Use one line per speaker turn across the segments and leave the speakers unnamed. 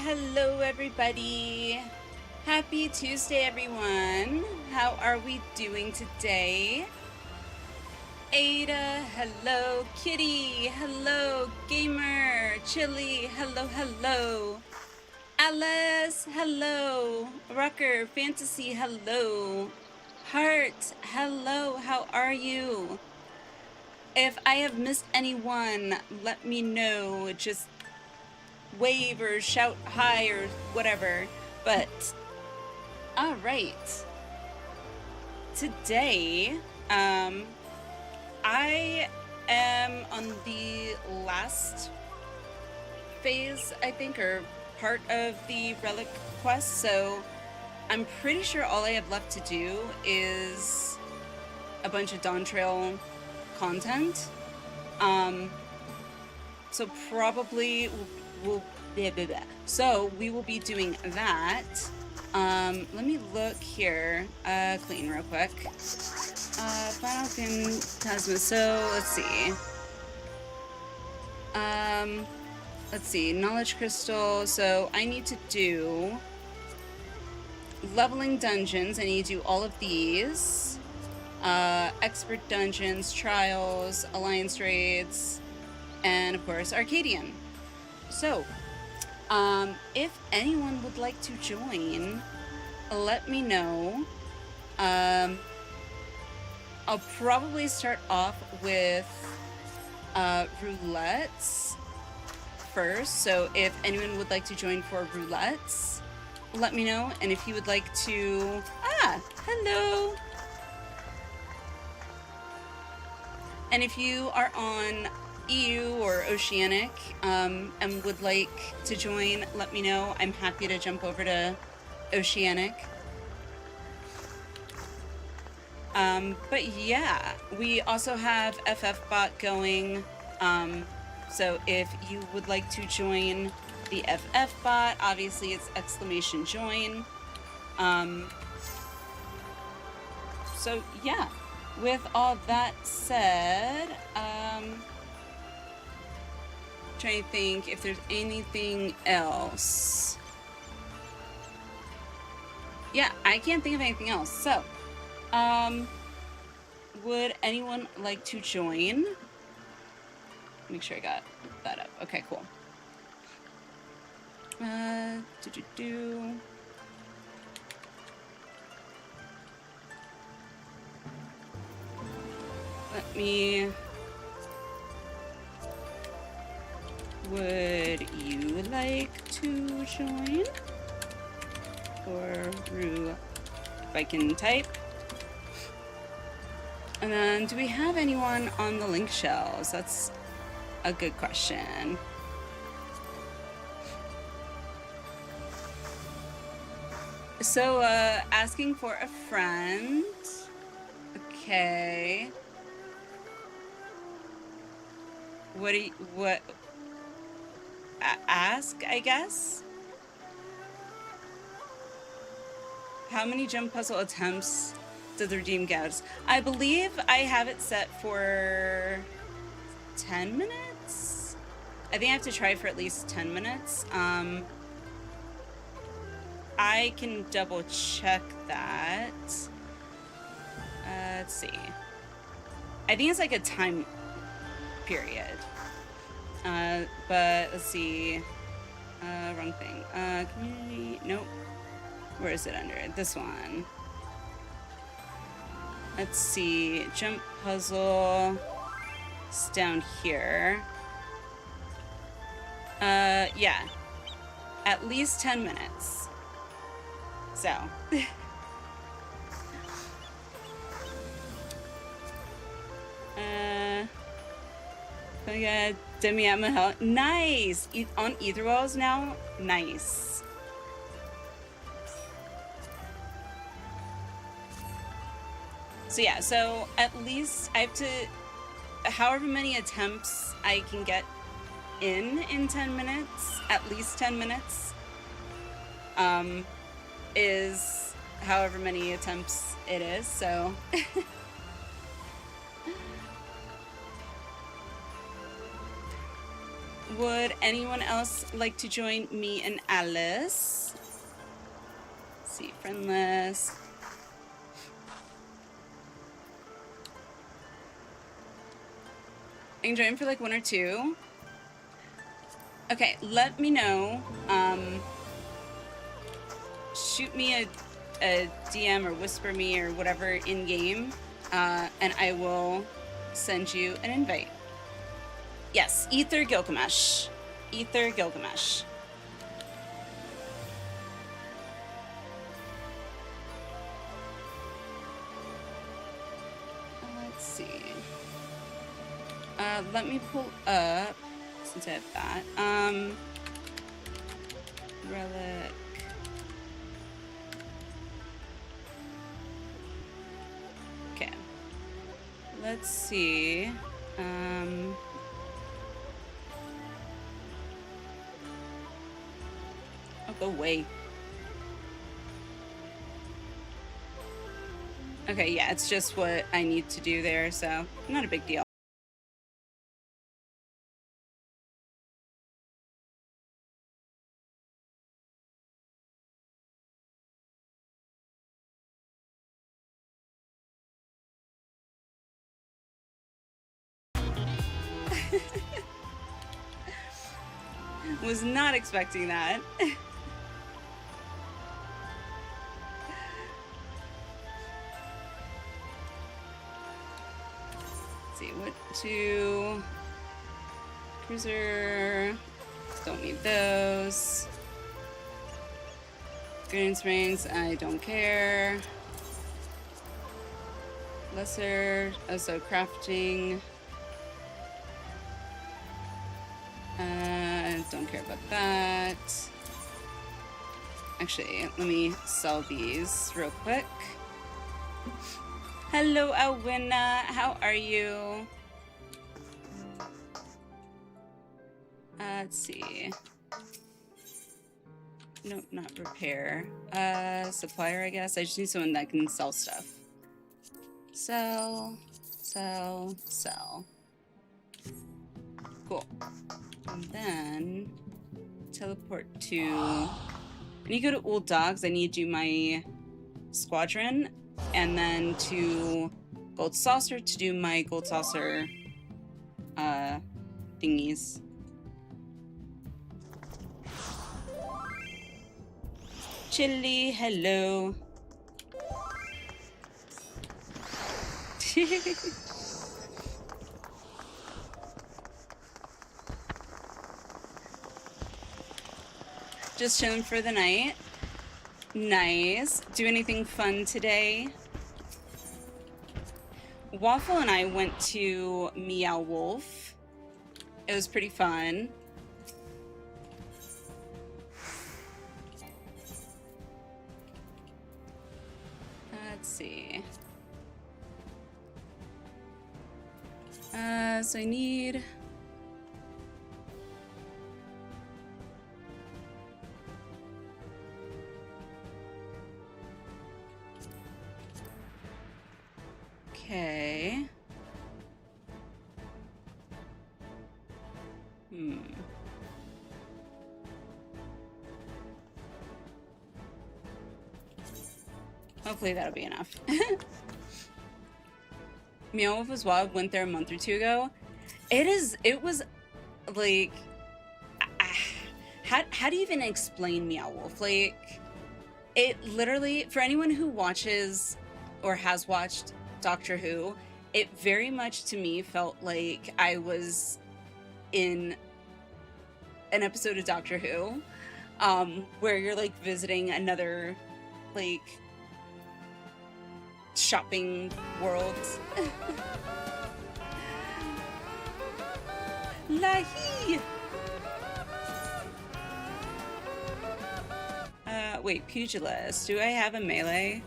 Hello everybody. Happy Tuesday everyone. How are we doing today? Ada, hello. Kitty, hello. Gamer, Chili, hello. Alice, hello. Rucker, Fantasy, hello. Heart, hello. How are you? If I have missed anyone, let me know. Just wave or shout hi or whatever. But all right, today I am on the last phase, I think, or part of the relic quest, so I'm pretty sure all I have left to do is a bunch of Dawntrail content. So probably so we will be doing that. Let me look here, clean real quick. Final Fantasy, so let's see, knowledge crystal, so I need to do leveling dungeons. I need to do all of these, expert dungeons, trials, alliance raids, and of course Arcadian. So, if anyone would like to join, let me know. I'll probably start off with roulettes first. So if anyone would like to join for roulettes, let me know. And if you would like to... hello! And if you are on EU or Oceanic and would like to join, let me know. I'm happy to jump over to Oceanic. But yeah, we also have FFBot going, so if you would like to join the FFBot, obviously it's !join. So yeah, with all that said, trying to think if there's anything else. Yeah, I can't think of anything else. So, would anyone like to join? Make sure I got that up. Okay, cool. Let me... Would you like to join? Or if I can type. And then, do we have anyone on the link shells? That's a good question. So, asking for a friend. Okay. What? Ask, I guess? How many jump puzzle attempts does the redeem gouts? I believe I have it set for 10 minutes? I think I have to try for at least 10 minutes. I can double check that. Let's see. I think it's like a time period. But let's see. Wrong thing. Community. Nope. Where is it under? This one. Let's see. Jump puzzle. It's down here. Yeah. At least 10 minutes. So. Oh yeah, Demi at Mahel. Nice! On Etherwells now? Nice. So yeah, so at least I have to, however many attempts I can get in 10 minutes, at least 10 minutes, is however many attempts it is, so. Would anyone else like to join me and Alice? Let's see, friendless. I can join for like 1 or 2. Okay, let me know. Shoot me a DM or whisper me or whatever in game, and I will send you an invite. Yes, Ether Gilgamesh. Ether Gilgamesh. Let's see. Let me pull up, since I have that. Relic. Okay. Let's see. Oh, go away. Okay, yeah, it's just what I need to do there, so not a big deal. Was not expecting that. Let's see, what to... Cruiser... Don't need those. Greens rings, I don't care. Lesser, also crafting. Don't care about that. Actually, let me sell these real quick. Hello, Alwina. How are you? Let's see. Nope, not repair. Supplier, I guess. I just need someone that can sell stuff. Sell, sell, sell. Cool. And then teleport to... When you go to Old Dogs, I need to do my squadron, and then to Gold Saucer to do my Gold Saucer thingies. Chili, hello. Just chilling for the night. Nice. Do anything fun today? Waffle and I went to Meow Wolf. It was pretty fun. Let's see. So I need... Okay. Hopefully that'll be enough. Meow Wolf was wild. Went there a month or two ago. It was like, how do you even explain Meow Wolf? Like, it literally, for anyone who watches or has watched Doctor Who, it very much to me felt like I was in an episode of Doctor Who, where you're like visiting another like shopping world. Lahi! Wait, pugilist. Do I have a melee?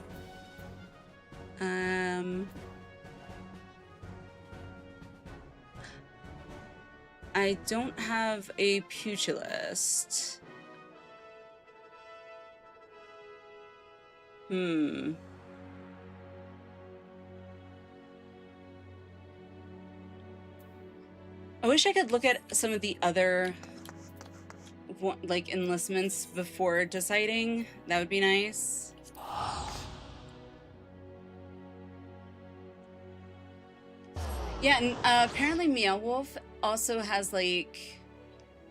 I don't have a pugilist. I wish I could look at some of the other like enlistments before deciding. That would be nice. Yeah, and apparently Meow Wolf also has like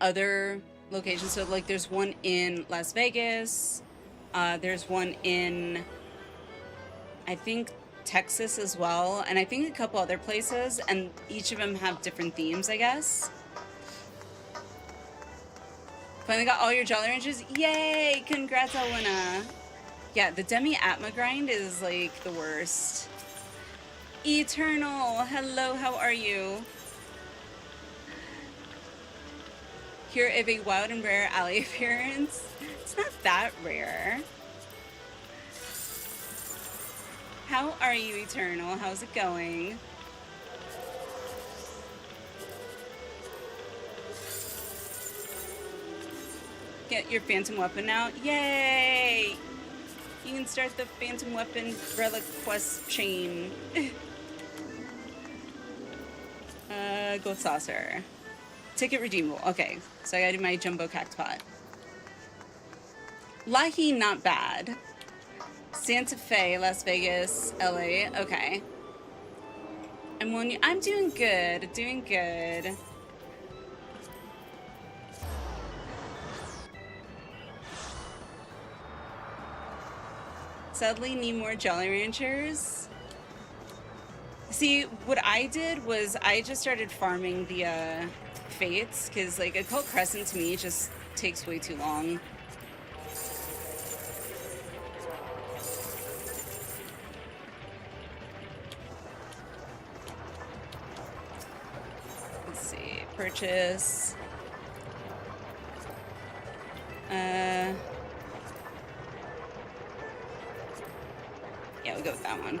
other locations. So like there's one in Las Vegas, there's one in I think Texas as well, and I think a couple other places, and each of them have different themes, I guess. Finally got all your Jolly Ranchers. Yay! Congrats, Alliniea. Yeah, the Demi-Atma grind is like the worst. Eternal, hello, how are you? Here of a wild and rare alley appearance. It's not that rare. How are you, Eternal? How's it going? Get your Phantom Weapon now. Yay! You can start the Phantom Weapon Relic quest chain. Goat Saucer. Ticket redeemable. Okay, so I gotta do my Jumbo Cactpot. Lahi, not bad. Santa Fe, Las Vegas, LA. Okay. I'm doing good. Doing good. Sadly, need more Jolly Ranchers. See, what I did was I just started farming the fates, because like Occult Crescent to me just takes way too long. Let's see, purchase. Yeah, we'll go with that one.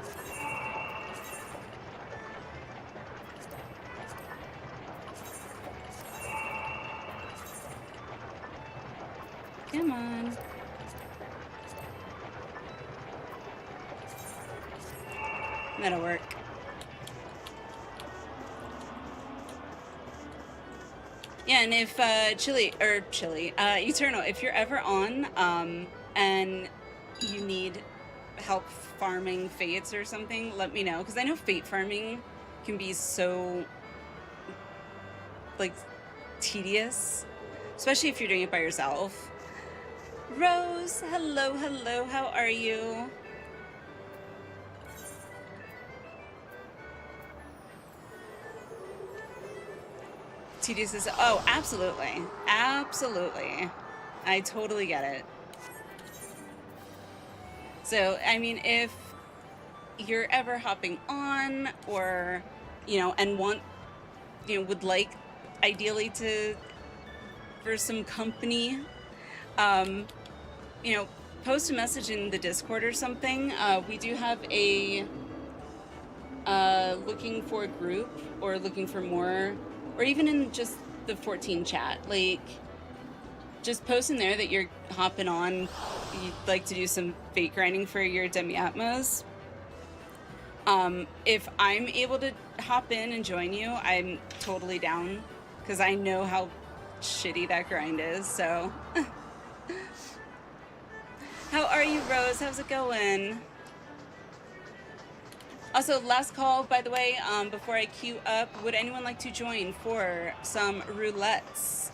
Come on. That'll work. Yeah, and if Eternal, if you're ever on and you need help farming fates or something, let me know, because I know fate farming can be so like tedious, especially if you're doing it by yourself. Rose, hello, hello, how are you? Tedious is, oh, absolutely, absolutely. I totally get it. So, I mean, if you're ever hopping on or, you know, and want, you know, would like ideally for some company, you know, post a message in the Discord or something. We do have a looking for a group or looking for more, or even in just the 14 chat. Like, just post in there that you're hopping on. You'd like to do some fate grinding for your Demi-Atmos. If I'm able to hop in and join you, I'm totally down, because I know how shitty that grind is, so. How are you, Rose? How's it going? Also, last call, by the way, before I queue up, would anyone like to join for some roulettes?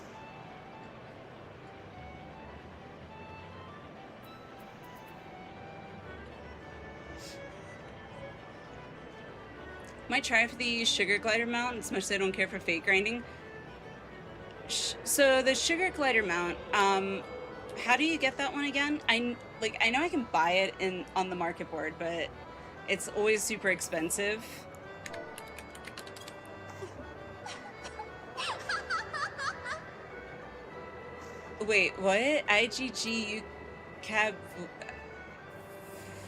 Might try for the sugar glider mount, as much as I don't care for fate grinding. So the sugar glider mount, how do you get that one again? I know I can buy it on the market board, but it's always super expensive. Wait, what? IGG cab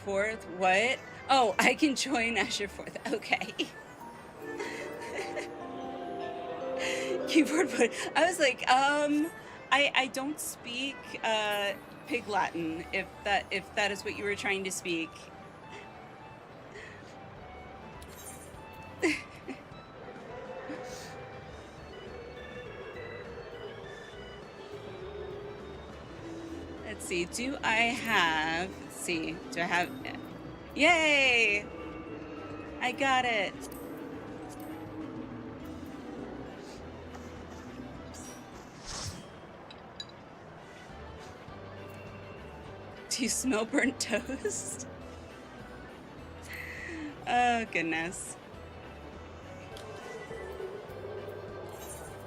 fourth? What? Oh, I can join as your fourth. Okay. Keyboard put. I was like, I don't speak Pig Latin. If that is what you were trying to speak. Let's see. Do I have? Let's see. Do I have? Yay! I got it. Do you smell burnt toast? Oh, goodness.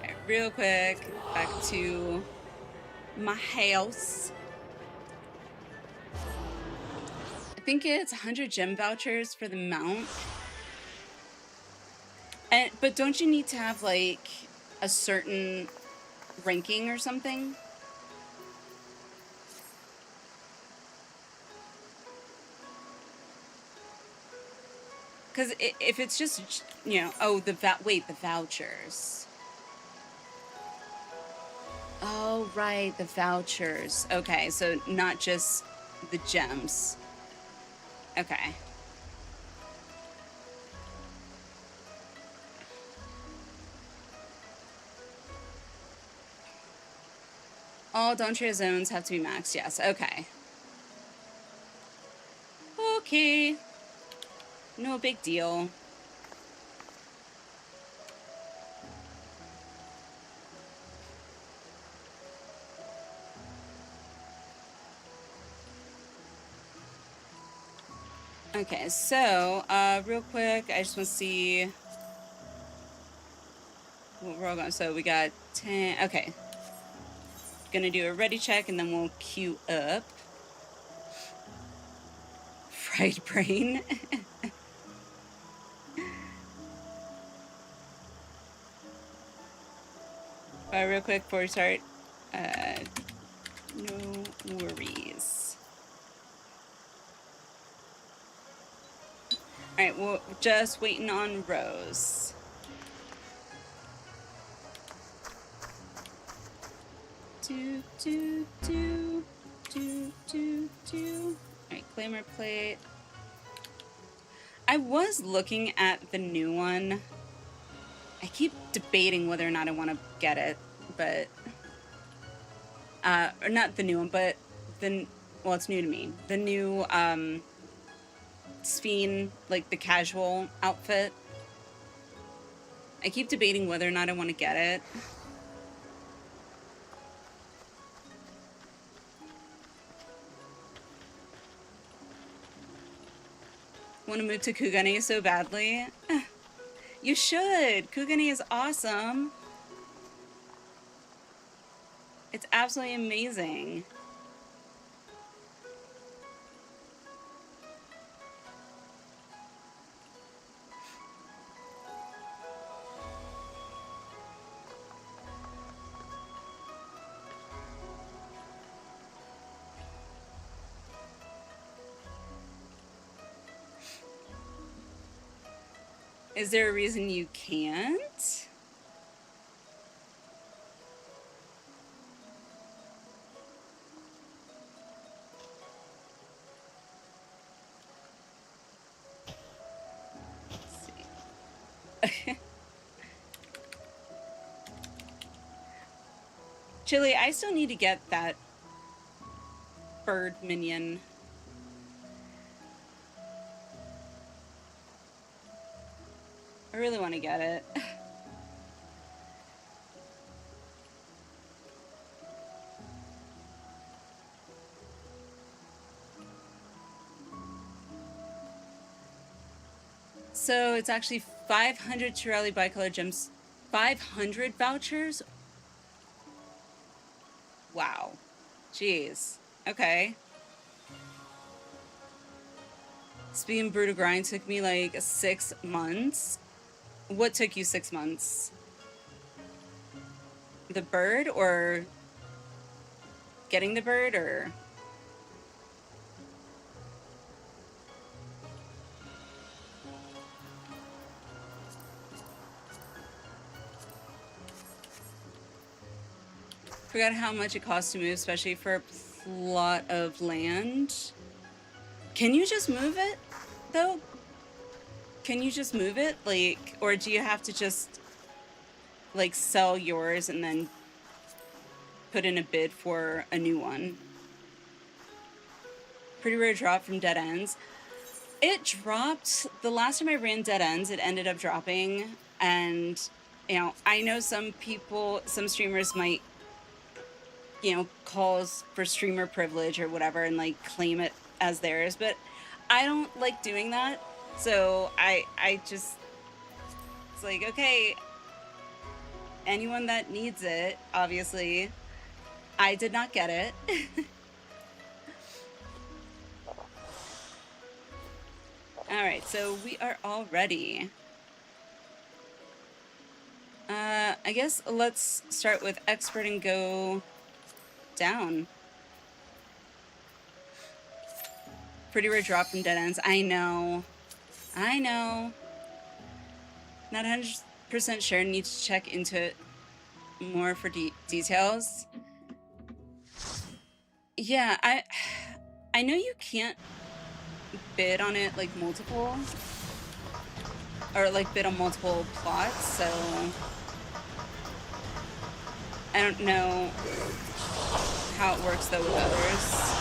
All right, real quick, back to my house. I think it's 100 gem vouchers for the mount. But don't you need to have, like, a certain ranking or something? Because if it's just, you know, oh, the vouchers. Oh, right, the vouchers. Okay, so not just the gems. Okay. All Dawntrail zones have to be maxed, yes. Okay. Okay. No big deal. Okay, so, real quick, I just want to see what we're all going. So we got 10. Okay. Gonna do a ready check and then we'll queue up. Fried brain. Real quick before we start. No worries. Alright, we're just waiting on Rose. Alright, glamour plate. I was looking at the new one. I keep debating whether or not I want to get it, but or not the new one, but well, it's new to me. The new Sphene, like the casual outfit. I keep debating whether or not I want to get it. Want to move to Kugane so badly? You should! Kugane is awesome! It's absolutely amazing. Is there a reason you can't? Let's see. Chili, I still need to get that bird minion. I really want to get it. So it's actually 500 Tirelli bicolor gems, 500 vouchers? Wow. Jeez. Okay. Speed Brutal Grind took me like 6 months. What took you 6 months? The bird or getting the bird or? Forgot how much it costs to move, especially for a plot of land. Can you just move it, though? Can you just move it? Like, or do you have to just, like, sell yours and then put in a bid for a new one? Pretty rare drop from Dead Ends. It dropped, the last time I ran Dead Ends, it ended up dropping. And, you know, I know some people, some streamers might, you know, calls for streamer privilege or whatever and like claim it as theirs, but I don't like doing that. So I just, it's like, okay, anyone that needs it, obviously, I did not get it. All right, so we are all ready. I guess let's start with expert and go down. Pretty rare drop from Dead Ends. I know. Not 100% sure. Need to check into it more for details. Yeah, I know you can't bid on it like multiple, or like bid on multiple plots, so I don't know how it works though with others.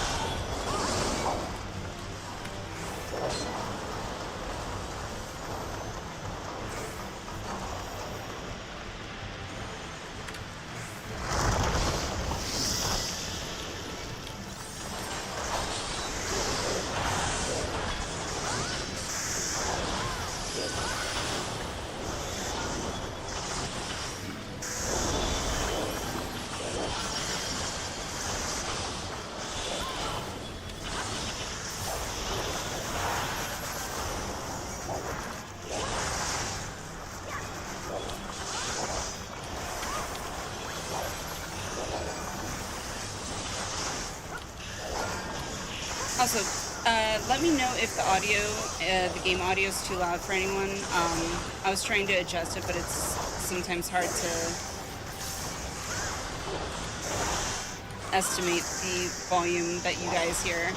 Also, let me know if the audio, the game audio is too loud for anyone. I was trying to adjust it, but it's sometimes hard to estimate the volume that you guys hear.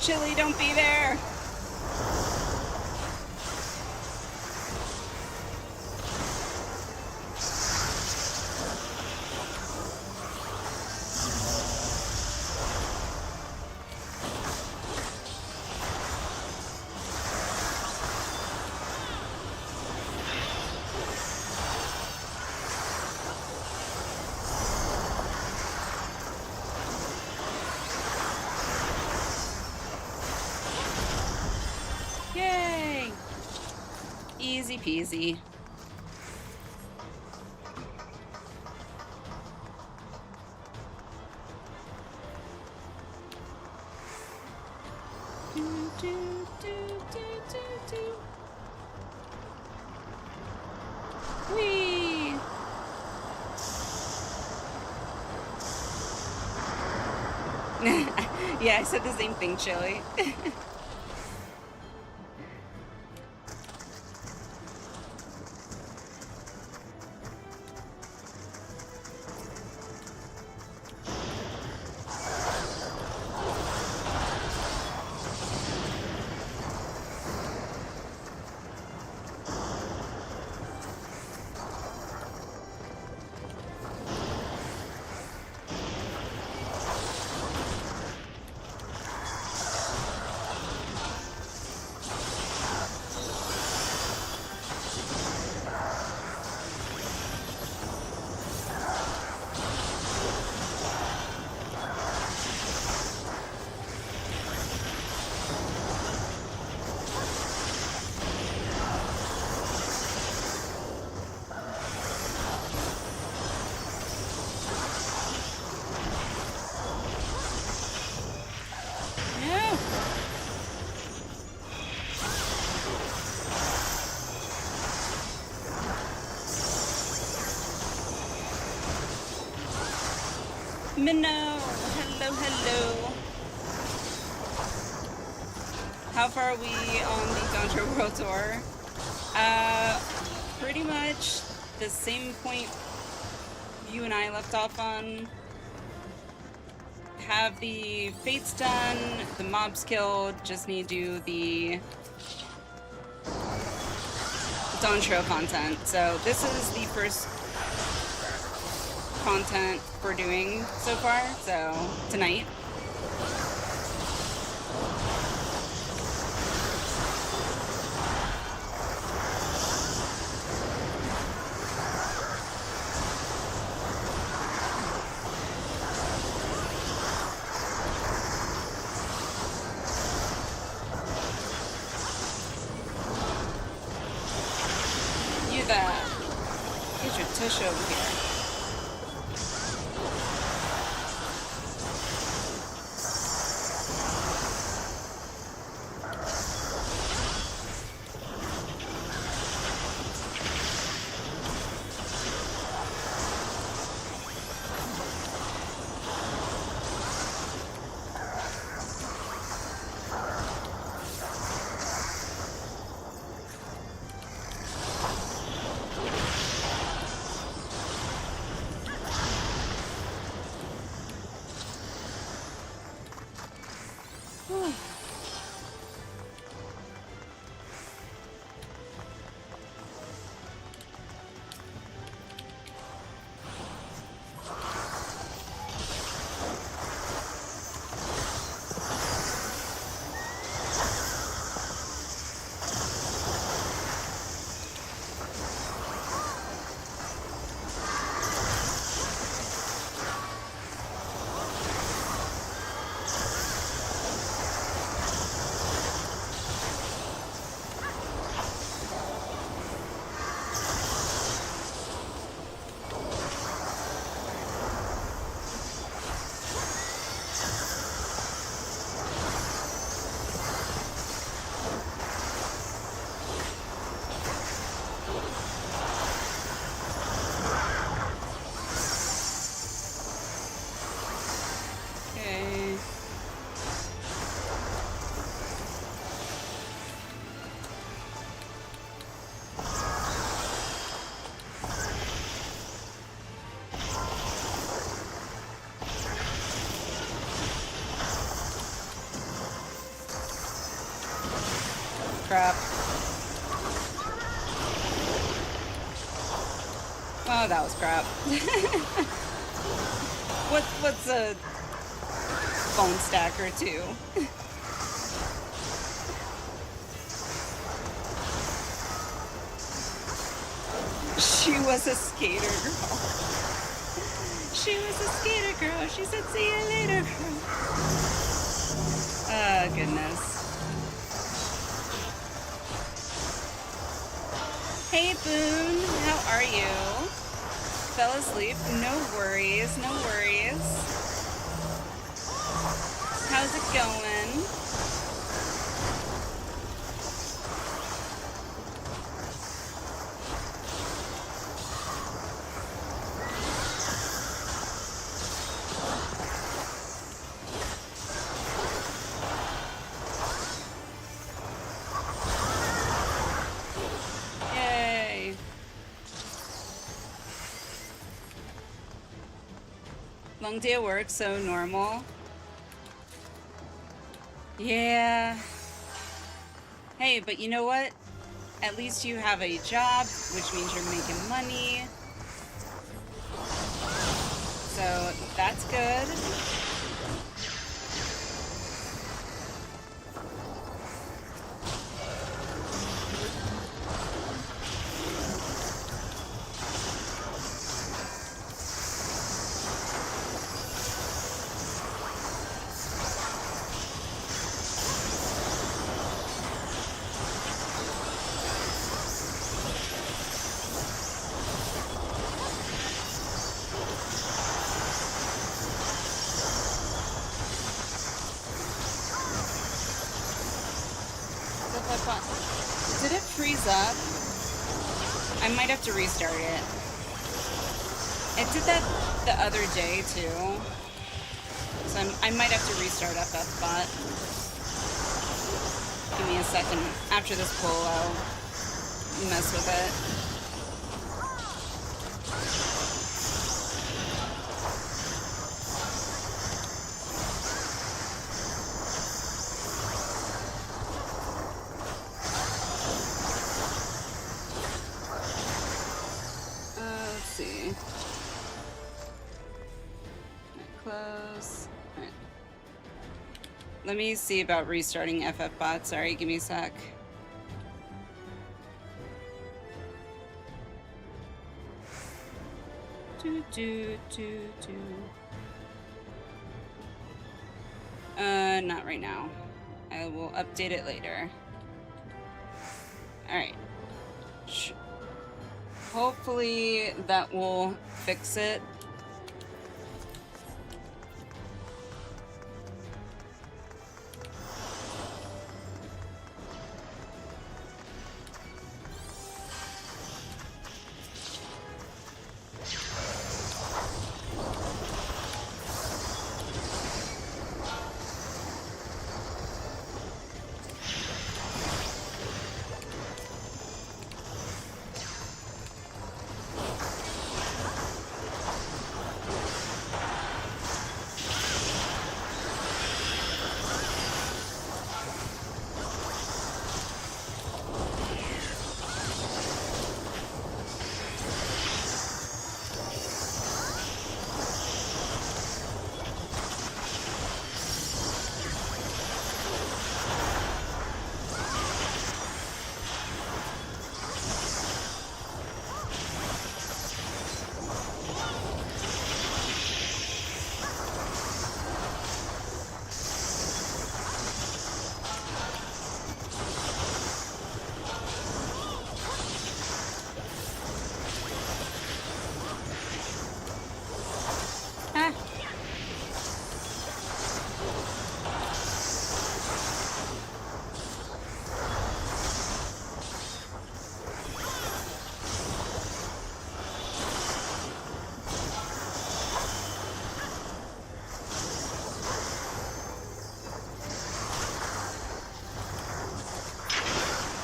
Chili, don't be there! Yay! Easy peasy. Do, do, do, do, do, do. Whee! Yeah, I said the same thing, Chili. Minnow! Hello, hello. How far are we on the Dawntrail World Tour? Pretty much the same point you and I left off on. Have the fates done, the mobs killed, just need to do the Dawntrail content. So this is the first content we're doing so far, so tonight. You there. Get your tush over here. crap. Oh, that was crap. What's a bone stack or two? She was a skater girl. She was a skater girl. She said, see you later, girl. Oh, goodness. Hey, Boone. How are you? Fell asleep? No worries. No worries. How's it going? Long day at work, so normal. Yeah. Hey, but you know what? At least you have a job, which means you're making money. So that's good. Did it freeze up? I might have to restart it. It did that the other day too. So I might have to restart FFBot. Give me a second. After this pull, I'll mess with it. Let me see about restarting FFBot. Sorry, give me a sec. Not right now. I will update it later. Alright. Hopefully that will fix it.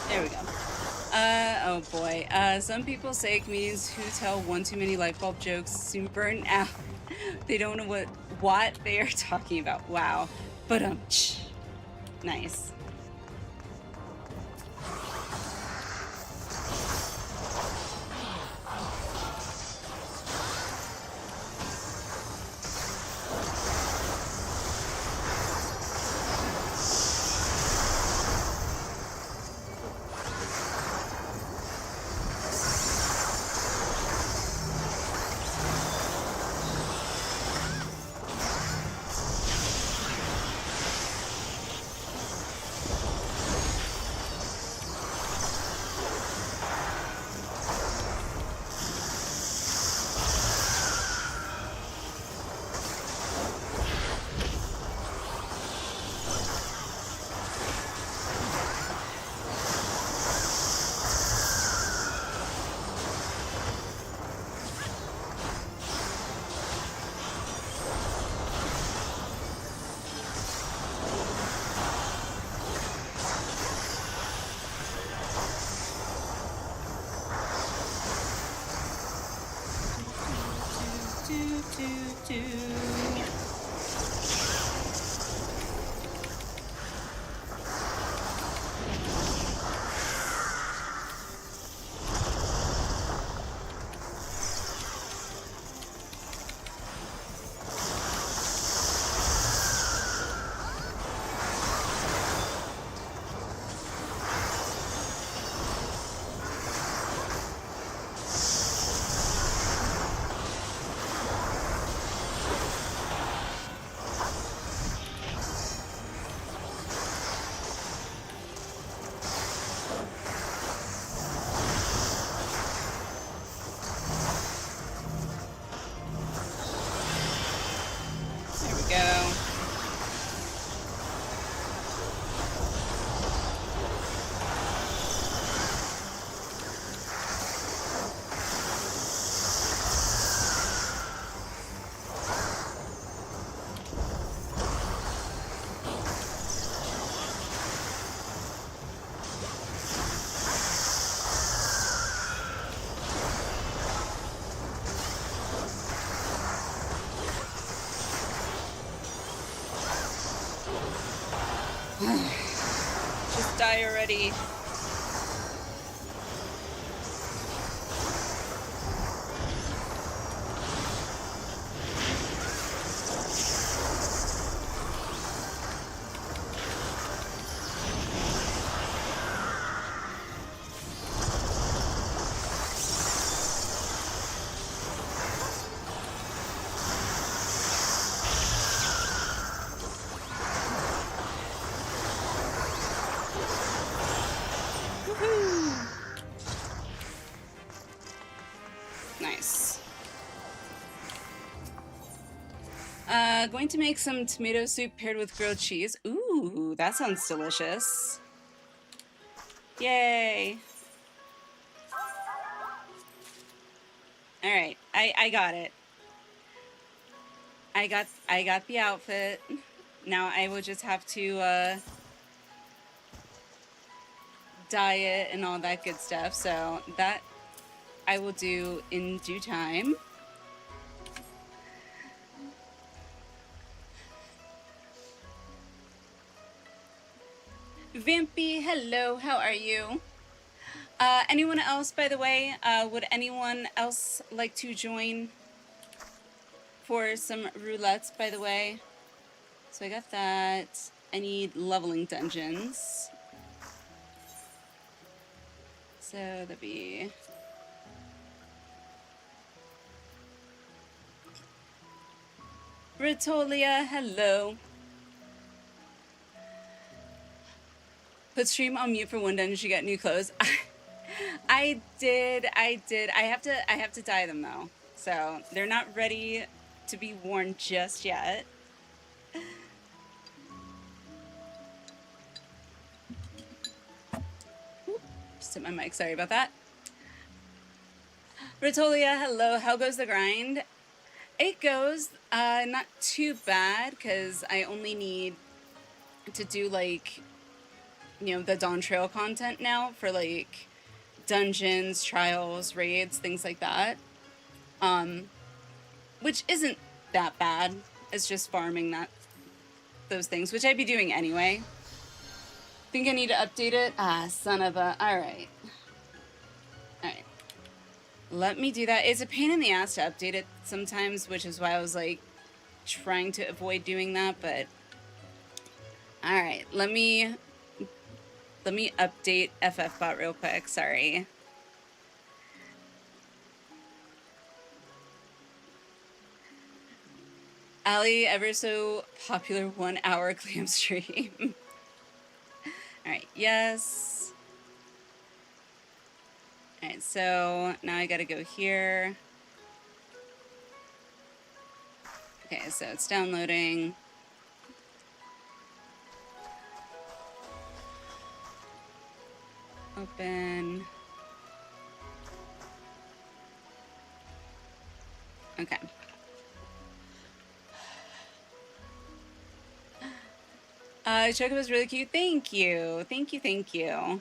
There we go. Oh boy. Some people say comedians who tell one too many light bulb jokes soon burn out. They don't know what they are talking about. Wow. But nice. Just die already. Nice. Going to make some tomato soup paired with grilled cheese. Ooh, that sounds delicious. Yay. All right, I got it. I got the outfit. Now I will just have to dye it and all that good stuff. So that I will do in due time. Vampy, hello, how are you? Anyone else, by the way, would anyone else like to join for some roulettes, by the way? So I got that. I need leveling dungeons. So that'd be... Ritolia, hello. Put stream on mute for one dungeon, you got new clothes. I did. I have to dye them though. So they're not ready to be worn just yet. Just hit my mic, sorry about that. Ritolia, hello, how goes the grind? It goes not too bad because I only need to do like, you know, the Dawntrail content now for like dungeons, trials, raids, things like that. Which isn't that bad. It's just farming those things, which I'd be doing anyway. Think I need to update it? Ah, son of a... Alright. Alright. Let me do that. It's a pain in the ass to update it sometimes, which is why I was like trying to avoid doing that, but... Alright, let me update FFBot real quick, sorry. Ali, ever so popular 1 hour clam stream. Alright, yes. Alright, so now I gotta go here. Okay, so it's downloading. Open. Okay. Choco was really cute. Thank you. Thank you, thank you. Alright,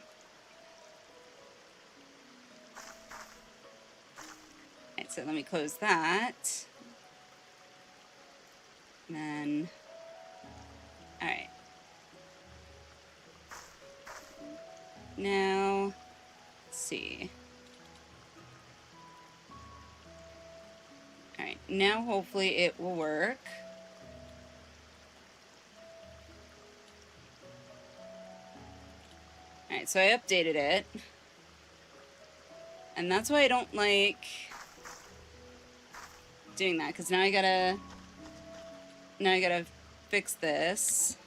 so let me close that. And then, all right. Now, let's see. All right, now hopefully it will work. All right, so I updated it. And that's why I don't like doing that, because now I gotta fix this.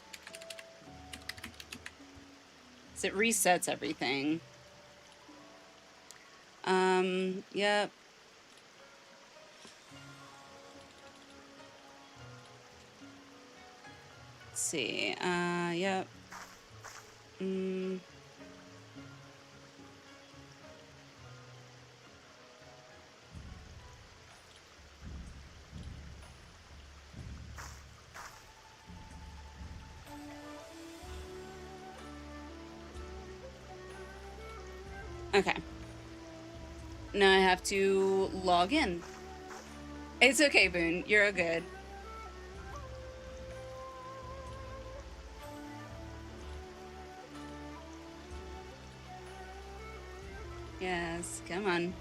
So it resets everything. Yep. Let's see, yep. Okay. Now I have to log in. It's okay, Boone. You're all good. Yes, come on.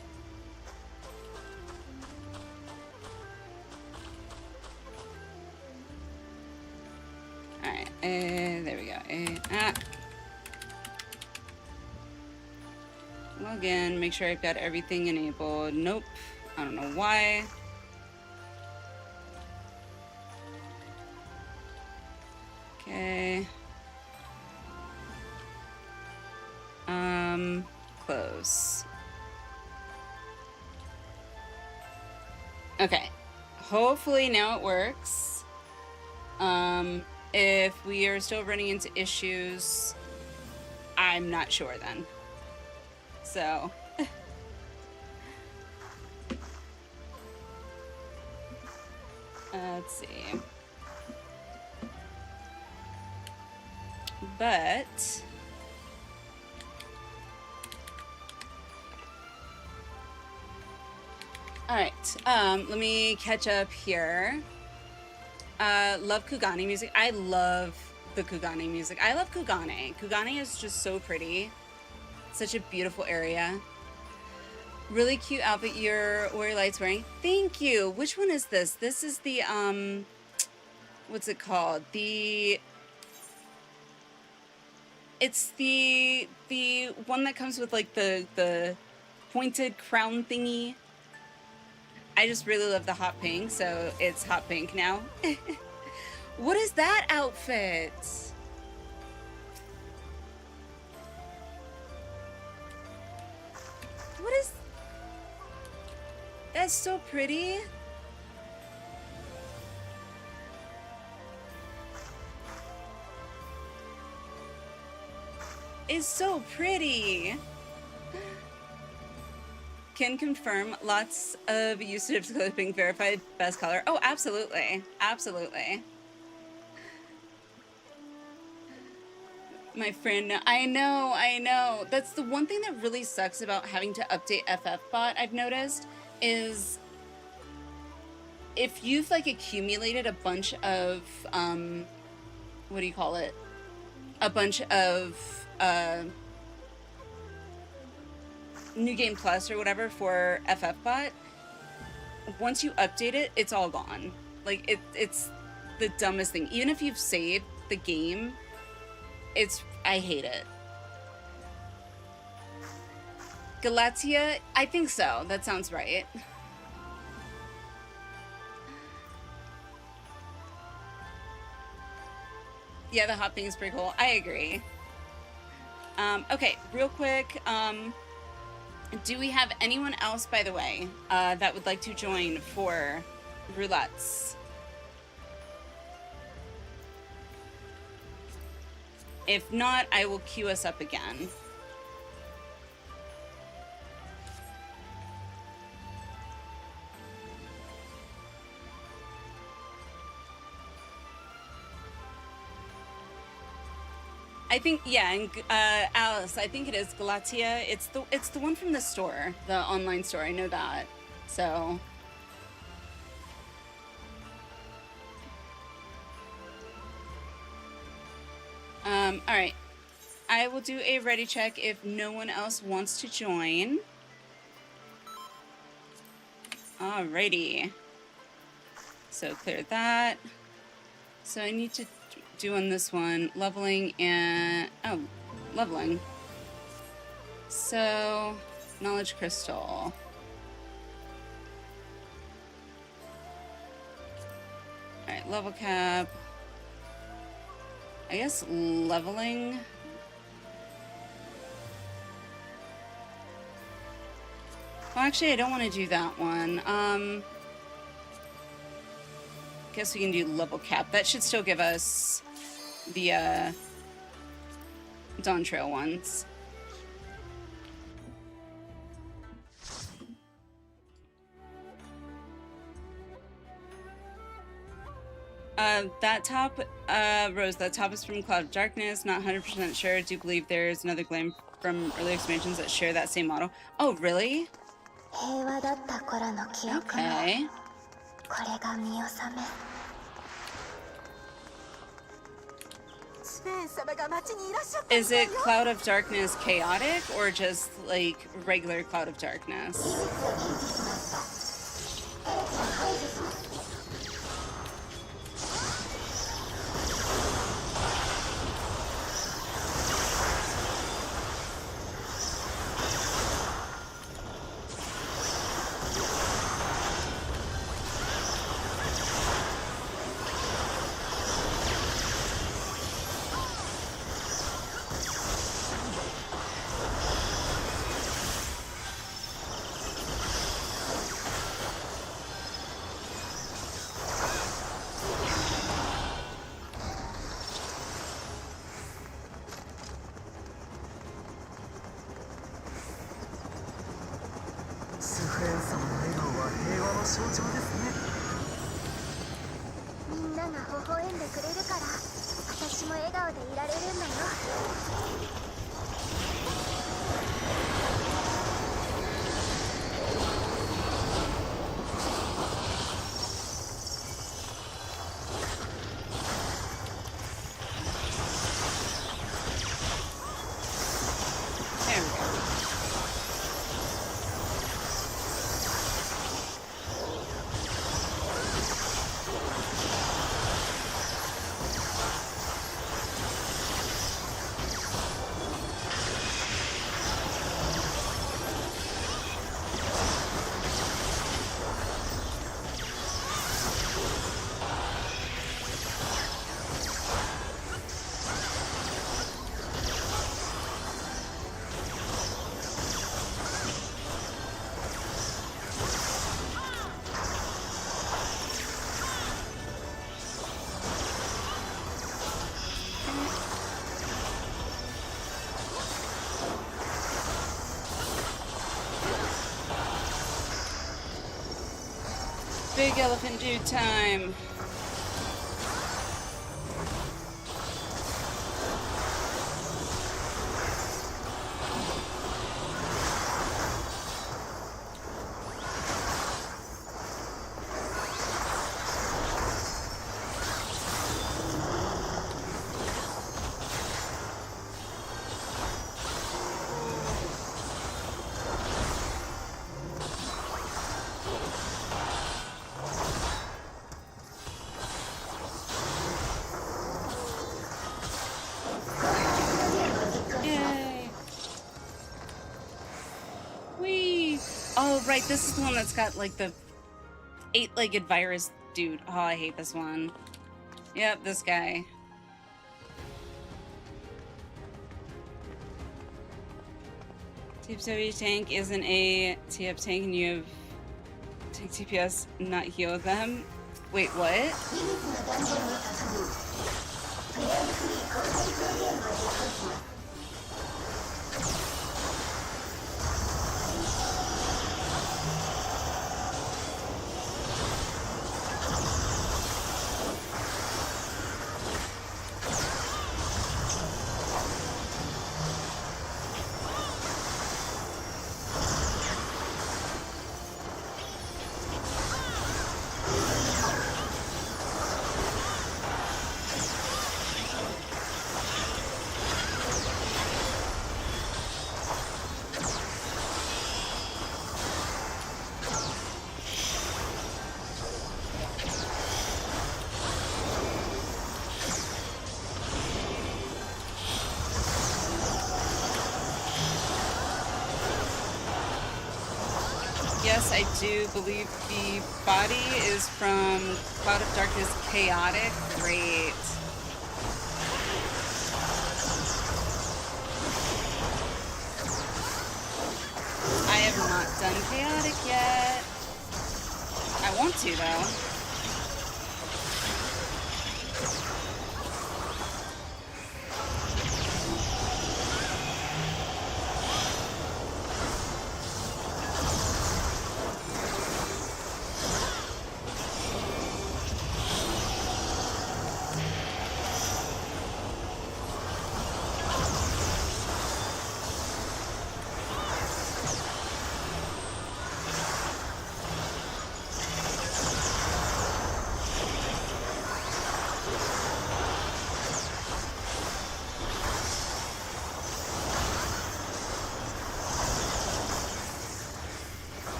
All right, there we go. Log in, make sure I've got everything enabled. Nope, I don't know why. Okay. Close. Okay, hopefully now it works. If we are still running into issues, I'm not sure then. So. Let's see. But all right, let me catch up here. Love Kugane music. I love the Kugane music. I love Kugane. Kugane is just so pretty. Such a beautiful area. Really cute outfit your Warrior Light's wearing. Thank you. Which one is this? This is the what's it called? It's the one that comes with like the pointed crown thingy. I just really love the hot pink, so it's hot pink now. What is that outfit? What is... That's so pretty. It's so pretty. Can confirm lots of usage of clipping verified best color. Oh, absolutely. Absolutely. My friend, I know. That's the one thing that really sucks about having to update FFbot, I've noticed, is if you've like accumulated a bunch of, what do you call it? A bunch of, New Game Plus or whatever for FFbot, once you update it, it's all gone. Like, it's the dumbest thing. Even if you've saved the game, I hate it. Galatia? I think so. That sounds right. Yeah, the hot pink is pretty cool. I agree. Okay, real quick, do we have anyone else, by the way, that would like to join for roulettes? If not, I will queue us up again. I think, yeah, and Alice, I think it is Galatia. It's the one from the store, the online store. I know that. So Alright. I will do a ready check if no one else wants to join. Alrighty. So clear that. So I need to do on this one leveling and... Oh, leveling. So, knowledge crystal. Alright, level cap. I guess leveling. Well, actually, I don't want to do that one. Guess we can do level cap. That should still give us the Dawntrail ones. That top, Rose, that top is from Cloud of Darkness. Not 100% sure. Do believe there's another glam from early expansions that share that same model. Oh, really? Okay. Is it Cloud of Darkness chaotic or just like regular Cloud of Darkness? Big elephant dude time. Right, this is the one that's got like the 8-legged virus dude. Oh, I hate this one. Yep, this guy. TPW tank isn't a TF tank and you have tank TPS not heal them. Wait, what? I do believe the body is from Cloud of Darkness Chaotic. Great. I have not done Chaotic yet. I want to, though.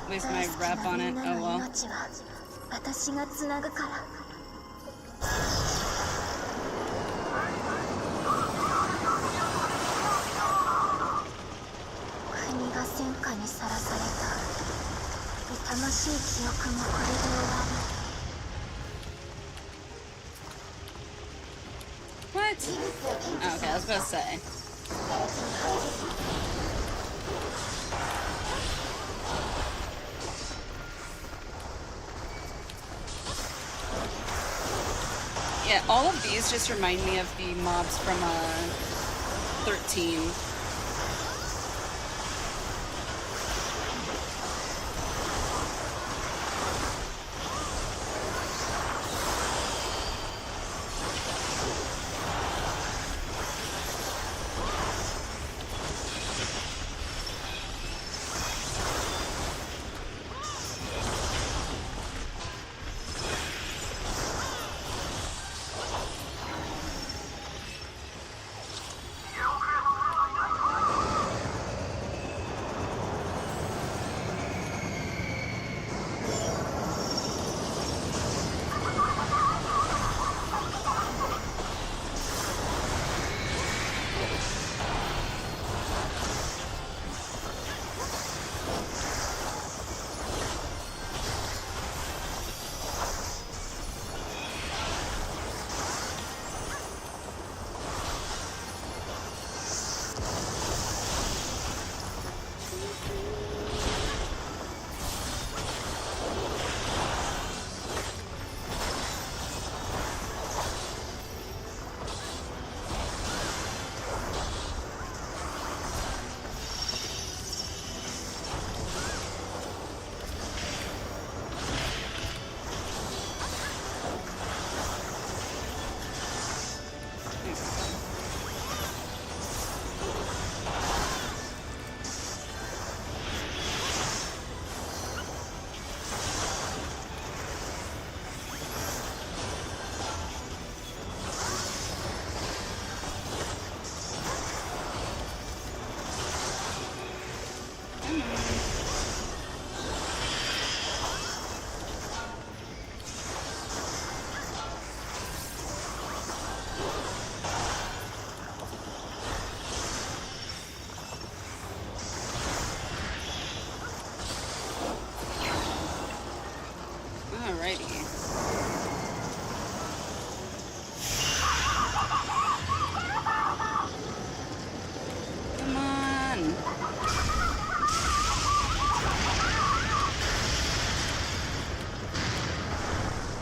Waste my rep on it. Oh well.
私がつなぐから。国が戦火にさらされた痛ましい記憶もこれで終わる。
What? Oh, okay, I was about to say. Yeah, all of these just remind me of the mobs from 13.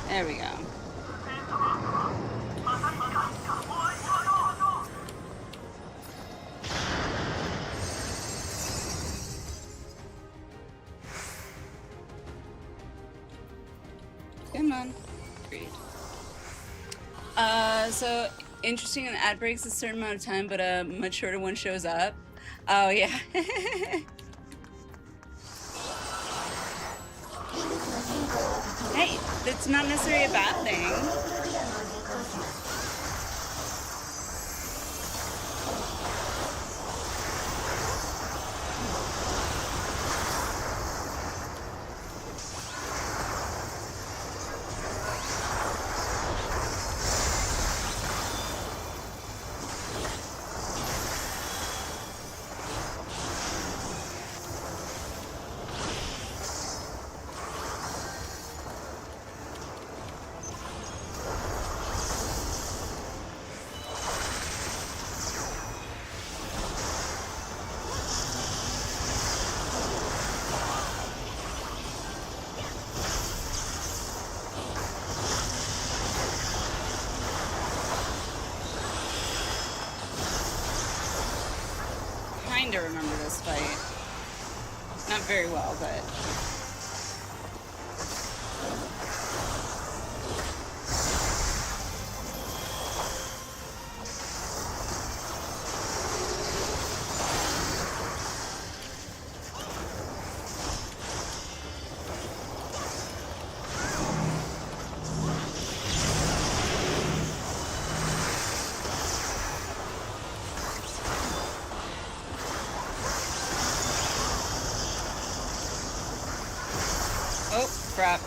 There we go. Come on. Agreed. So interesting, an ad breaks a certain amount of time, but a much shorter one shows up. Oh, yeah. Hey, that's not necessarily a bad thing. To remember this fight. Not very well, but... Oh, crap.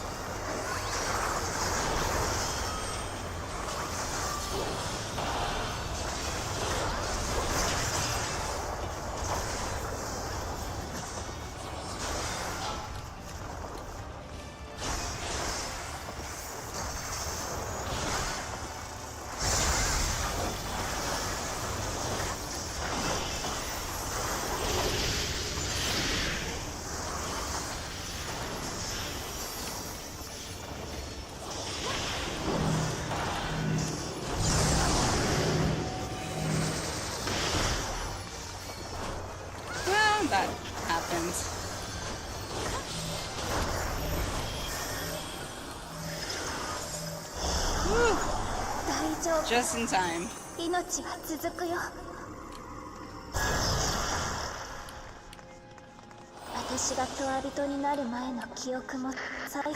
That happens. Whew. Just in time.
命は続くよ。私がトワビトになる前の記憶も再復。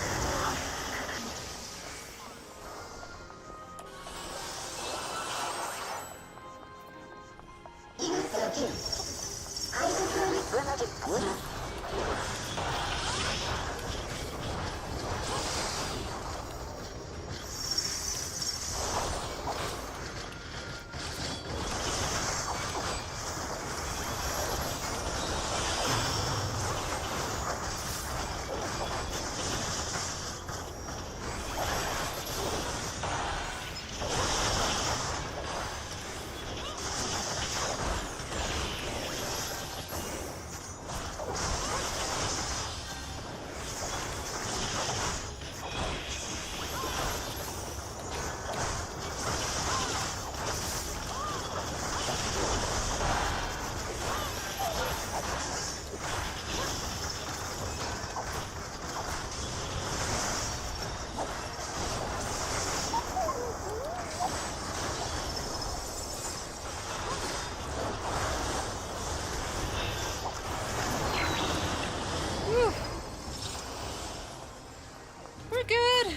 We're good.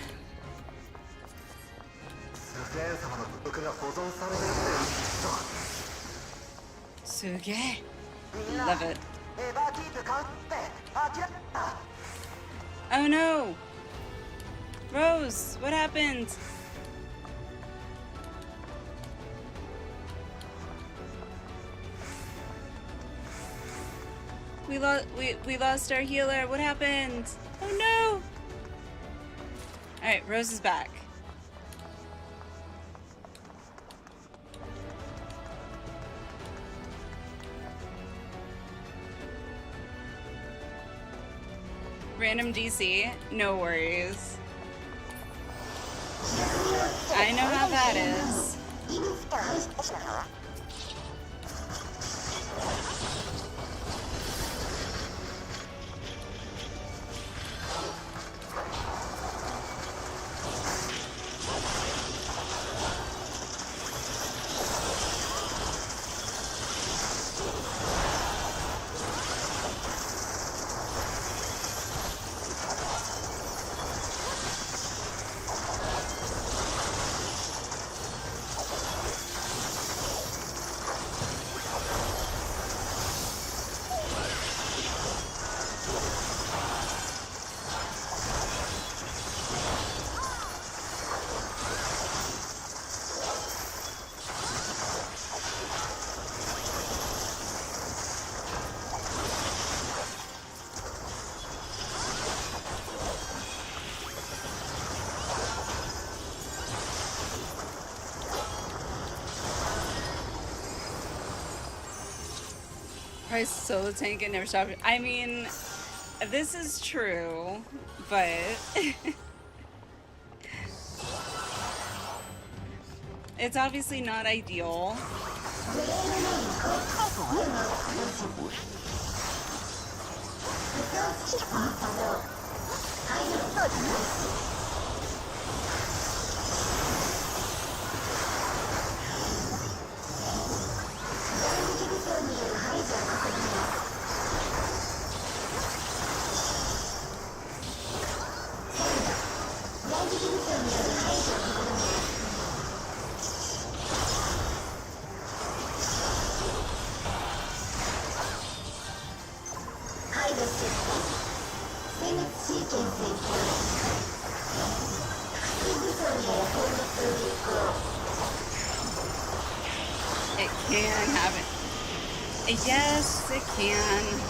Suge. Love it. Oh no! Rose, what happened? We lost our healer. What happened? Oh no! Alright, Rose is back. Random DC, no worries. I know how that is. Price solo tank and never stop. I mean, this is true, but it's obviously not ideal. It can happen. Yes, it can.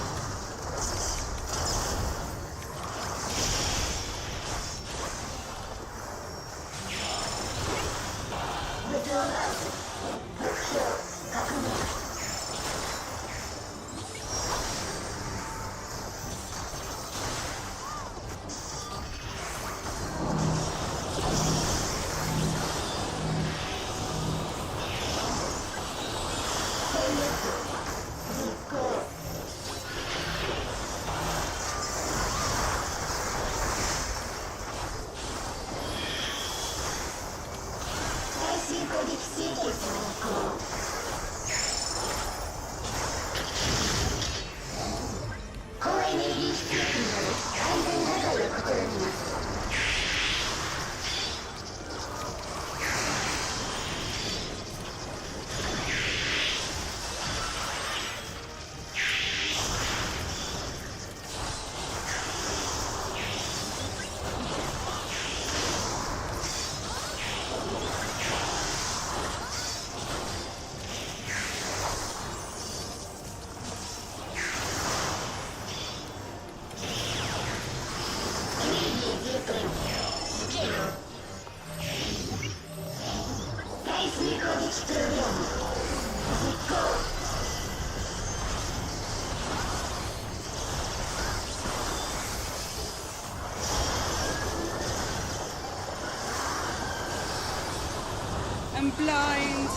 I'm blind.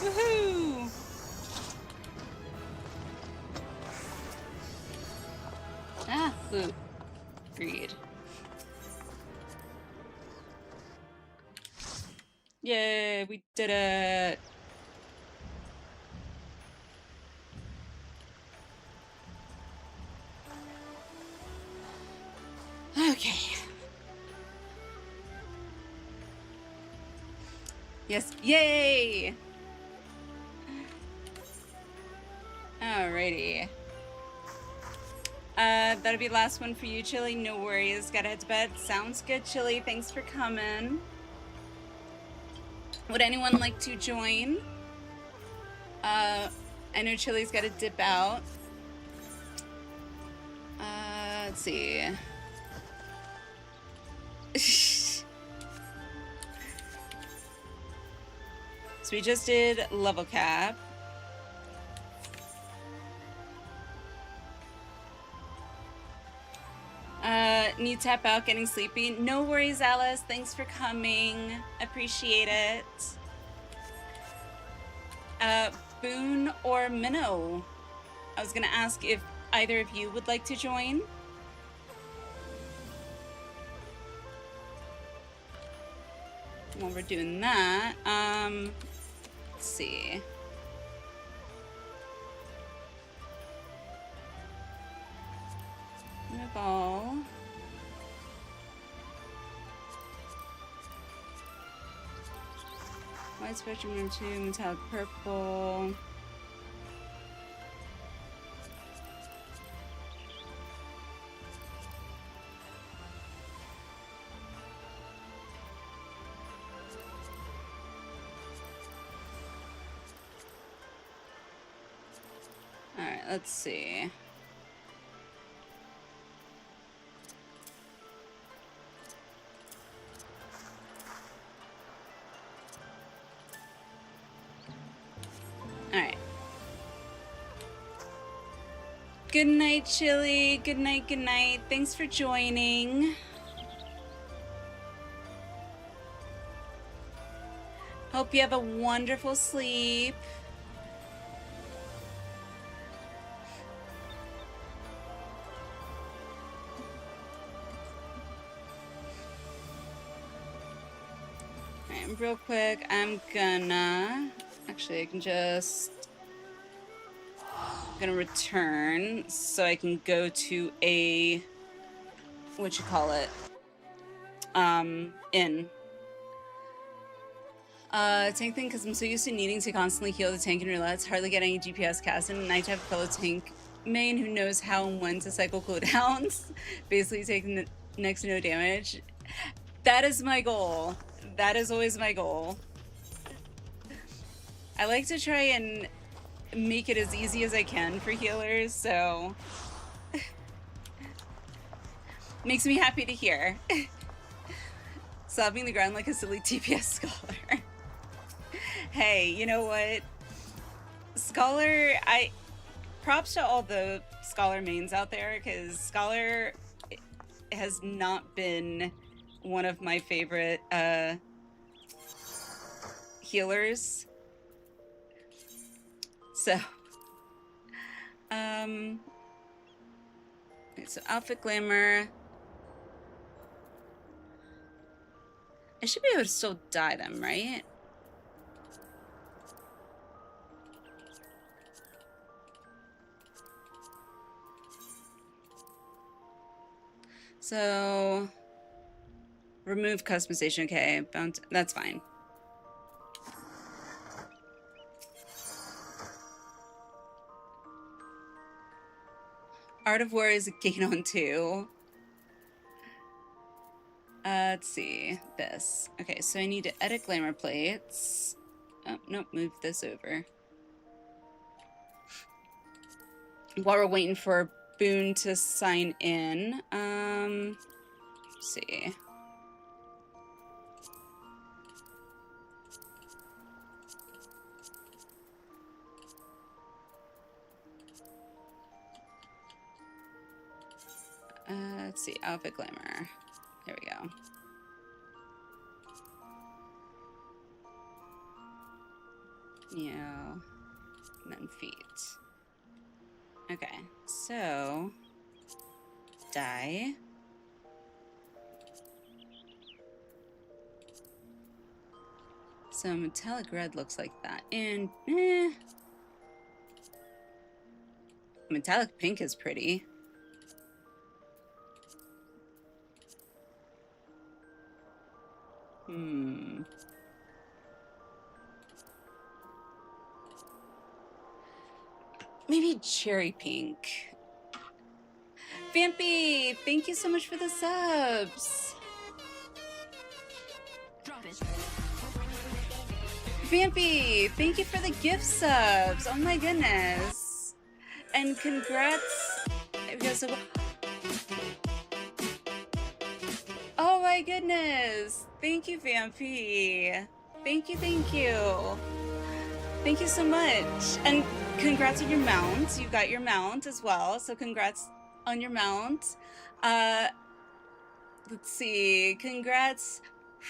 Woohoo! Ah, loot. Greed. Yay, we did it! Okay. Yes, yay! Alrighty. That'll be the last one for you, Chili. No worries. Gotta head to bed. Sounds good, Chili. Thanks for coming. Would anyone like to join? I know Chili's gotta dip out. Let's see. So we just did level cap. Need to tap out, getting sleepy. No worries, Alice. Thanks for coming. Appreciate it. Boone or Minnow? I was gonna ask if either of you would like to join. While we're doing that, let's see. Ball. White spectrum room 2, metallic purple. Alright, let's see. Alright. Good night, Chili. Good night, good night. Thanks for joining. Hope you have a wonderful sleep. Alright, real quick, I'm gonna... Actually, I can just... I'm gonna return so I can go to a... What you call it? Inn. Tank thing, because I'm so used to needing to constantly heal the tank in roulettes, hardly get any DPS cast in, and I have a fellow tank main who knows how and when to cycle cooldowns, basically taking next to no damage. That is my goal. That is always my goal. I like to try and make it as easy as I can for healers, so... Makes me happy to hear. Slapping the ground like a silly TPS scholar. Hey, you know what? Scholar, props to all the Scholar mains out there, because Scholar has not been one of my favorite healers. So, okay, so outfit glamour. I should be able to still dye them, right? So, remove customization. Okay, that's fine. Art of War is a gain on 2. Let's see. This. Okay, so I need to edit glamour plates. Oh, nope, move this over. While we're waiting for Boone to sign in, let's see. Let's see, outfit glamour. There we go. Yeah, and then feet. Okay, so dye. So metallic red looks like that, and metallic pink is pretty. Maybe cherry pink. Vampy, thank you so much for the subs. Vampy, thank you for the gift subs. Oh my goodness. And congrats. Oh my my goodness! Thank you, Vampy. Thank you, thank you. Thank you so much. And congrats on your mount. You got your mount as well, so congrats on your mount. Let's see. Congrats,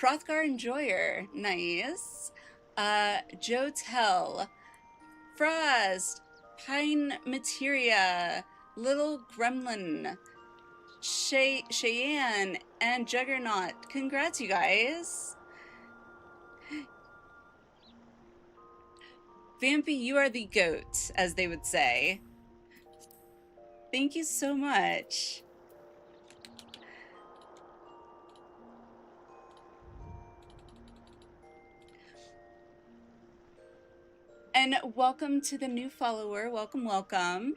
Hrothgar Enjoyer. Nice. Jotel, Frost, Pine Materia, Little Gremlin, Cheyenne, and Juggernaut. Congrats, you guys. Vampy, you are the GOAT, as they would say. Thank you so much. And welcome to the new follower. Welcome, welcome.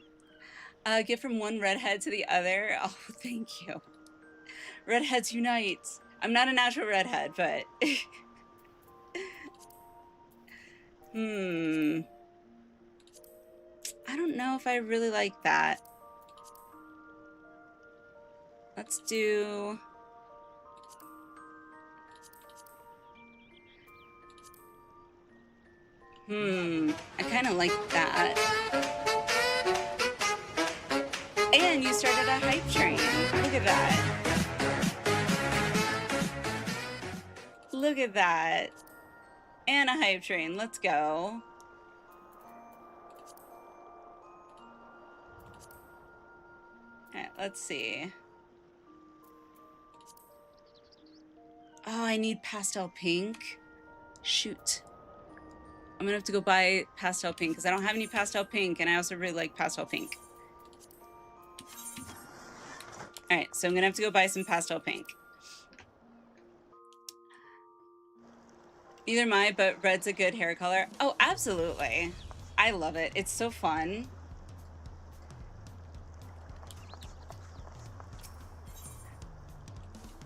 Gift from one redhead to the other. Oh, thank you. Redheads unite. I'm not a natural redhead, but... I don't know if I really like that. Let's do... I kind of like that. And you started a hype train. Look at that. Look at that. And a hype train. Let's go. Alright, let's see. Oh, I need pastel pink. Shoot. I'm gonna have to go buy pastel pink because I don't have any pastel pink, and I also really like pastel pink. Alright, so I'm gonna have to go buy some pastel pink. Neither am I, but red's a good hair color. Oh, absolutely. I love it. It's so fun.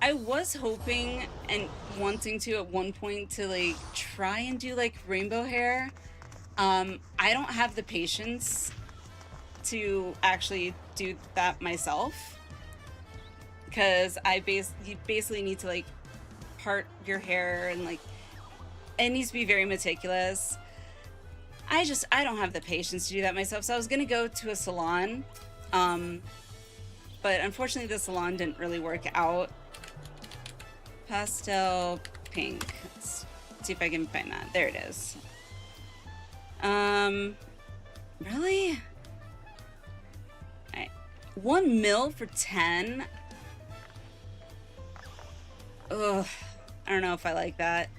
I was hoping and wanting to at one point to like try and do like rainbow hair. I don't have the patience to actually do that myself because you basically need to like part your hair and like it needs to be very meticulous. I don't have the patience to do that myself, so I was gonna go to a salon, but unfortunately the salon didn't really work out. Pastel pink. Let's see if I can find that. There it is. Really? Alright. 1 mil for 10? Ugh. I don't know if I like that.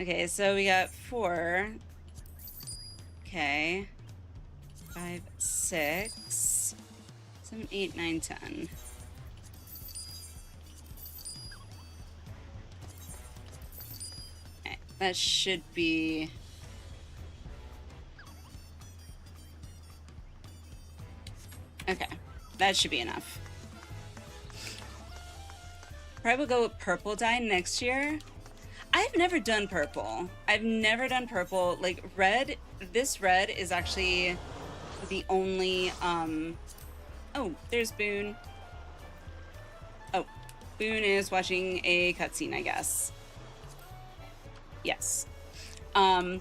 Okay, so we got 4. Okay. 5, 6, 7, 8, 9, 10. Okay, that should be... Okay, that should be enough. Probably will go with purple dye next year. I've never done purple. I've never done purple. Like red, this red is actually the only, oh, there's Boone. Oh, Boone is watching a cutscene, I guess. Yes. Up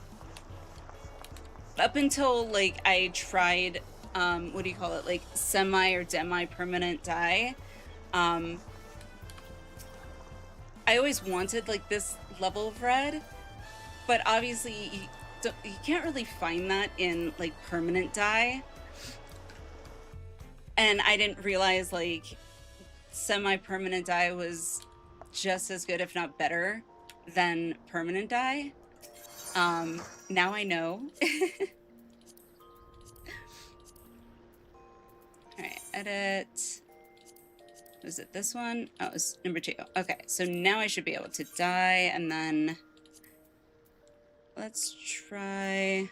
until like I tried, what do you call it? Like semi or demi-permanent dye. I always wanted like this level of red, but obviously you can't really find that in like permanent dye. And I didn't realize like semi-permanent dye was just as good, if not better, than permanent dye. Now I know. All right, edit. Was it this one? Oh, it's number 2. Okay, so now I should be able to dye, and then let's try.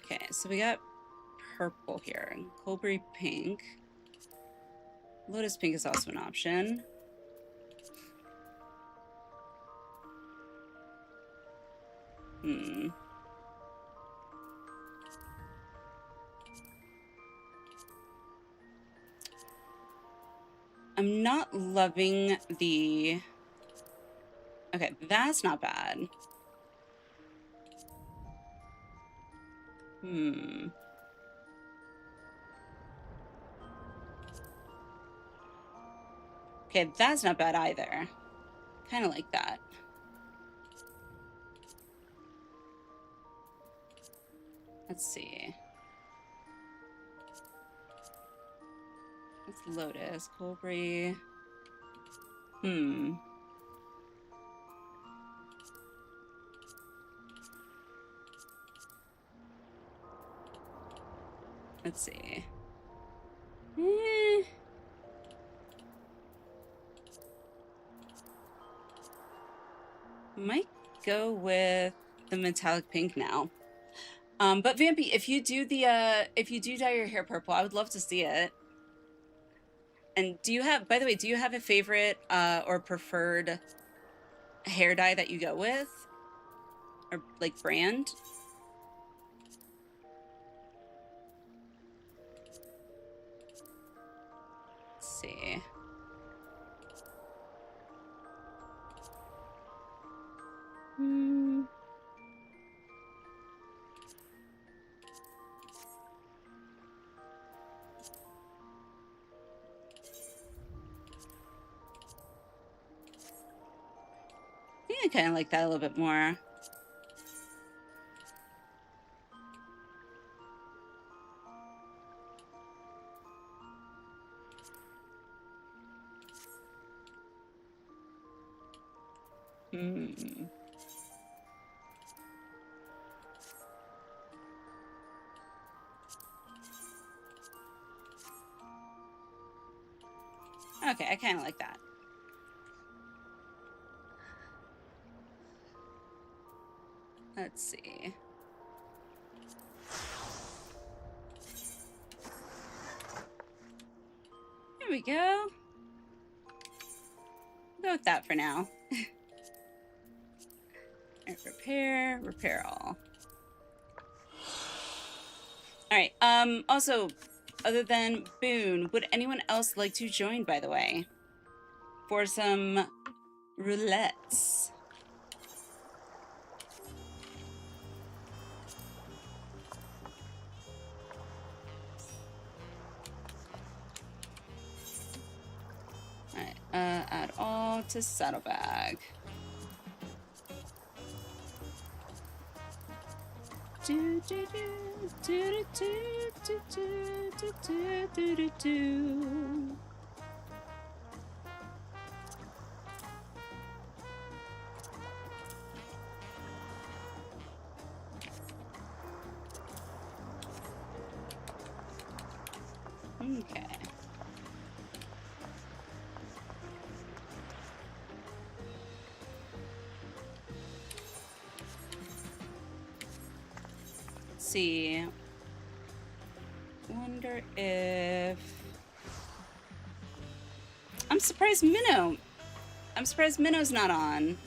Okay, so we got purple here, Colbury pink. Lotus pink is also an option. I'm not loving the... Okay, that's not bad. Okay, that's not bad either. Kind of like that. Let's see. That's Lotus, Colbury. Let's see. Might go with the metallic pink now. But Vampy, if you do dye your hair purple, I would love to see it. And do you have, by the way, do you have a favorite or preferred hair dye that you go with? Or like brand? Let's see. I think I kind of like that a little bit more. Okay, I kind of like that. Let's see. Here we go. Go with that for now. Repair all. All right. Also, other than Boone, would anyone else like to join, by the way, for some roulettes? All right. Add all to saddlebag. Do do do do do do do do do do do. Okay. See. Wonder if I'm surprised Minnow's not on.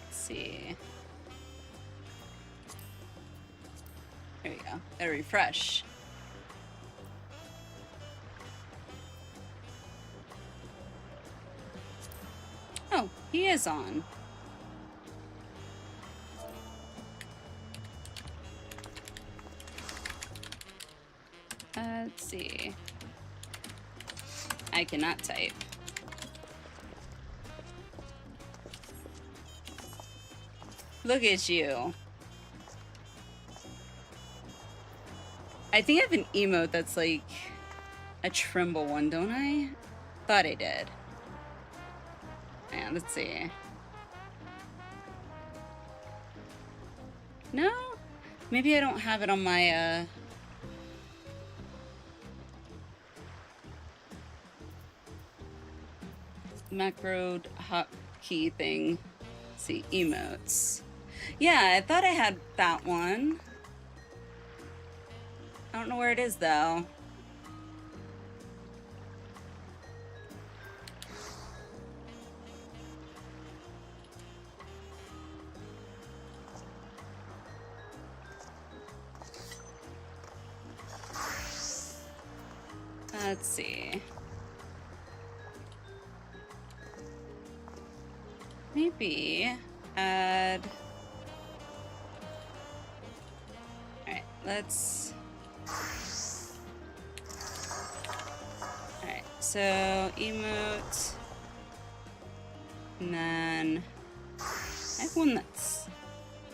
Let's see. There we go. Gotta refresh. Oh, he is on. Let's see. I cannot type. Look at you. I think I have an emote that's like a tremble one, don't I? Thought I did. Yeah, let's see. No? Maybe I don't have it on my, macro hotkey thing. Let's see, emotes. Yeah, I thought I had that one. I don't know where it is, though. Let's see. Maybe add... Alright, let's... Alright, so emote... And then... I have one that's...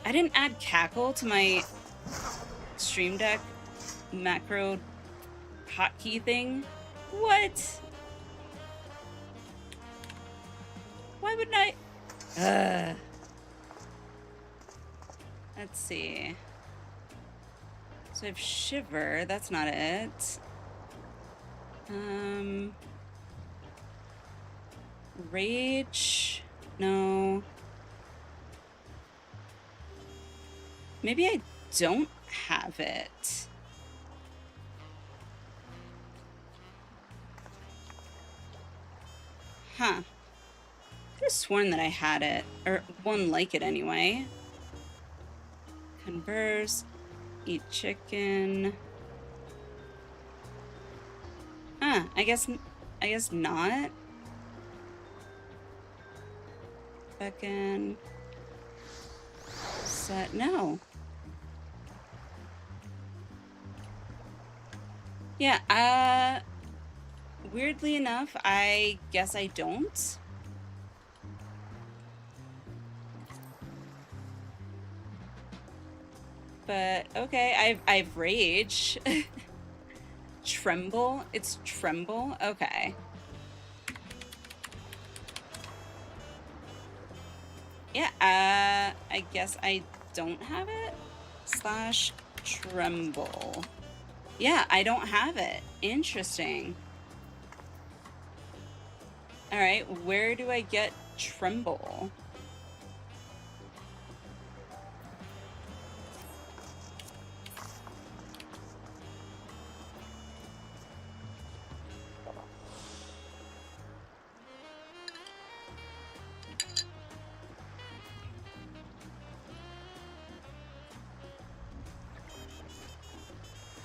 I didn't add cackle to my Stream Deck macro hotkey thing. What? Why wouldn't I? Let's see. So I have shiver. That's not it. Rage. No. Maybe I don't have it. Huh. I could have sworn that I had it, or one like it anyway. Converse, eat chicken. Huh, I guess not. Second. Set, no. Yeah, weirdly enough, I guess I don't. But okay, I've rage. Tremble? It's tremble? Okay. Yeah, I guess I don't have it. Slash tremble. Yeah, I don't have it. Interesting. Alright, where do I get tremble?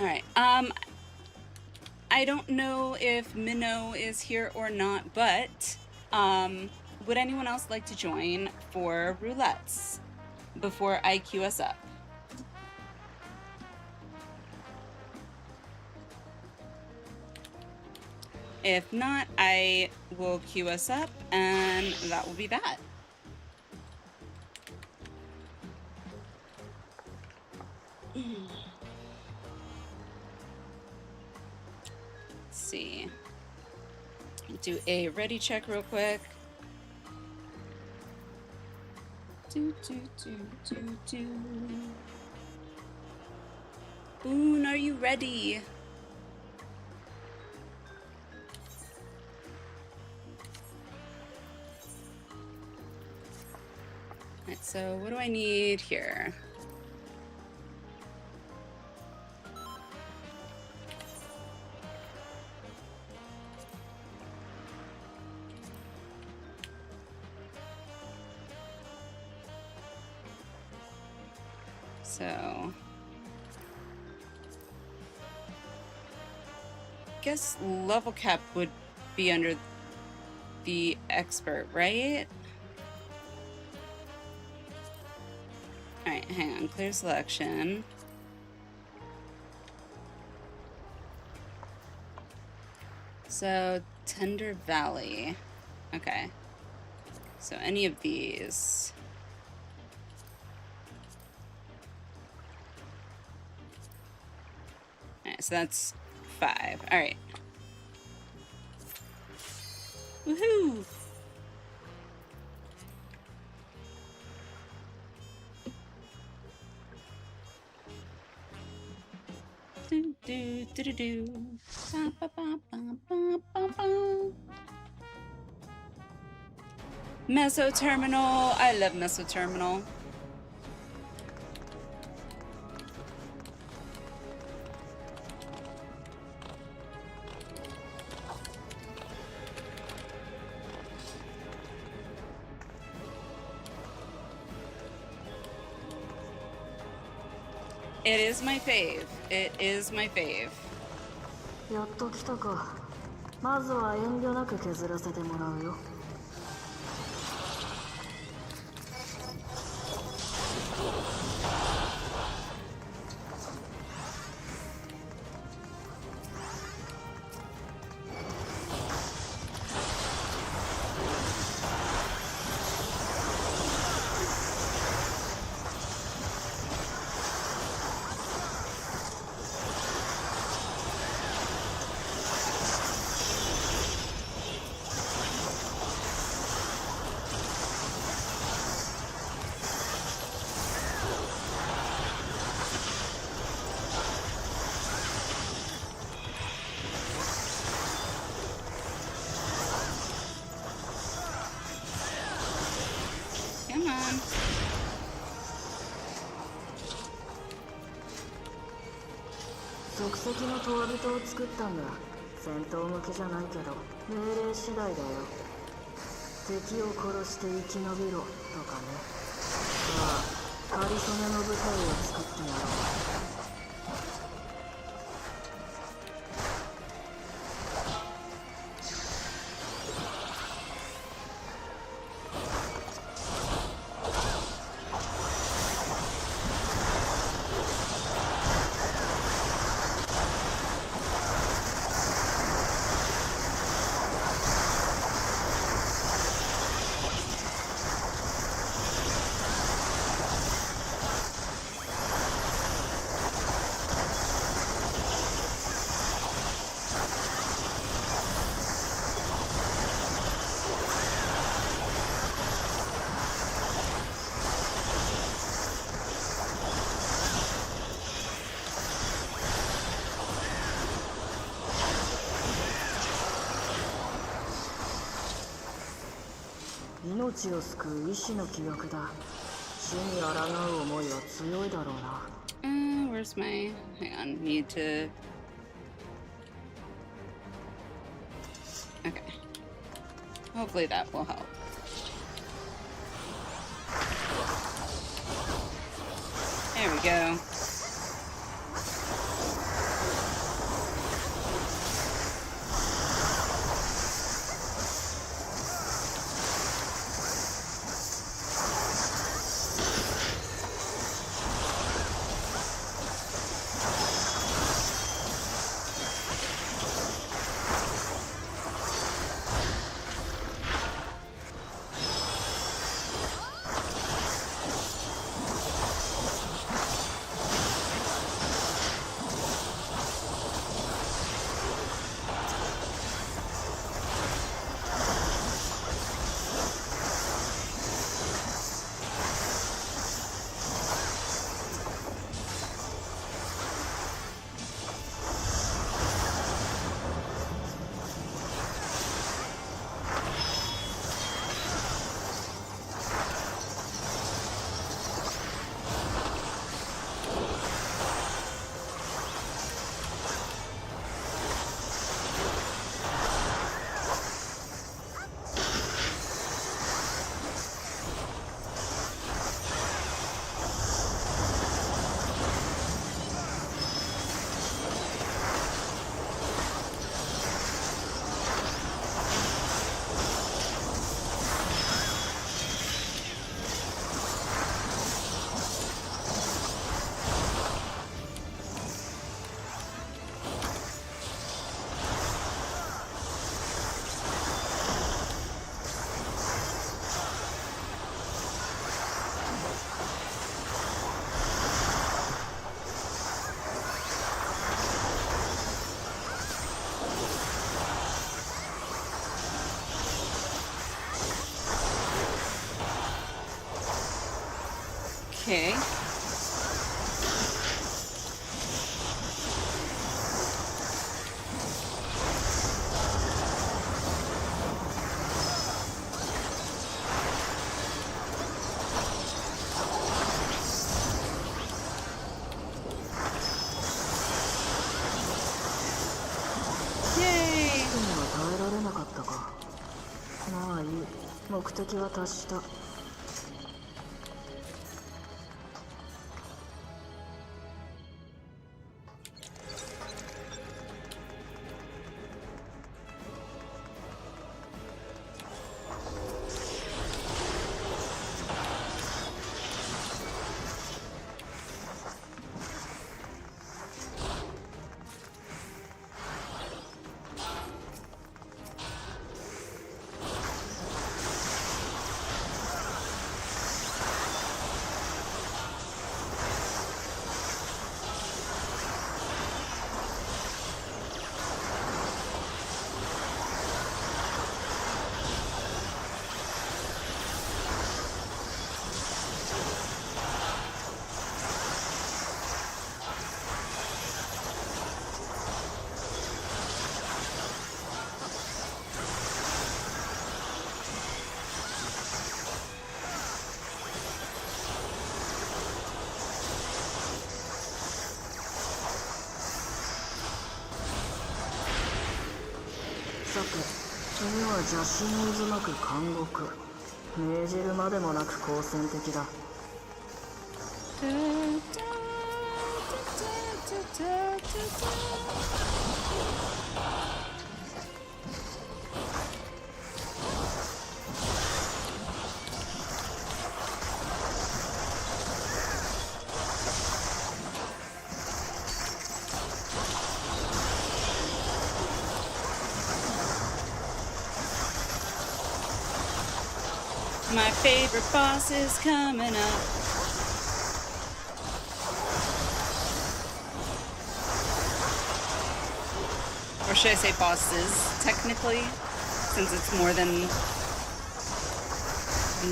Alright, I don't know if Minnow is here or not, but would anyone else like to join for roulettes before I queue us up? If not, I will queue us up, and that will be that. See. Do a ready check real quick. Boone, are you ready? Alright, so what do I need here? So, guess level cap would be under the expert, right? All right, hang on, clear selection. So, Tender Valley. Okay. So, any of these. So that's 5. All right. Woohoo! Do do do do do. Ba, ba, ba, ba, ba, ba, ba. Meso Terminal. I love Meso Terminal. It is my fave. It is my fave.
やっと来たか。まずは遠慮なく削らせてもらうよ。
Come on.
即席のトワビトを作ったんだ。戦闘向けじゃないけど命令次第だよ。敵を殺して生き延びろとかね。さあ、かりそめの舞台を作ってやろう。命を救う意志の記憶だ。死に抗う思いは強いだろうな。
Where's my... Hang on, need to... Okay. Hopefully that will help. There we go. Okay. Yay!
耐えられなかったか。まあいい。目的は達した。さて次は邪神渦巻く監獄。命じるまでもなく好戦的だ。
My favorite boss is coming up. Or should I say bosses, technically, since it's more than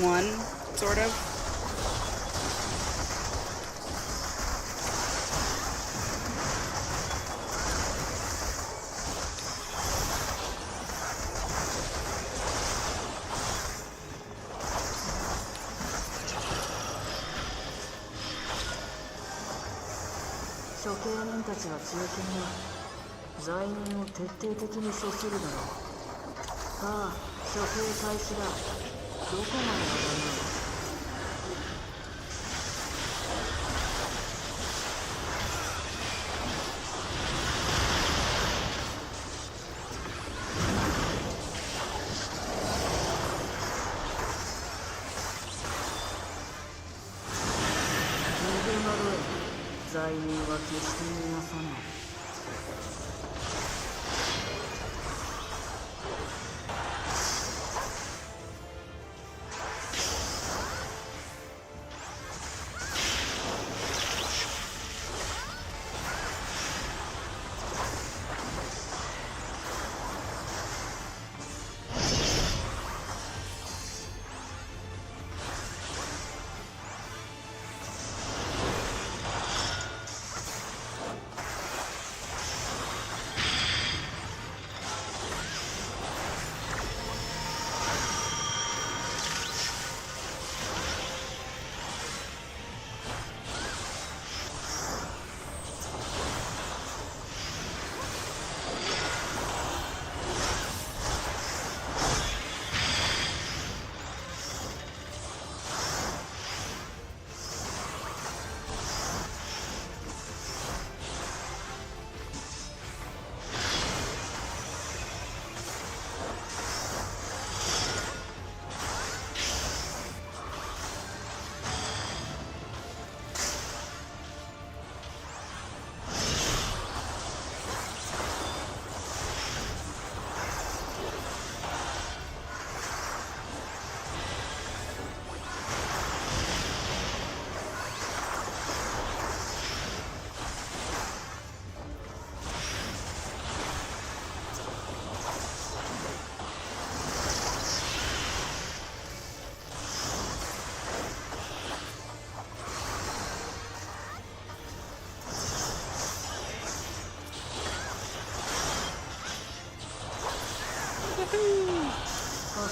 one, sort of.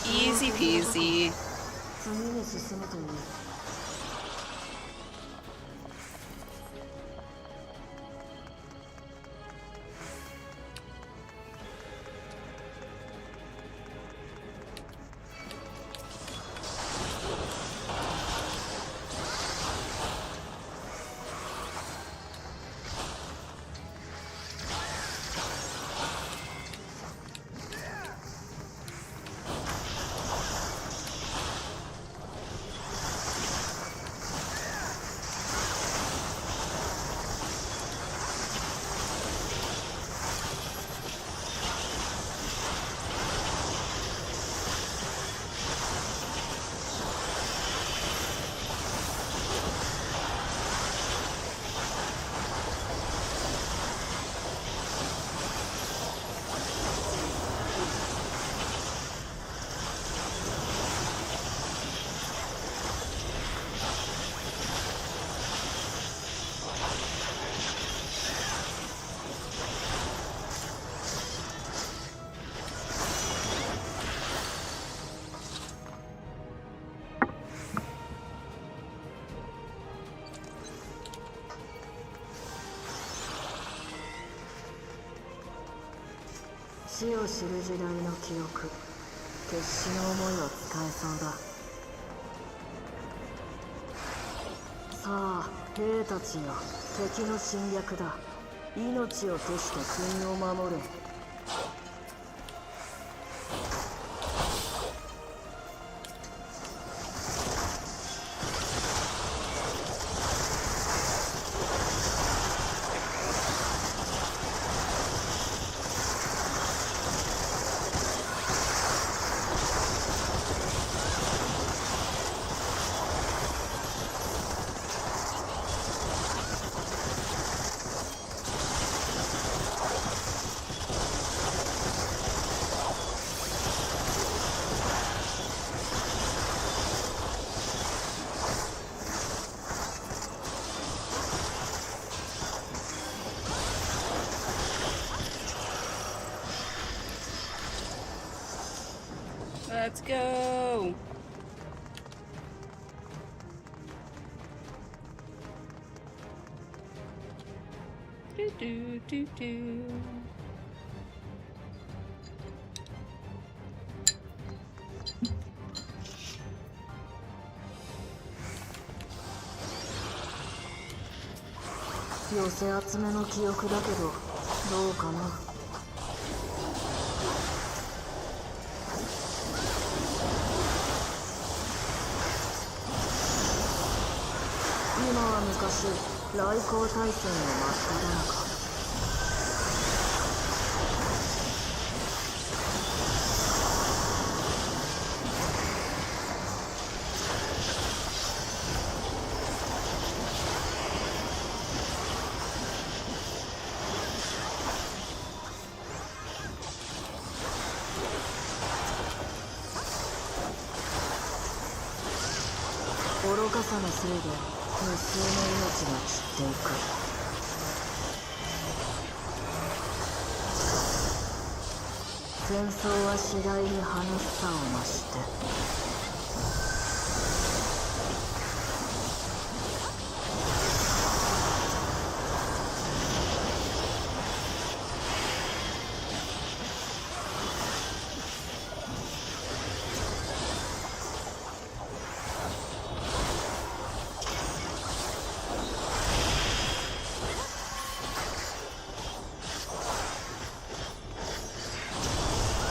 Easy peasy.
死を知る時代の記憶、決死の思いを使えそうだ。さあ兵たちよ、敵の侵略だ。命を賭して国を守れ。
Let's go! Do do do do.
寄せ集めの記憶だけど、どうかな。今は昔、来航大戦の真っ只中。愚かさのせいで無数の命が散っていく。戦争は次第に激しさを増して。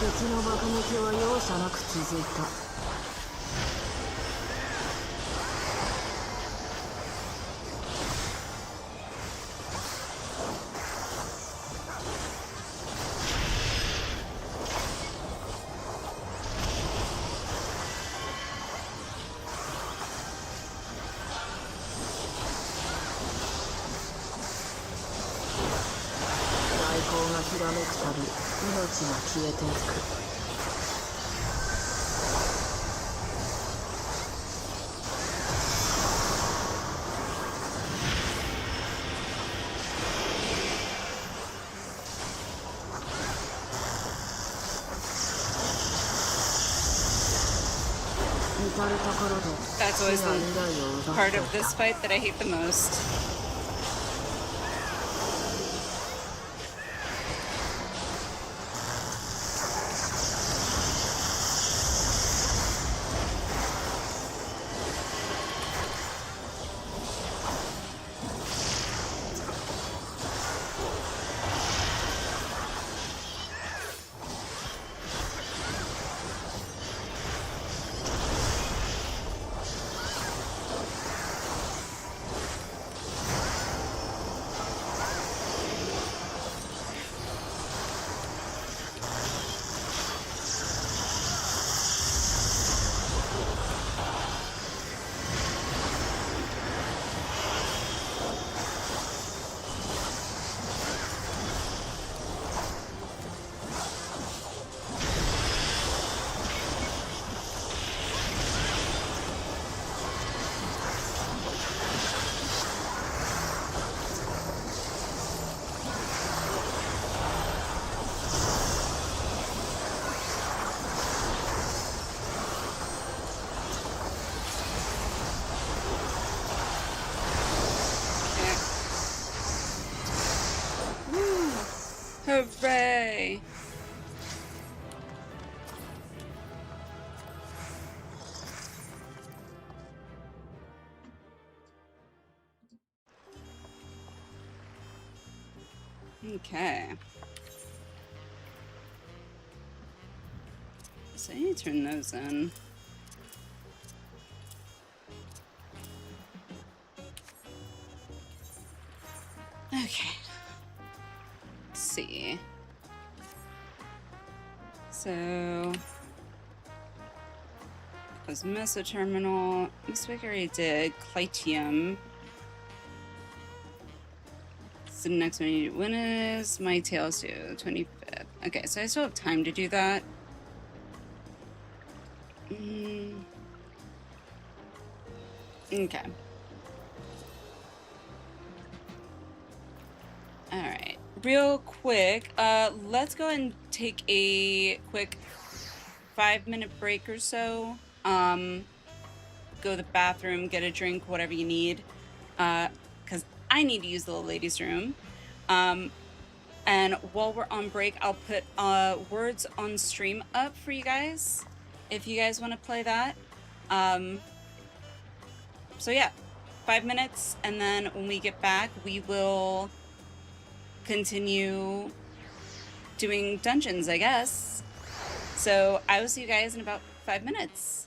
敵の爆撃は容赦なく続いた。大砲がひらめくたび命が消えていく。至る所で
That's
死
always
が
the
未来を奪
part
ってい
of
た。
this fight that I hate the most.
こ
Okay. So I need to turn those in. Okay. Let's see. So was Meso Terminal. Looks like I already did Clitium. So the next one you need. When is my Tales due? 25th. Okay, so I still have time to do that. Okay. Alright. Real quick, let's go and take a quick 5-minute break or so. Go to the bathroom, get a drink, whatever you need. Because I need to use the little ladies' room. And while we're on break, I'll put words on stream up for you guys, if you guys want to play that. So yeah, 5 minutes, and then when we get back, we will continue doing dungeons, I guess. So I will see you guys in about 5 minutes.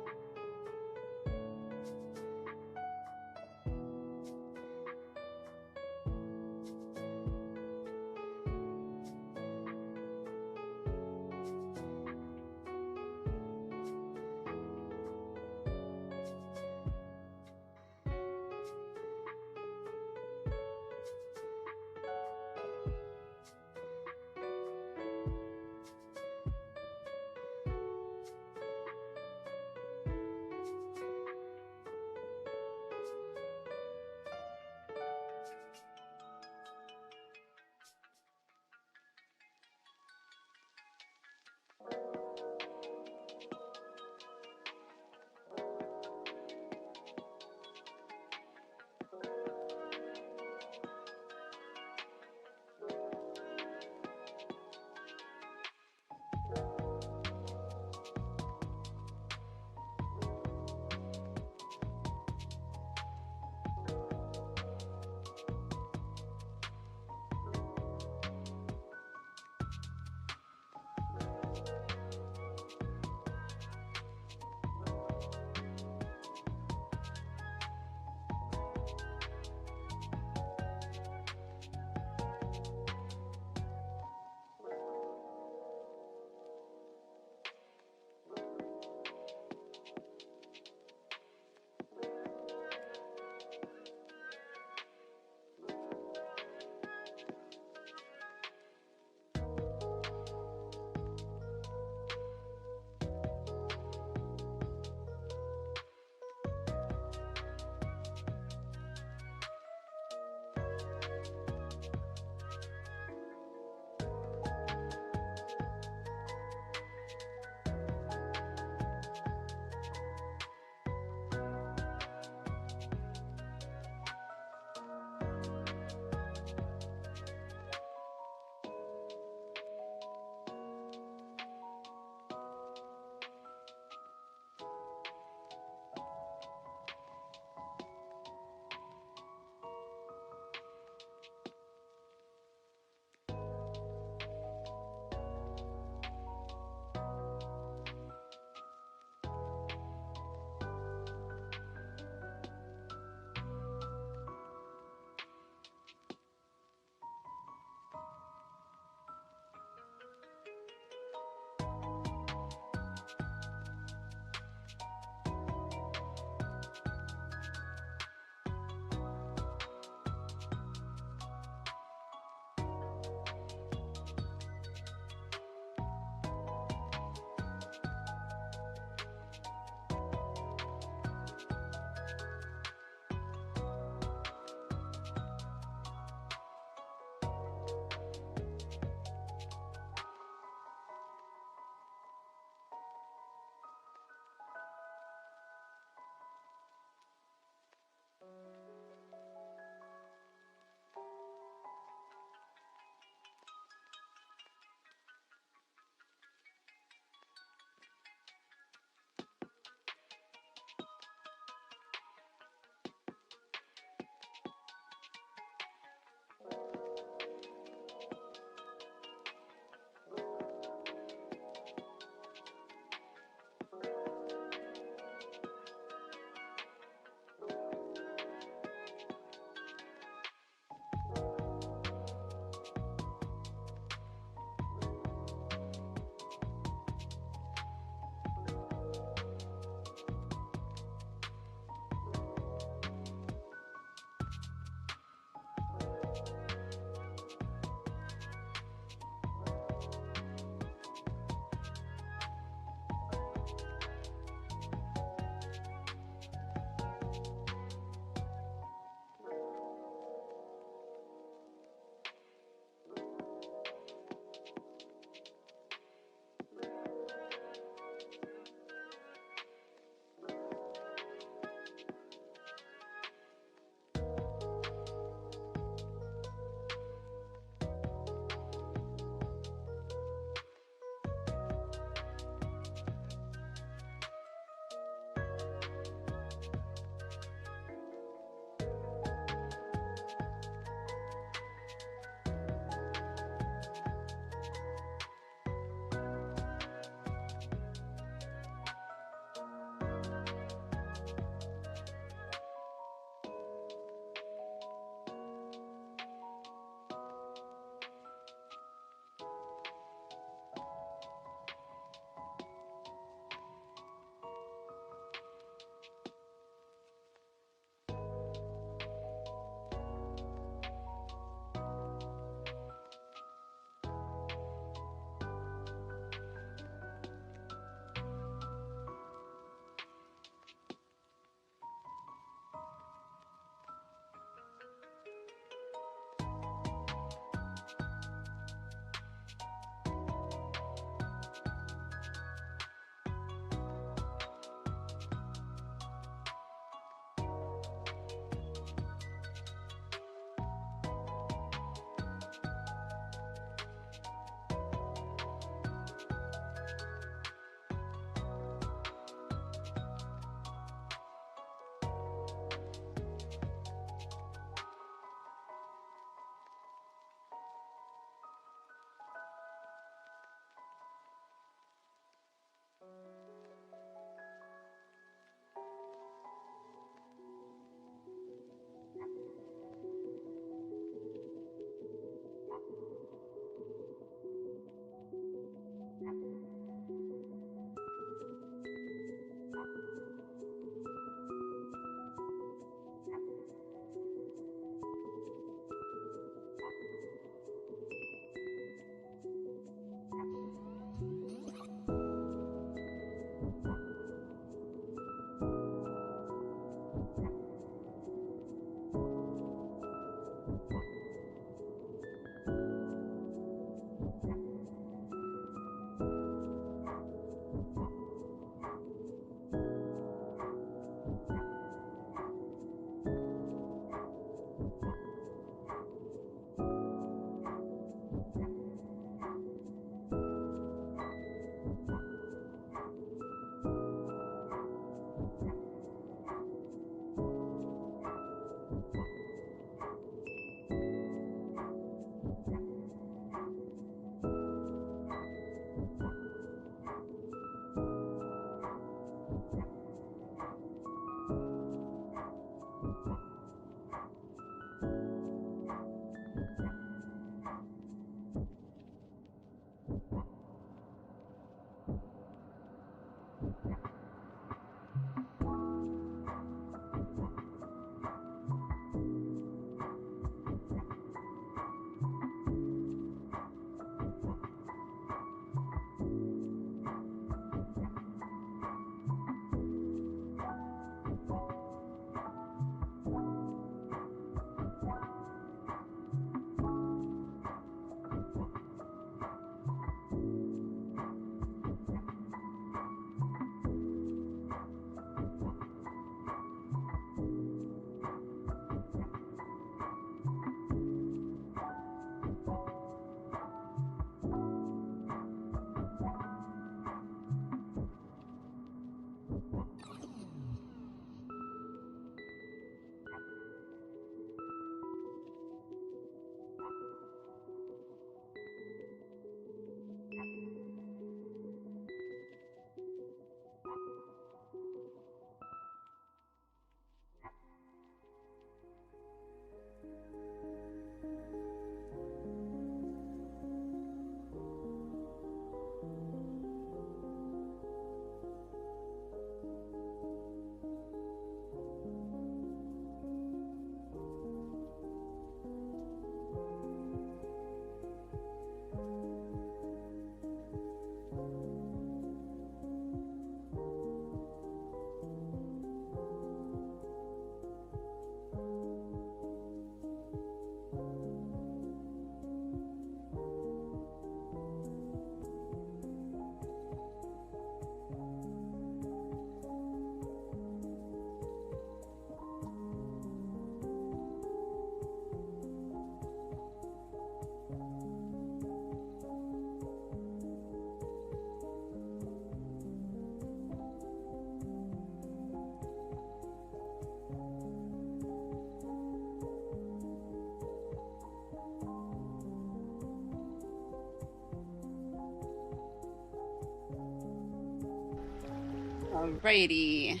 Alrighty.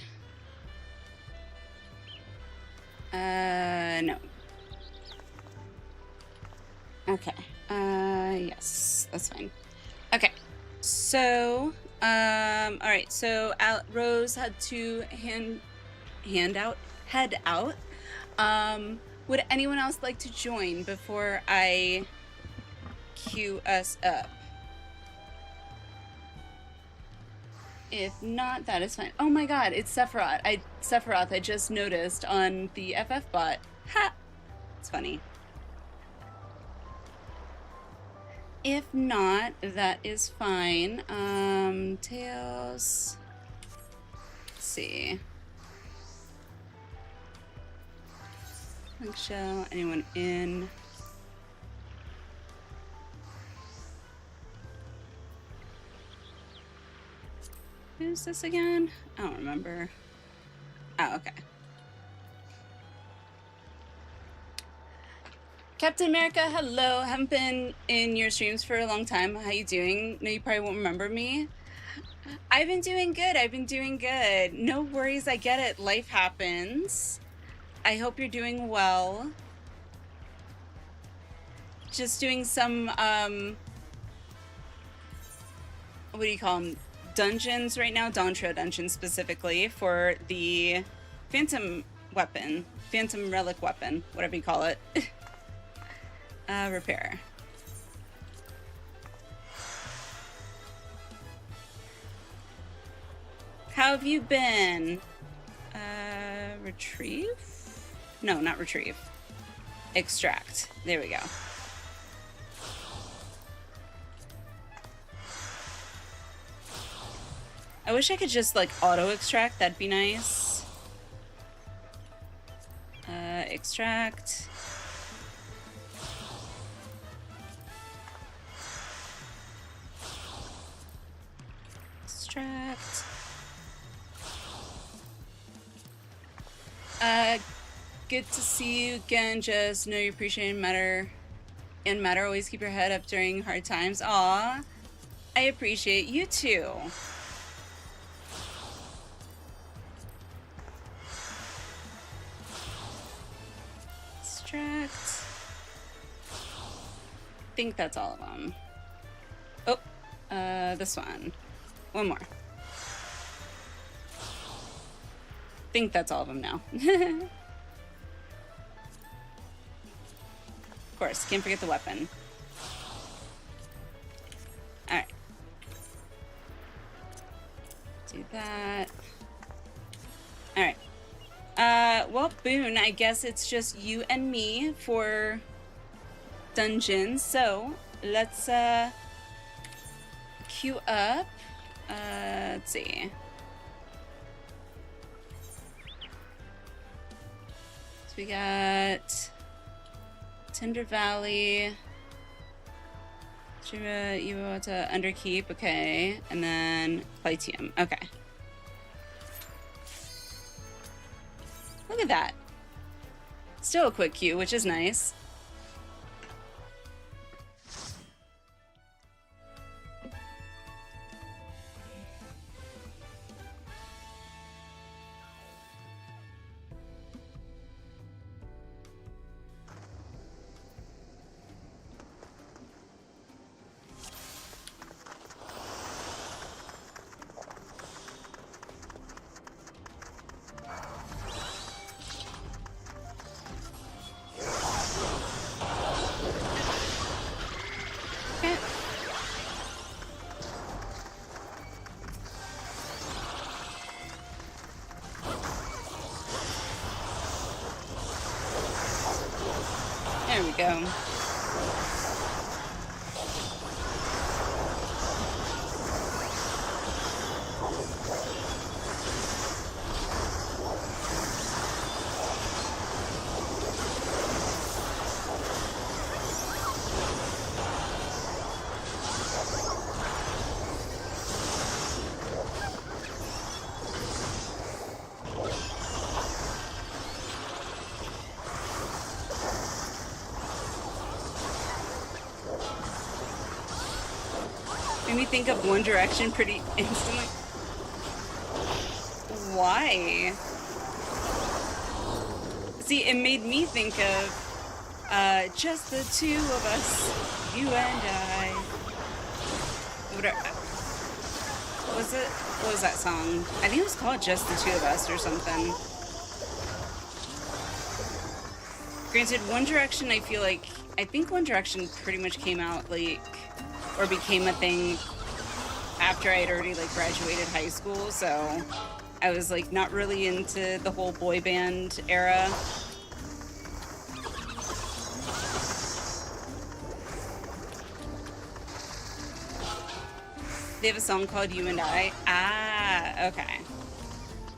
No. Okay. Yes, that's fine. Okay. So, alright, so Rose had to head out. Would anyone else like to join before I queue us up? If not, that is fine. Oh my god, it's Sephiroth. I just noticed on the FF bot. Ha! It's funny. If not, that is fine. Tails. Let's see. Link shell. Anyone in? Who's this again? I don't remember. Oh, okay. Captain America, hello. Haven't been in your streams for a long time. How you doing? No, you probably won't remember me. I've been doing good. No worries, I get it. Life happens. I hope you're doing well. Just doing some, what do you call them? Dungeons right now, Dawntrail dungeons specifically, for the Phantom Relic weapon, whatever you call it. Repair. How have you been? Retrieve? No, not retrieve. Extract. There we go. I wish I could just like auto extract, that'd be nice. Extract. Extract. Good to see you again. Just know you appreciate matter. Always keep your head up during hard times. Aw, I appreciate you too. Extract. I think that's all of them. Oh, this one. One more. I think that's all of them now. Of course, can't forget the weapon. Alright. Do that. Alright. Well, Boone, I guess it's just you and me for dungeons. So, let's, queue up. Let's see. So we got Tinder Valley. You want to Underkeep, okay. And then Platium, okay. Look at that. Still a quick queue, which is nice. There we go. Made me think of One Direction pretty instantly. Why? See, it made me think of just the two of us, you and I. What was that song? I think it was called Just the Two of Us or something. Granted, One Direction, I think One Direction pretty much came out, like, or became a thing after I had already, like, graduated high school, so I was, like, not really into the whole boy band era. They have a song called You and I. Ah, okay.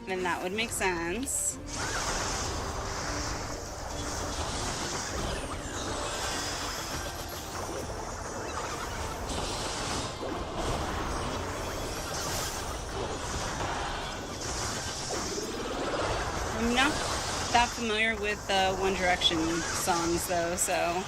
Then that would make sense. I'm not that familiar with One Direction songs, though, so...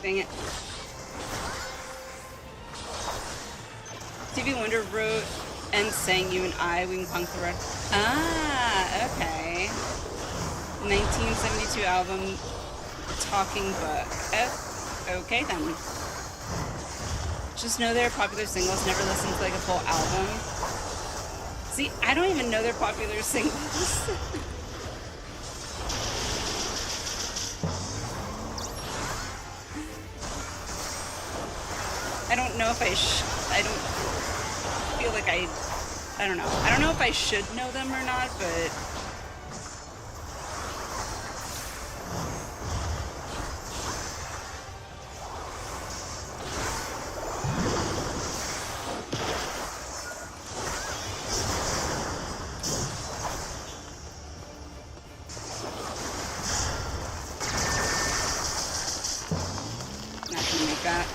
Dang it. Stevie Wonder wrote and sang You and I, We Can Conquer the World. Ah, okay. 1972 album, Talking Book. Oh, okay then. Just know they're popular singles, never listened to like a full album. See, I don't even know their popular singles. I don't know if I don't feel like I don't know. I don't know if I should know them or not, but... Not gonna make that.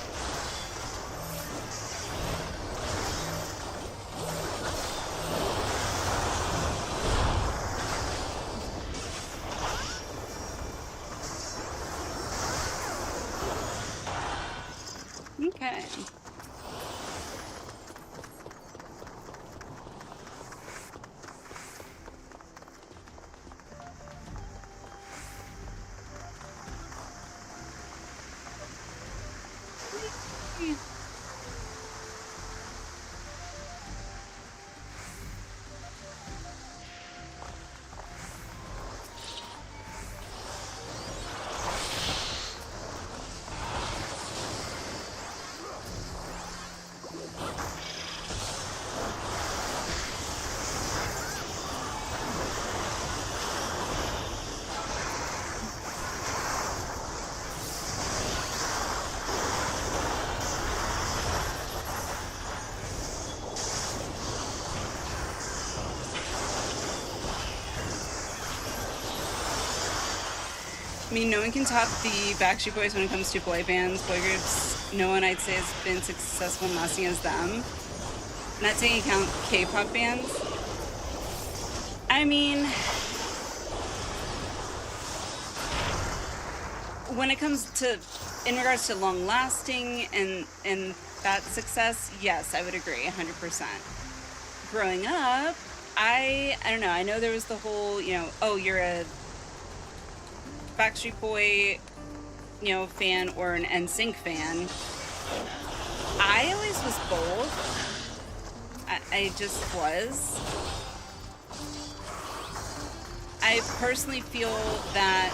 I mean, no one can top the Backstreet Boys when it comes to boy bands, boy groups. No one, I'd say, has been successful in lasting as them. Not taking account K-pop bands. I mean, when it comes to, in regards to long-lasting and that success, yes, I would agree, 100%. Growing up, I don't know, I know there was the whole, you know, oh, you're a Backstreet Boy, you know, fan or an NSYNC fan. I always was both. I just was. I personally feel that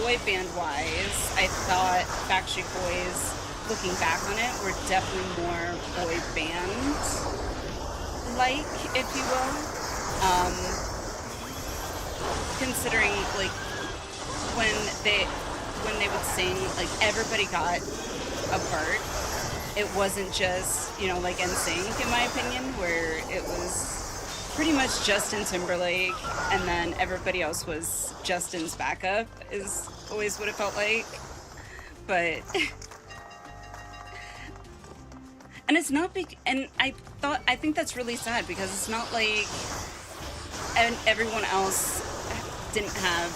boy band wise, I thought Backstreet Boys, looking back on it, were definitely more boy band like, if you will. Considering like when they would sing, like everybody got a part. It wasn't just, you know, like NSYNC in my opinion, where it was pretty much Justin Timberlake and then everybody else was Justin's backup, is always what it felt like. But and it's not big, and I think that's really sad because it's not like everyone else didn't have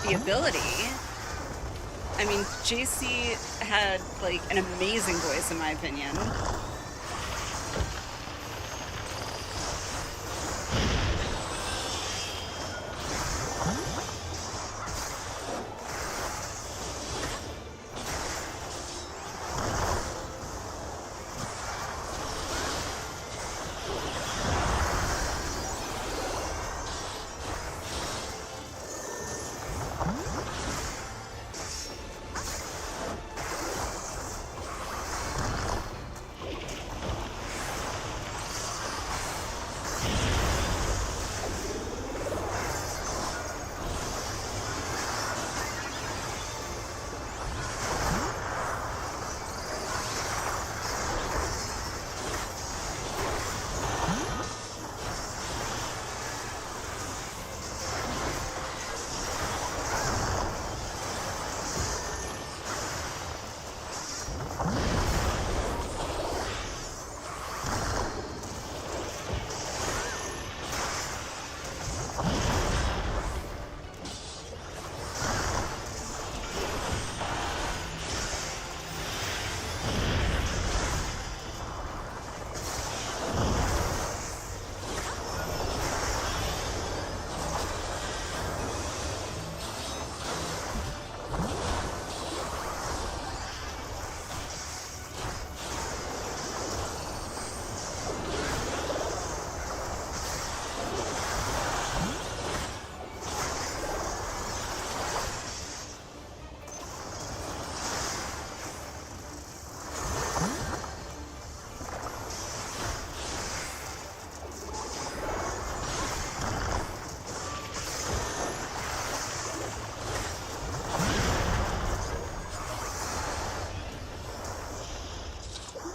the ability. I mean, JC had like an amazing voice in my opinion.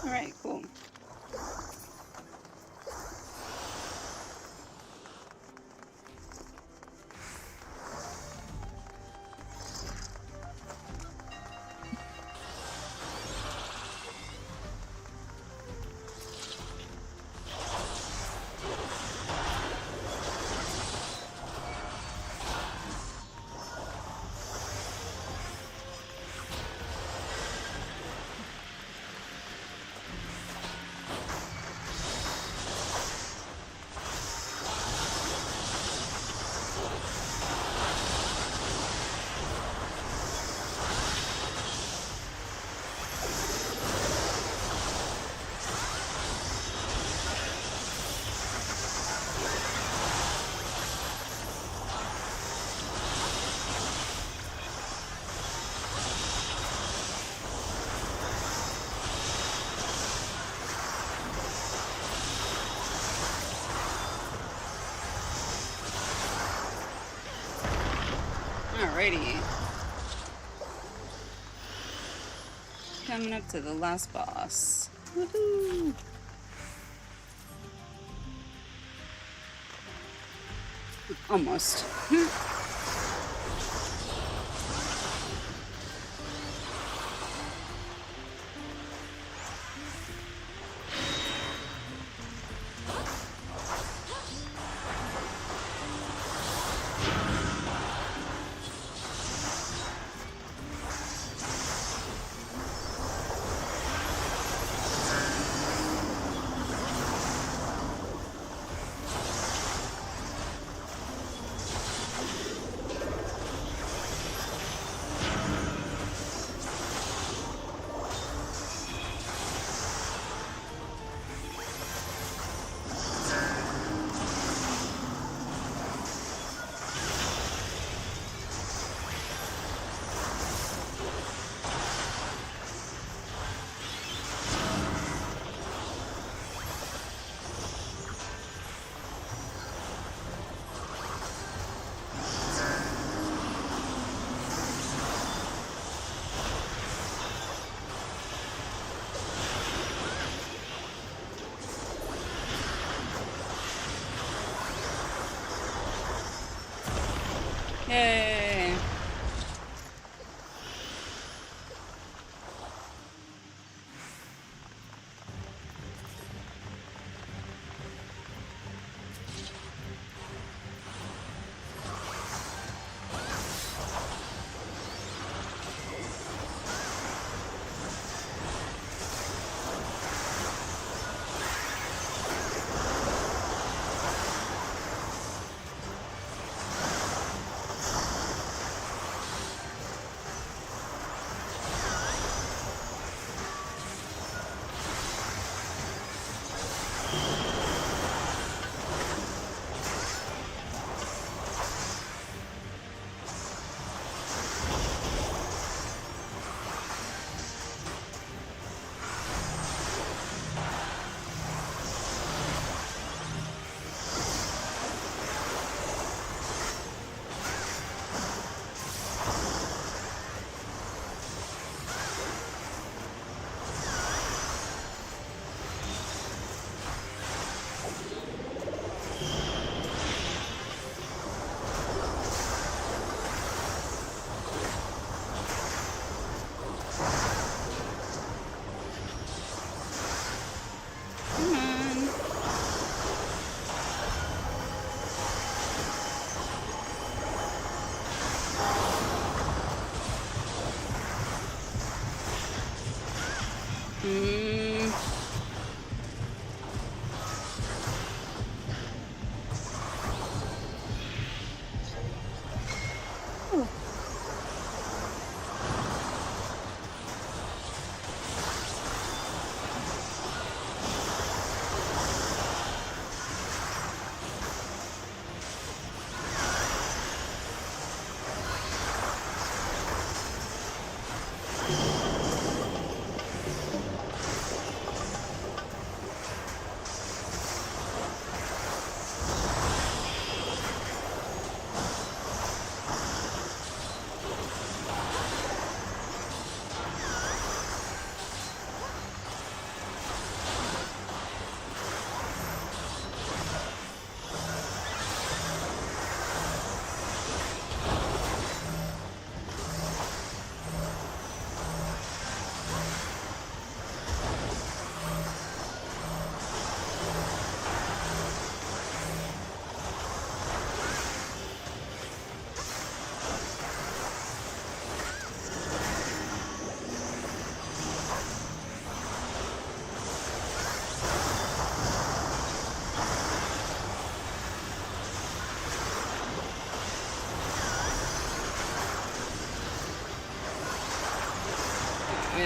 Alright, cool. Alrighty. Coming up to the last boss. Woohoo! Almost.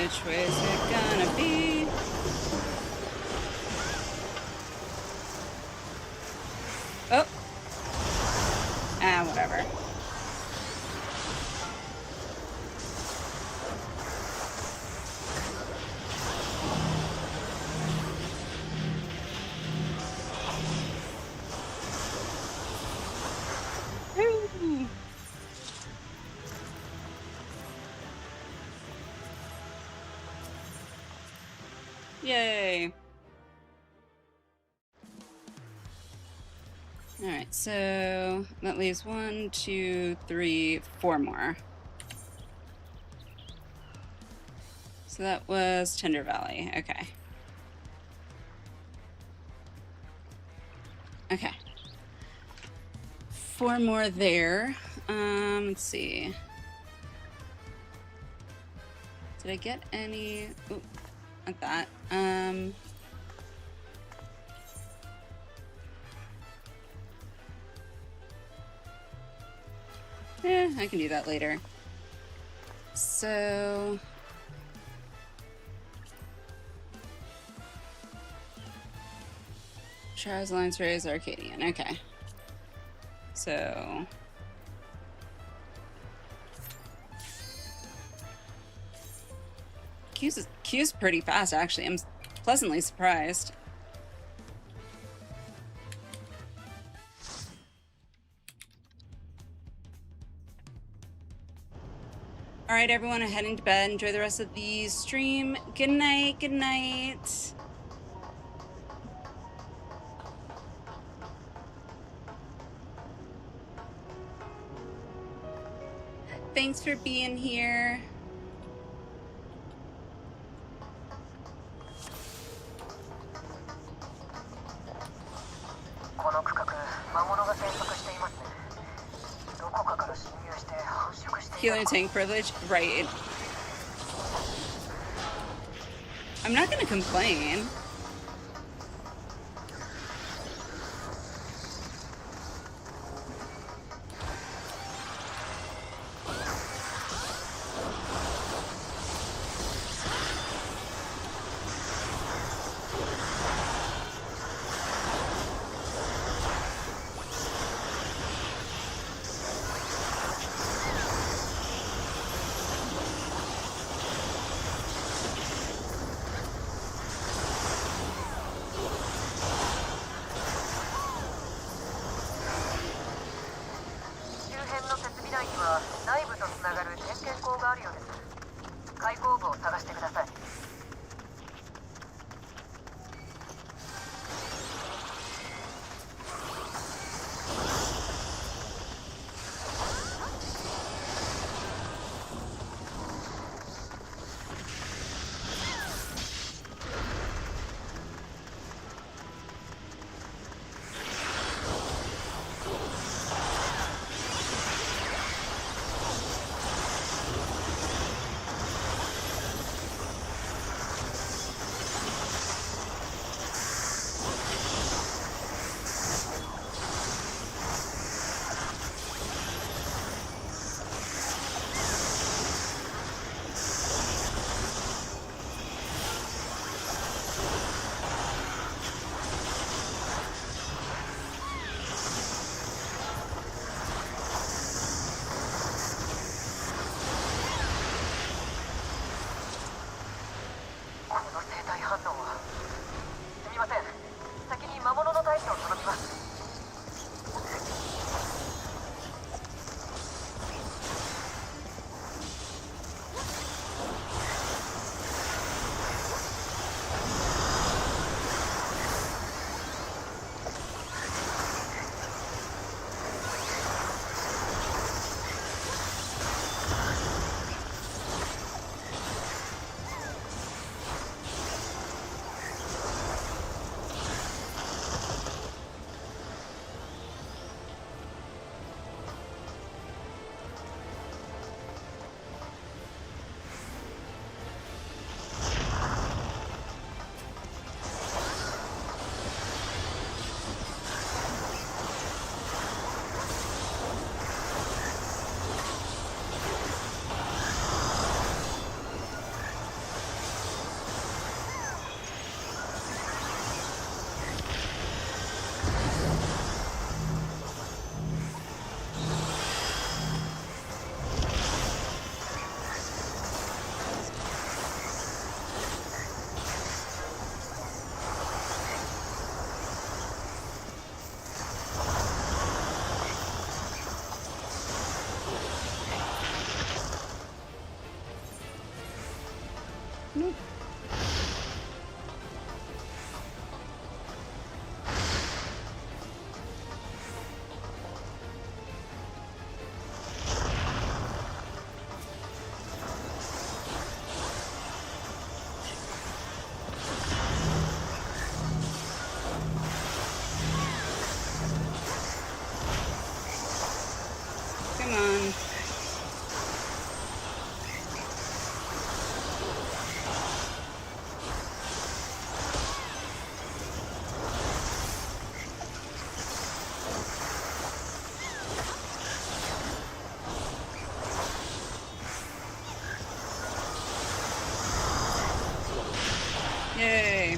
Which way is it gonna be? Oh! Ah, whatever. Woo! Yay! Alright, so that leaves 1, 2, 3, 4 more. So that was Tender Valley. Okay. Okay. 4 more there. Let's see. Did I get any? Ooh, not that. I can do that later. So Trials, Alliance, Raid, Arcadian. Okay. So Q's pretty fast, actually. I'm pleasantly surprised. All right, everyone, I'm heading to bed. Enjoy the rest of the stream. Good night. Good night. Thanks for being here. Healing tank privilege, right? I'm not gonna complain.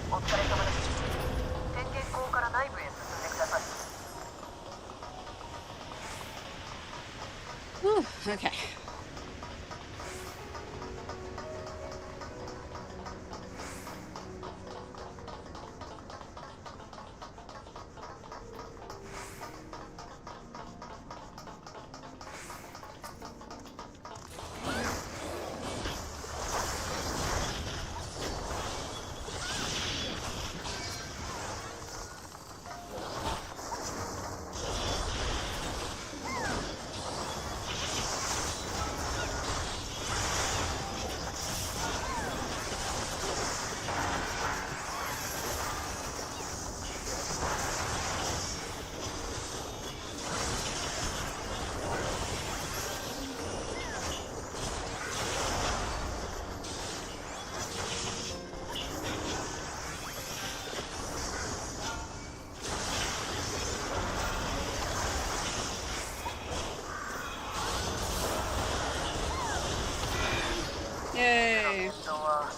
お疲れ様です。点検口から内部へ進んでください。
Whew, okay. Yay.
本当は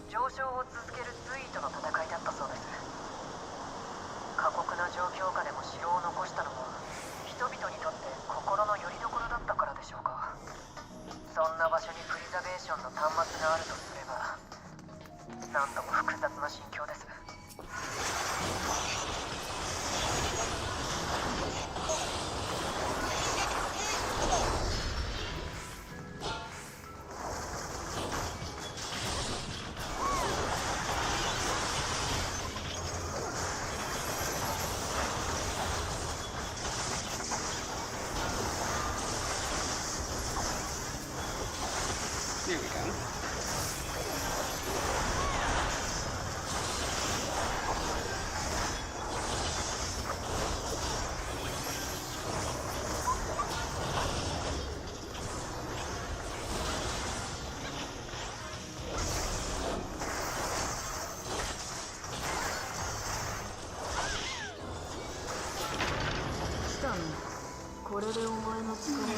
上昇を続けるツイートの戦いだったそうです。過酷な状況下でも城を残したのは人々にとって心の拠り所だったからでしょうか。そんな場所にプリザベーションの端末があるとすれば、何とも複雑な心境です。
There we go.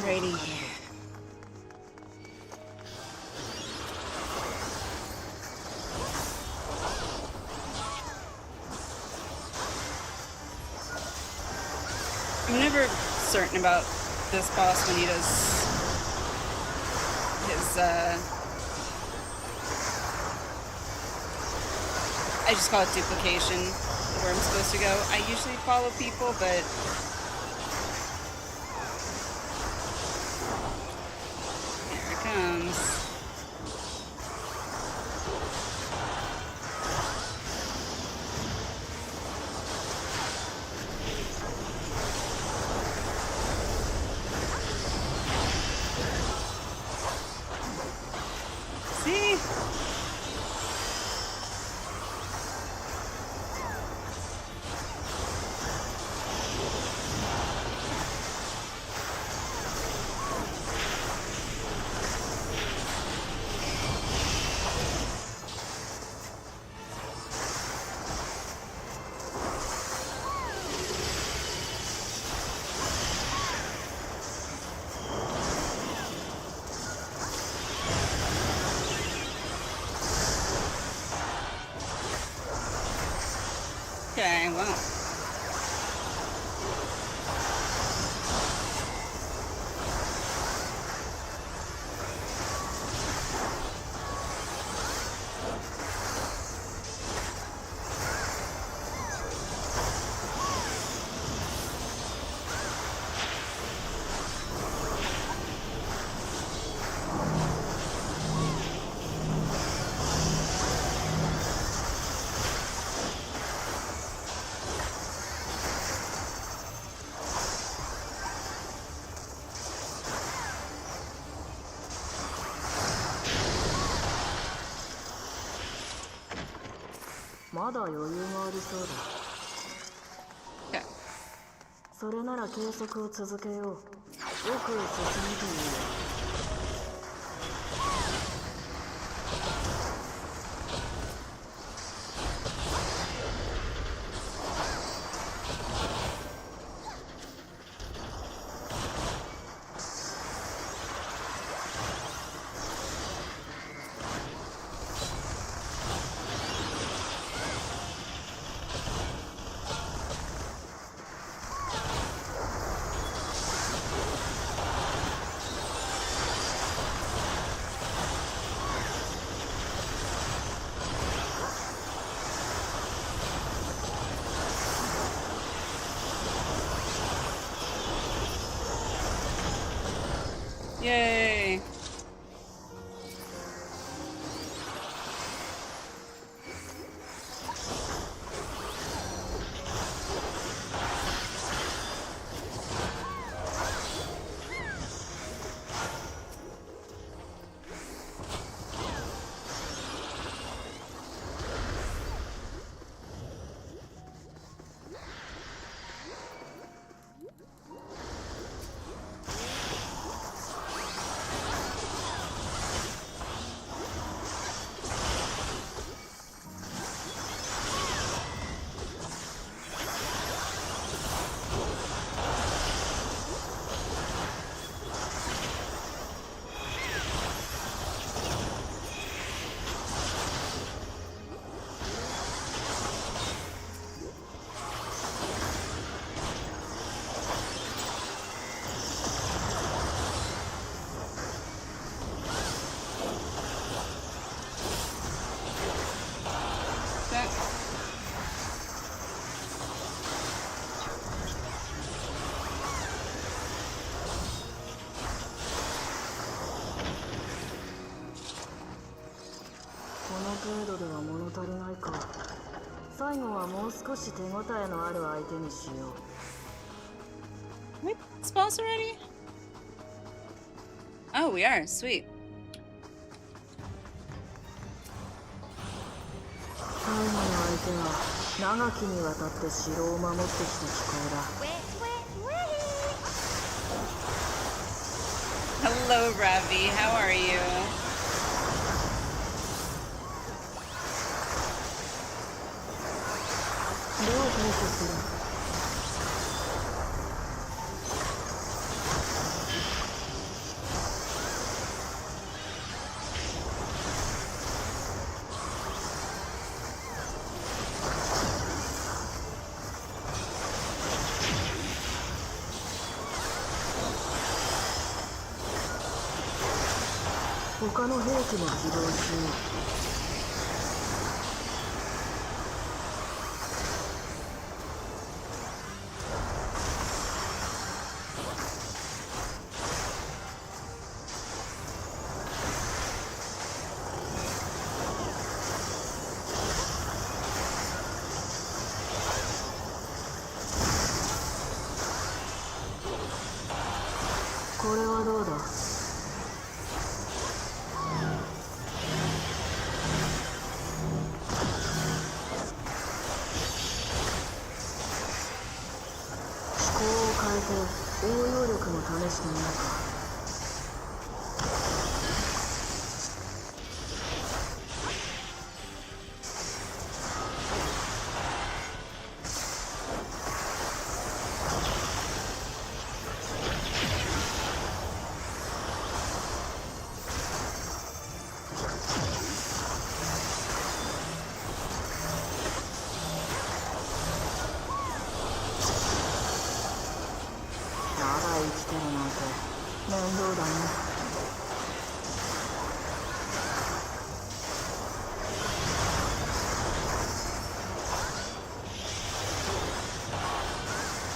Alrighty. I'm never certain about this boss when he does his, I just call it duplication, where I'm supposed to go. I usually follow people, but here it comes. See? Okay, well. Okay.
それなら計測を続けよう。奥へ進むという。
Okay. Yay! Wait, it's boss already? Oh, we are. Sweet.
最後の相手は長きにわたって城を守ってきた機構だ。
Hello, Ravi. How are you?
どう対処する？ 他の兵器も起動中。 これはどうだ？ 応用力も試してみようか。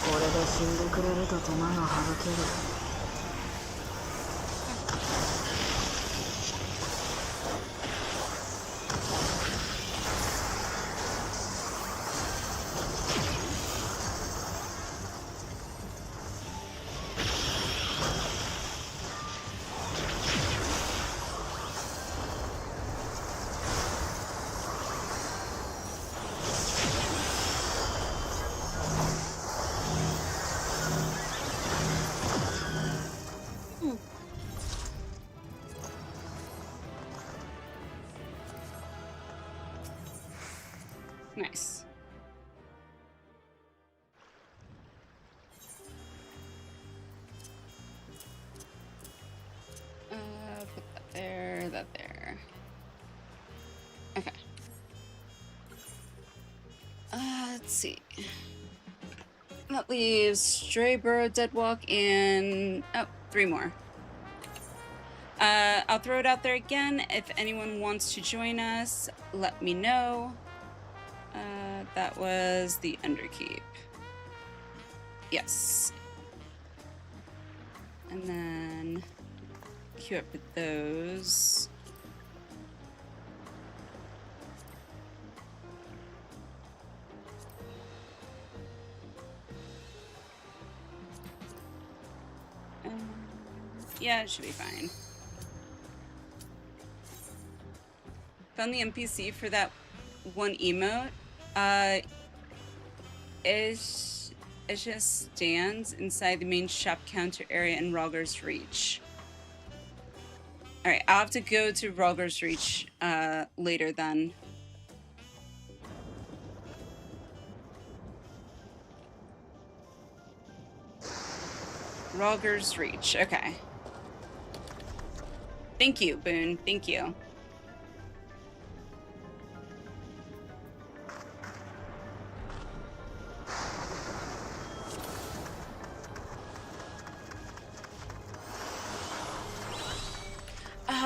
これで死んでくれると手間が省ける。
Nice. Put that there, that there. Okay. Let's see. That leaves Stray Burrow, Deadwalk, and... oh, 3 more. I'll throw it out there again. If anyone wants to join us, let me know. That was the Underkeep. Yes. And then queue up with those. Yeah, it should be fine. Found the NPC for that one emote. It just stands inside the main shop counter area in Rogger's Reach. Alright, I'll have to go to Rogger's Reach later then. Rogger's Reach, okay. Thank you, Boone. Thank you.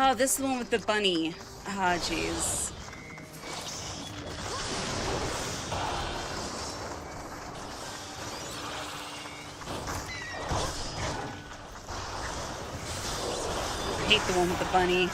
Oh, this is the one with the bunny. Ah, jeez. I hate the one with the bunny.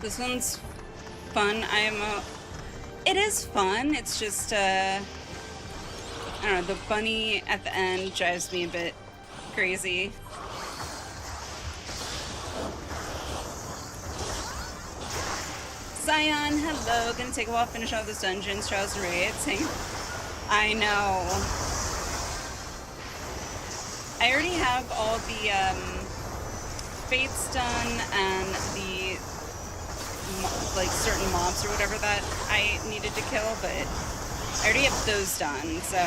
This one's fun. It is fun. It's just, I don't know, the bunny at the end drives me a bit crazy. Zion, hello. Gonna take a while to finish all those dungeons, trials, and raids. I know. I already have all the fates done and the like certain mobs or whatever that I needed to kill, but I already have those done, so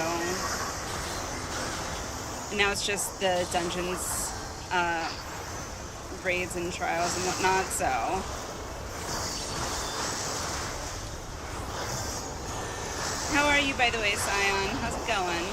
now it's just the dungeons, raids and trials and whatnot, so how are you, by the way, Scion? How's it going?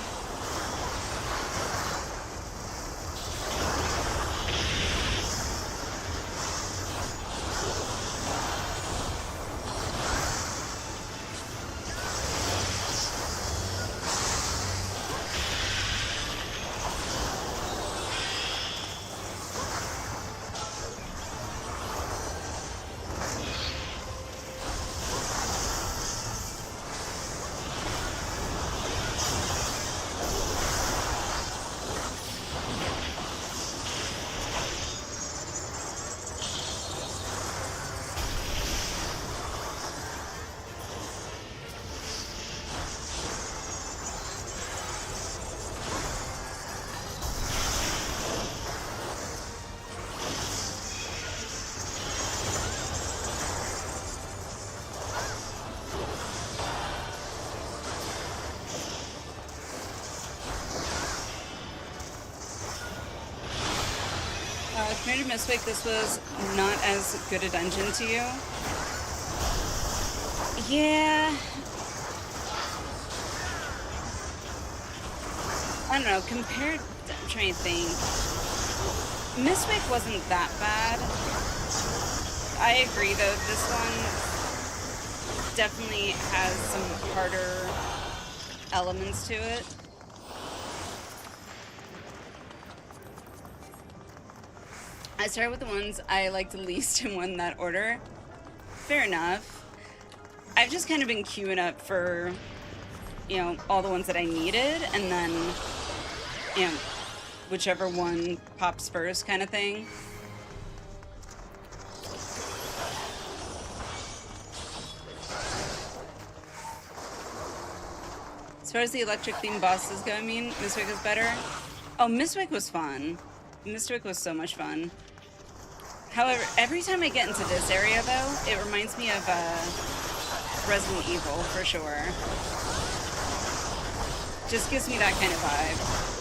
Mistwick, this was not as good a dungeon to you. Yeah. I don't know, compared, I'm trying to think. Mistwick wasn't that bad. I agree though, this one definitely has some harder elements to it. I started with the ones I liked the least and went in that order. Fair enough. I've just kind of been queuing up for, you know, all the ones that I needed, and then, you know, whichever one pops first kind of thing. As far as the electric themed bosses go, I mean, Mistwick is better. Oh, Mistwick was fun. Mistwick was so much fun. However, every time I get into this area, though, it reminds me of Resident Evil, for sure. Just gives me that kind of vibe.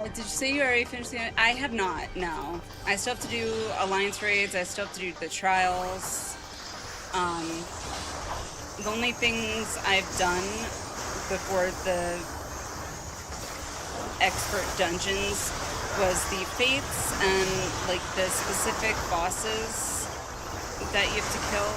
Did you say you already finished the... I have not, no. I still have to do Alliance raids, I still have to do the trials. The only things I've done before the expert dungeons was the fates and like the specific bosses that you have to kill.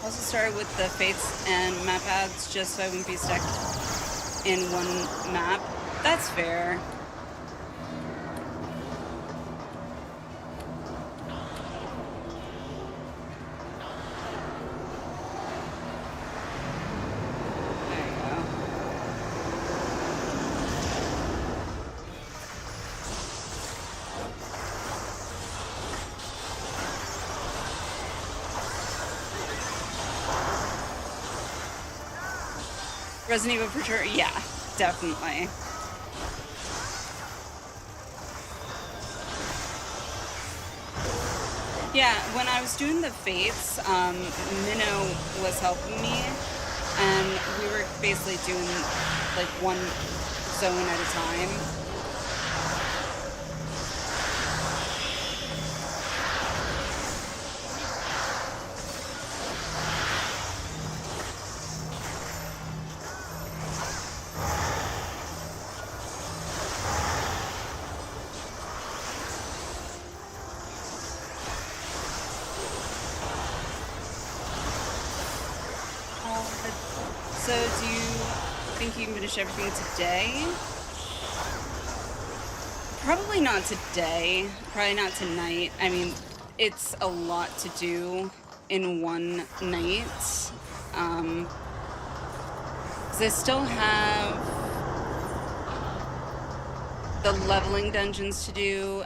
Also started with the fates and map ads just so I wouldn't be stuck in one map. That's fair. There you go. Resident Evil for sure, yeah, definitely. Yeah, when I was doing the fates, Minnow was helping me, and we were basically doing like one zone at a time. So do you think you can finish everything today? Probably not today. Probably not tonight. I mean, it's a lot to do in one night. 'Cause I still have the leveling dungeons to do,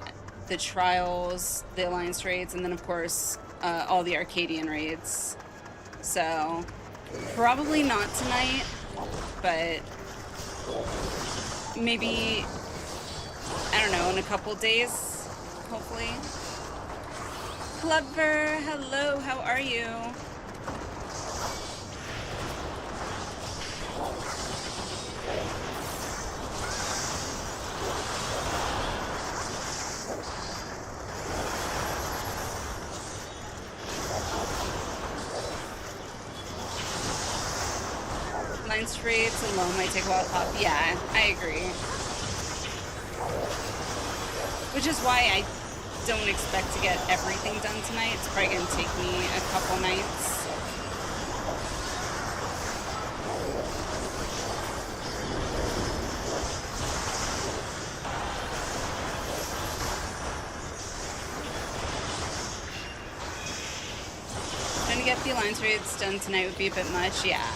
the trials, the alliance raids, and then of course all the Arcadian raids. So probably not tonight, but maybe, I don't know, in a couple days, hopefully. Clever, hello, how are you? Line straights alone might take a while to pop. Yeah, I agree. Which is why I don't expect to get everything done tonight. It's probably going to take me a couple nights. Trying to get the alliance raids done tonight would be a bit much, yeah.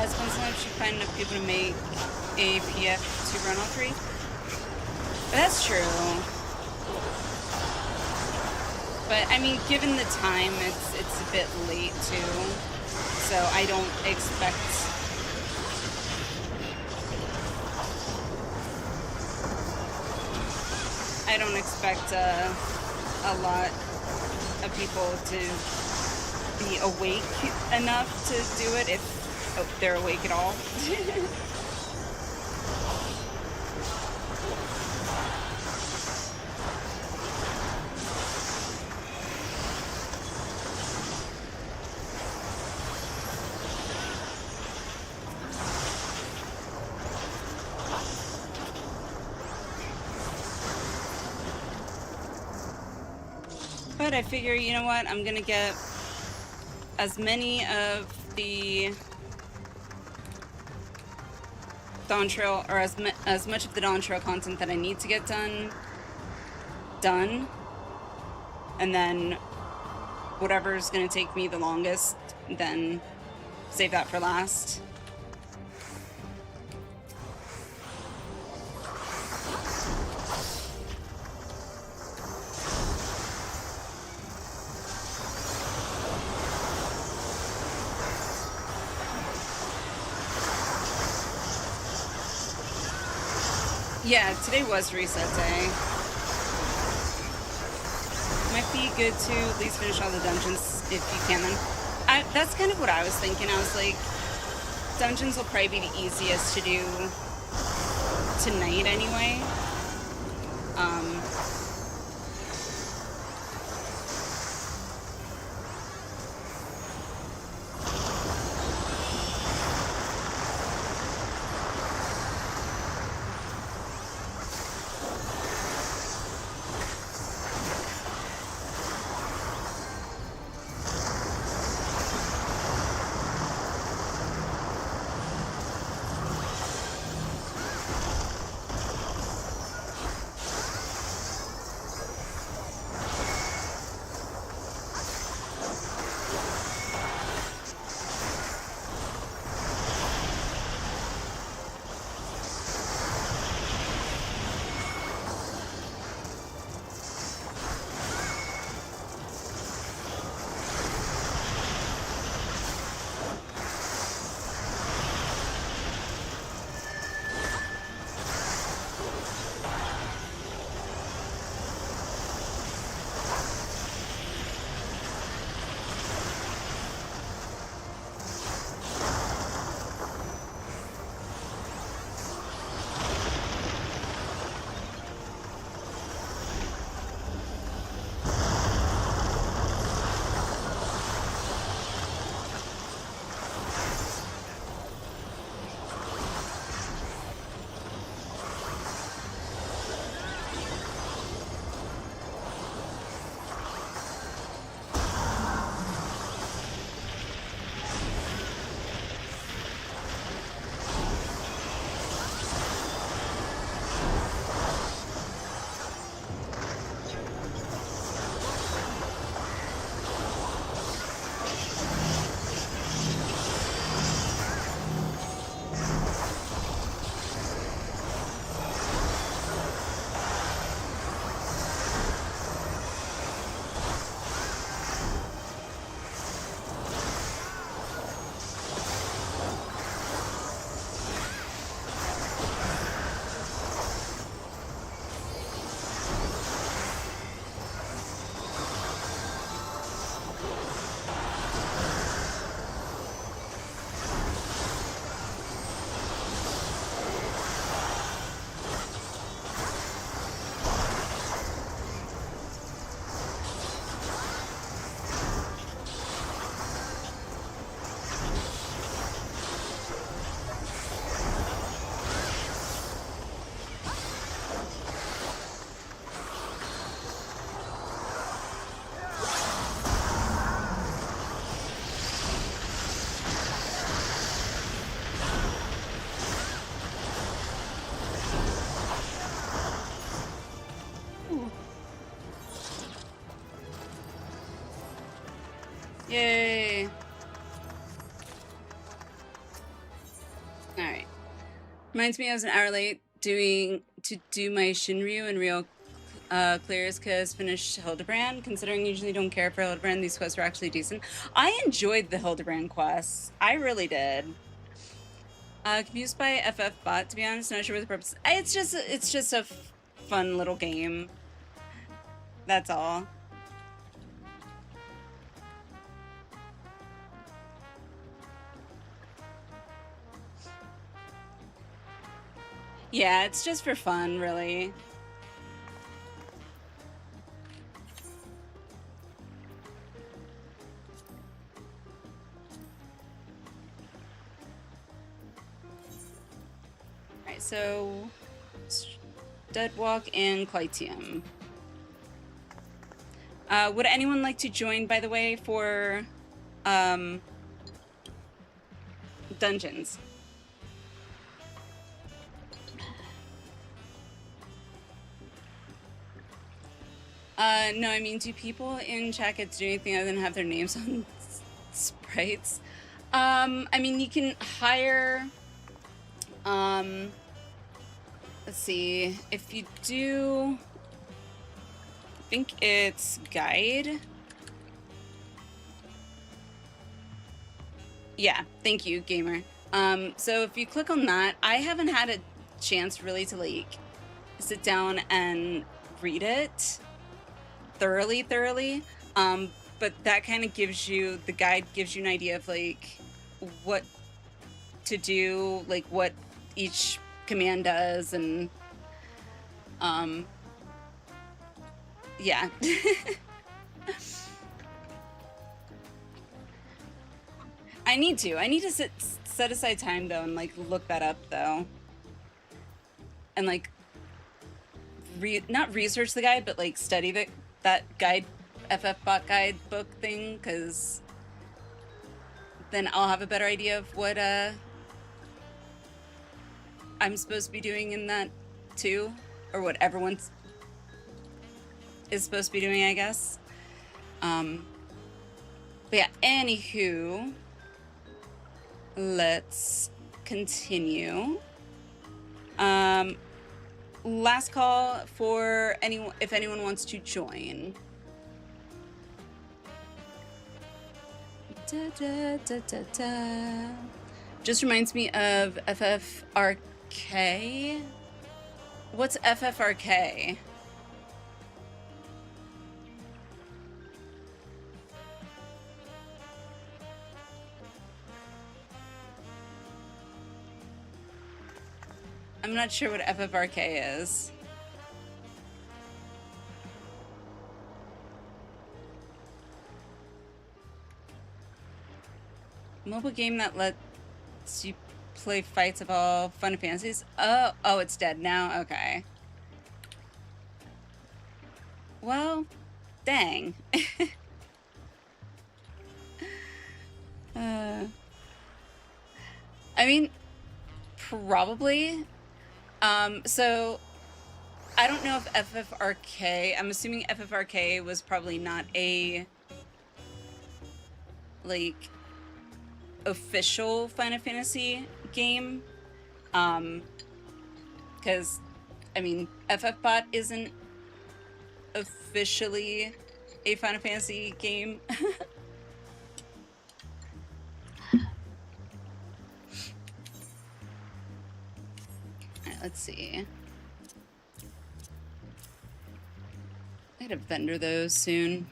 It's been so much to find enough people to make a PF to run all three. That's true. But I mean, given the time, it's a bit late too. So I don't expect a lot of people to be awake enough to do it if they're awake at all. But I figure, you know what, I'm gonna get as many of the Dawntrail, or as much of the Dawntrail content that I need to get done, and then whatever's gonna take me the longest, then save that for last. Yeah, today was reset day. Might be good to at least finish all the dungeons if you can. Then that's kind of what I was thinking. I was like, dungeons will probably be the easiest to do tonight anyway. Yay! Alright. Reminds me I was an hour late to do my Shinryu and Real clears because finished Hildebrand. Considering I usually don't care for Hildebrand, these quests were actually decent. I enjoyed the Hildebrand quests. I really did. Confused by FF bot, to be honest. Not sure what the purpose. It's just a fun little game. That's all. Yeah, it's just for fun, really. Alright, so Deadwalk and Clytium. Would anyone like to join, by the way, for dungeons? No, I mean, do people in chat get to do anything other than have their names on sprites? I mean, you can hire, let's see, if you do, I think it's guide. Yeah, thank you, gamer. So if you click on that, I haven't had a chance really to like sit down and read it thoroughly, but that kind of gives you, the guide gives you an idea of like what to do, like what each command does, and yeah. I need to set aside time though and like look that up though, and like not research the guide, but like study that guide, FF bot guide book thing, because then I'll have a better idea of what I'm supposed to be doing in that too, or what everyone is supposed to be doing, I guess. But yeah, anywho, let's continue. Last call for anyone, if anyone wants to join. Da, da, da, da, da. Just reminds me of FFRK. What's FFRK? I'm not sure what FFRK is. Mobile game that lets you play fights of all Final Fantasies. Oh, it's dead now. Okay. Well, dang. I mean, probably. So I don't know if FFRK, I'm assuming FFRK was probably not a like official Final Fantasy game, because I mean FFbot isn't officially a Final Fantasy game. Alright, let's see. I gotta vendor those soon.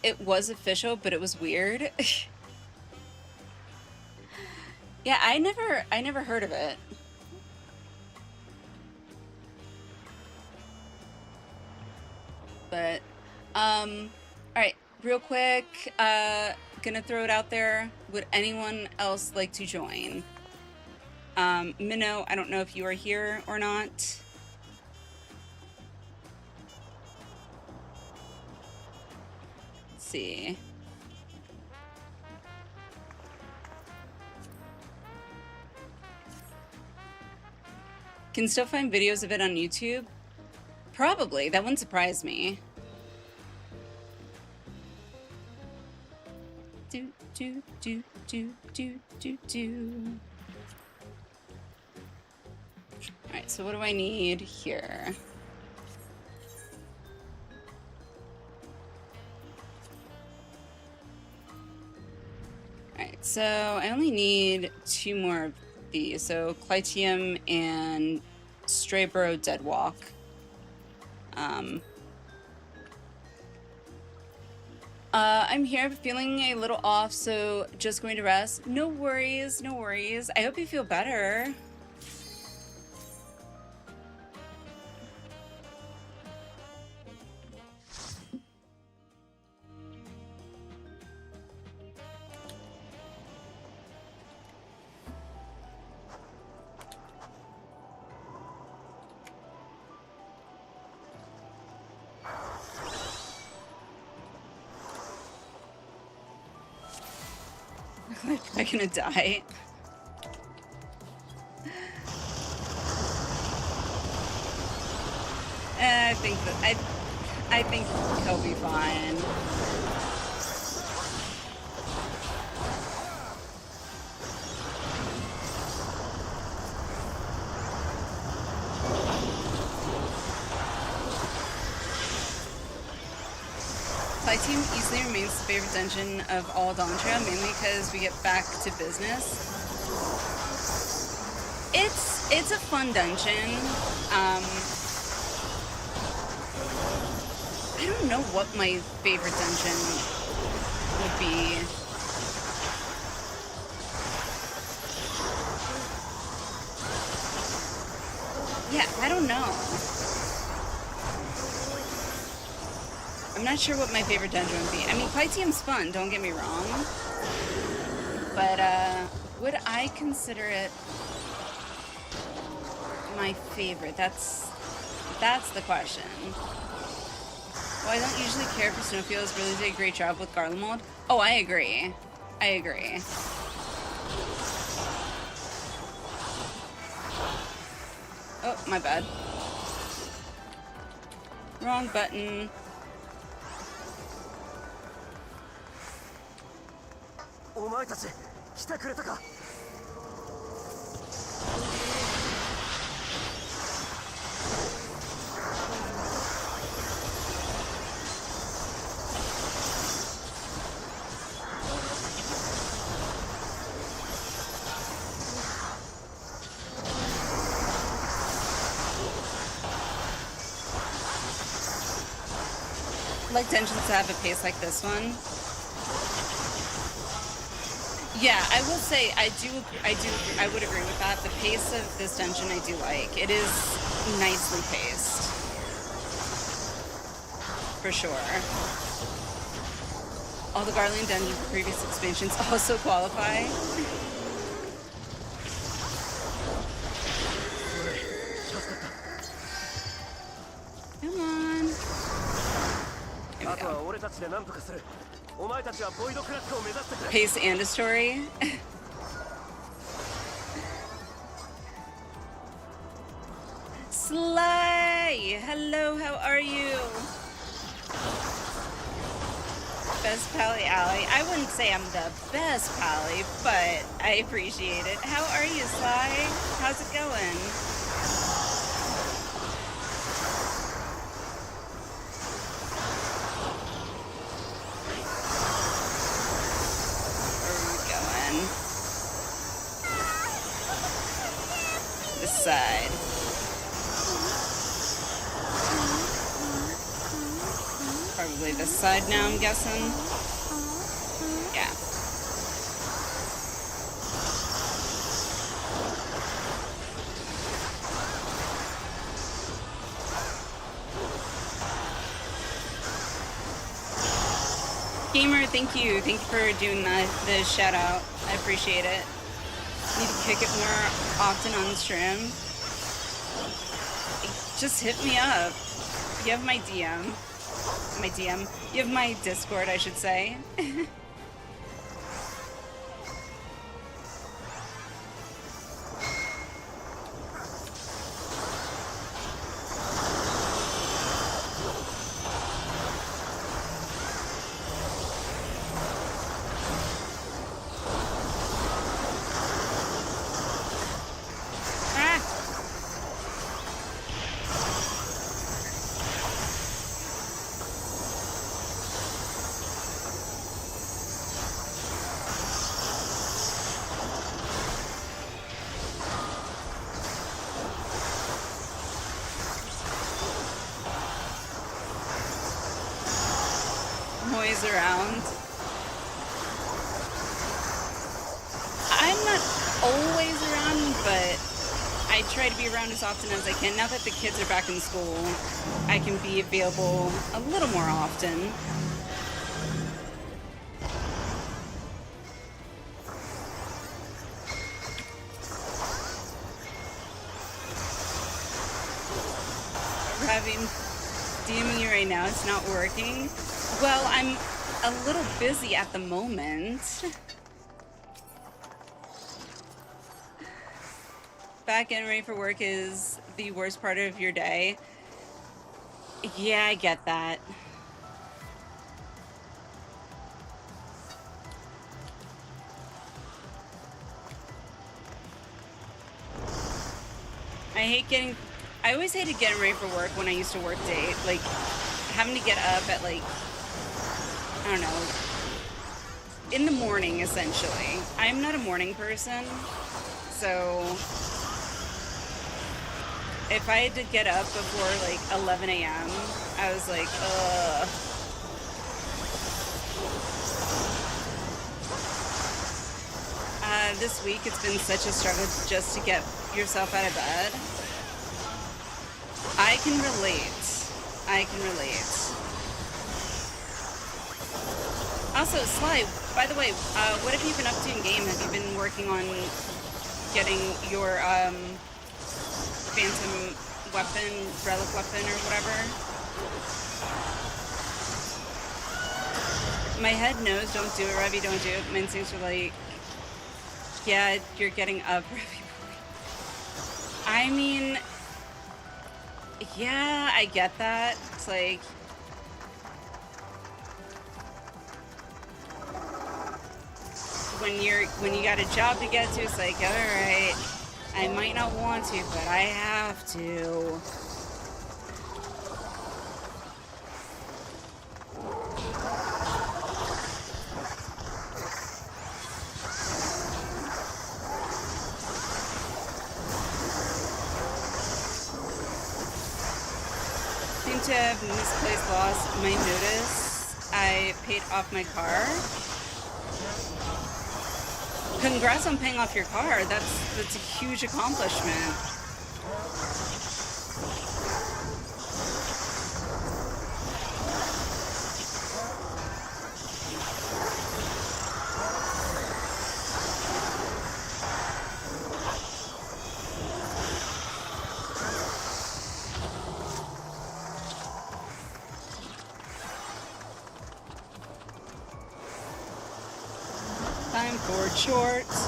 It was official, but it was weird. Yeah, I never heard of it. But, alright, real quick, gonna throw it out there. Would anyone else like to join? Minnow, I don't know if you are here or not. Let's see. Can still find videos of it on YouTube? Probably. That wouldn't surprise me. Do, do, do, do, do, do, do. Alright, so what do I need here? Alright, so I only need 2 more of these. So Clitium and Strayborough Deadwalk. I'm here feeling a little off, so just going to rest. No worries, no worries. I hope you feel better. I'm gonna die. I think he'll be fine. Team easily remains the favorite dungeon of all Dawntrail, mainly because we get back to business. It's a fun dungeon. I don't know what my favorite dungeon would be. Yeah, I don't know. I'm not sure what my favorite dungeon would be. I mean, Clitium's fun, don't get me wrong. But, would I consider it my favorite? That's the question. Well, I don't usually care for snowfields. Really did a great job with Garland Mold. Oh, I agree. I agree. Oh, my bad. Wrong button. Like dungeons to have a pace like this one. Yeah, I will say I would agree with that. The pace of this dungeon I do like. It is nicely paced. For sure. All the Garland dungeons from previous expansions also qualify. Come on. Here we go. Pace and a story. Sly! Hello, how are you? Best Pally Alley. I wouldn't say I'm the best Pally, but I appreciate it. How are you, Sly? How's it going? Side. Probably this side now, I'm guessing. Yeah. Gamer, thank you. Thank you for doing the shout out. I appreciate it. need to kick it more often on stream, just hit me up. You have my DM. You have my Discord, I should say. Noise around. I'm not always around, but I try to be around as often as I can. Now that the kids are back in school, I can be available a little more often. Ravi, DMing you right now, it's not working. Well, I'm a little busy at the moment. Back and ready for work is the worst part of your day. Yeah, I get that. I always hated getting ready for work when I used to work day. Like, having to get up at, like, I don't know, in the morning, essentially. I'm not a morning person, so if I had to get up before, like, 11 a.m., I was like, ugh. This week, it's been such a struggle just to get yourself out of bed. I can relate. Also, Sly, by the way, what have you been up to in game? Have you been working on getting your Phantom weapon, Relic weapon, or whatever? My head knows, don't do it, Revy, don't do it. My instincts are like, yeah, you're getting up, Revy boy. I mean, yeah, I get that. It's like, when you got a job to get to, it's like, all right, I might not want to, but I have to. Seem to have misplaced lost my notice. I paid off my car. Congrats on paying off your car. That's a huge accomplishment. Time for shorts.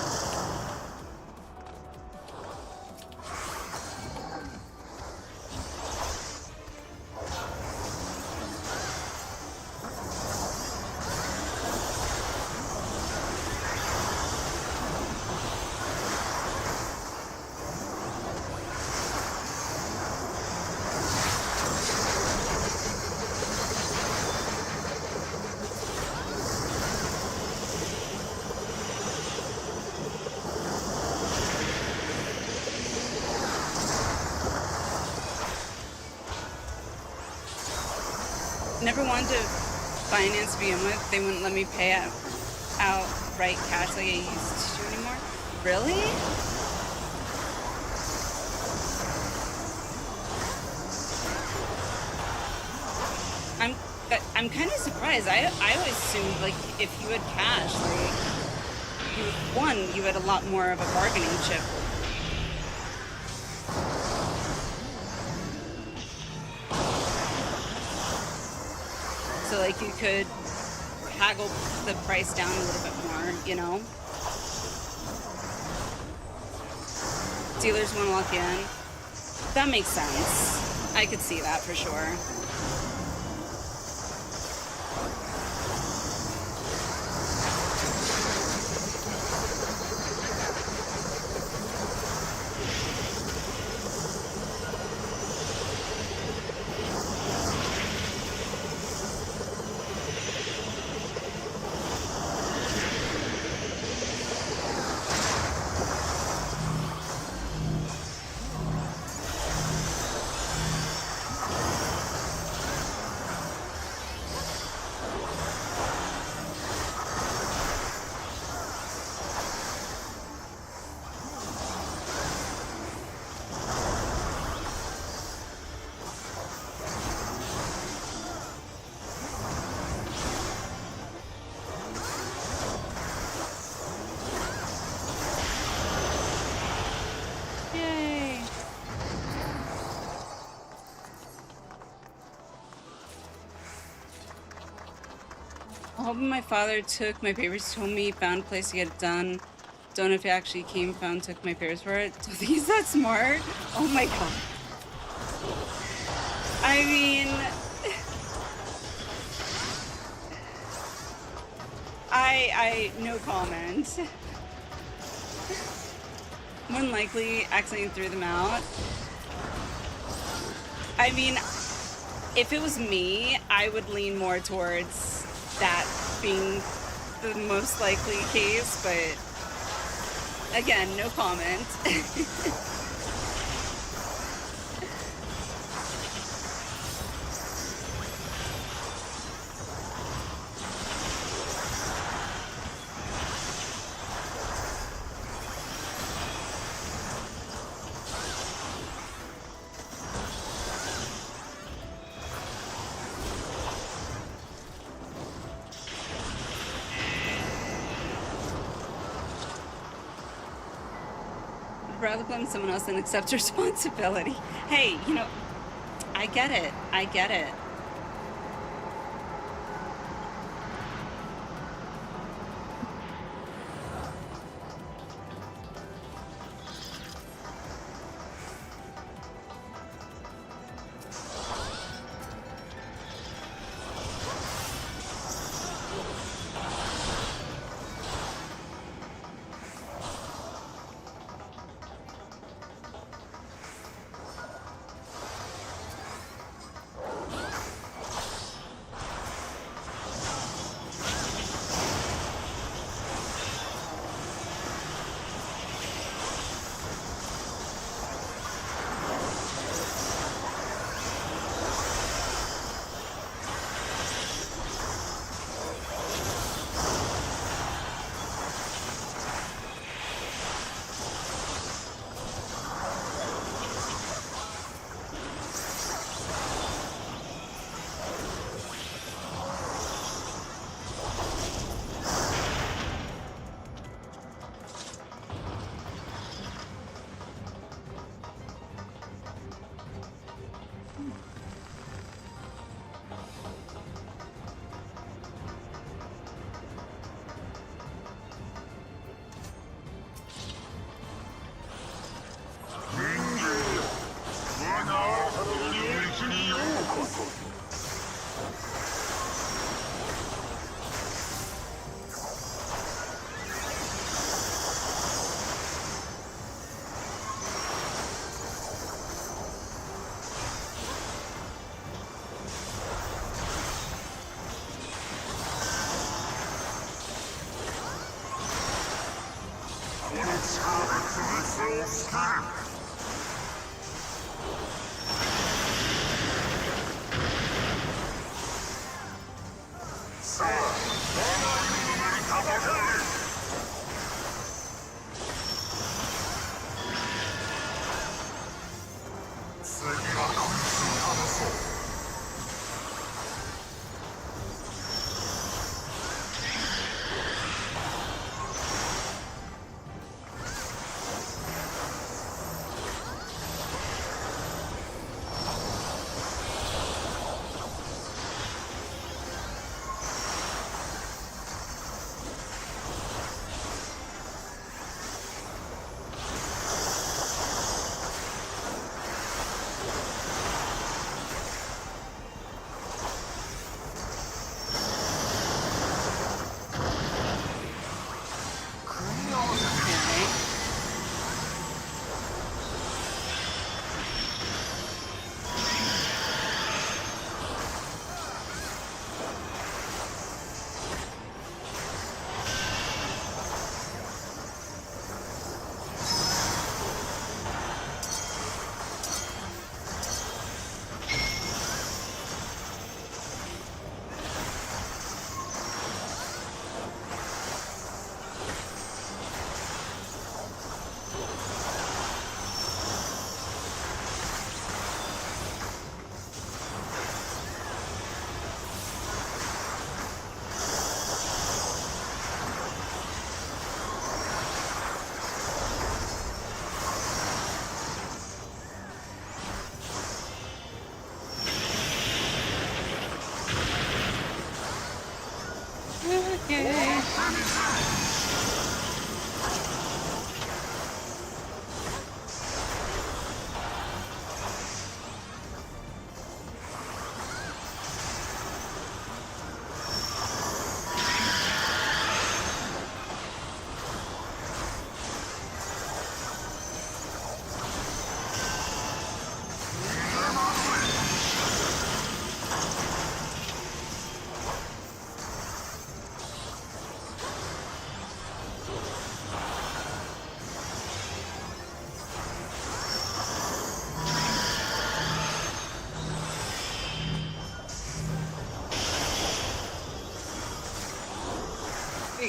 Never wanted to finance to begin with. They wouldn't let me pay outright cash like I used to anymore. Really? I'm kind of surprised. I always assumed, like, if you had cash, like, you had a lot more of a bargaining chip. So, like, you could haggle the price down a little bit more, you know? Dealers want to lock in. That makes sense. I could see that for sure. Hoping my father took my papers, told me he found a place to get it done. Don't know if he actually came, found, took my papers for it. Don't think he's that smart. Oh my god. I mean... no comment. More than likely, accidentally threw them out. I mean, if it was me, I would lean more towards that being the most likely case, but again, no comment. Rather blame someone else than accept responsibility. Hey, you know, I get it. I get it.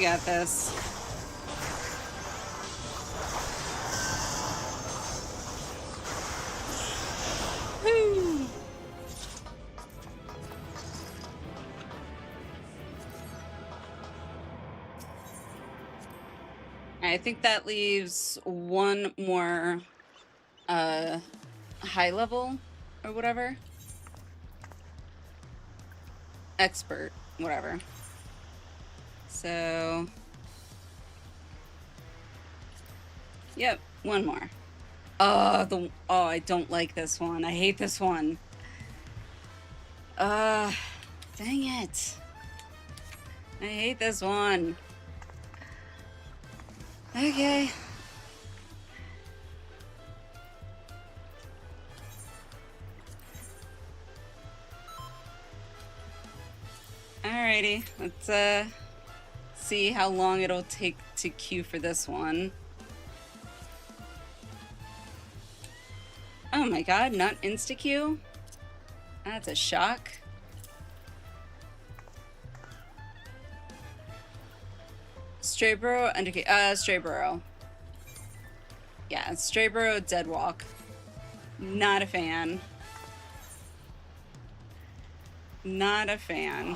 We got this. Woo! I think that leaves one more high level or whatever. Expert, whatever. So, yep, one more. Oh, I don't like this one. I hate this one. Dang it. I hate this one. Okay. Alrighty, let's see how long it'll take to queue for this one. Oh my god, not insta-queue? That's a shock. Strayborough, Strayborough. Yeah, Strayborough, Deadwalk. Not a fan. Not a fan.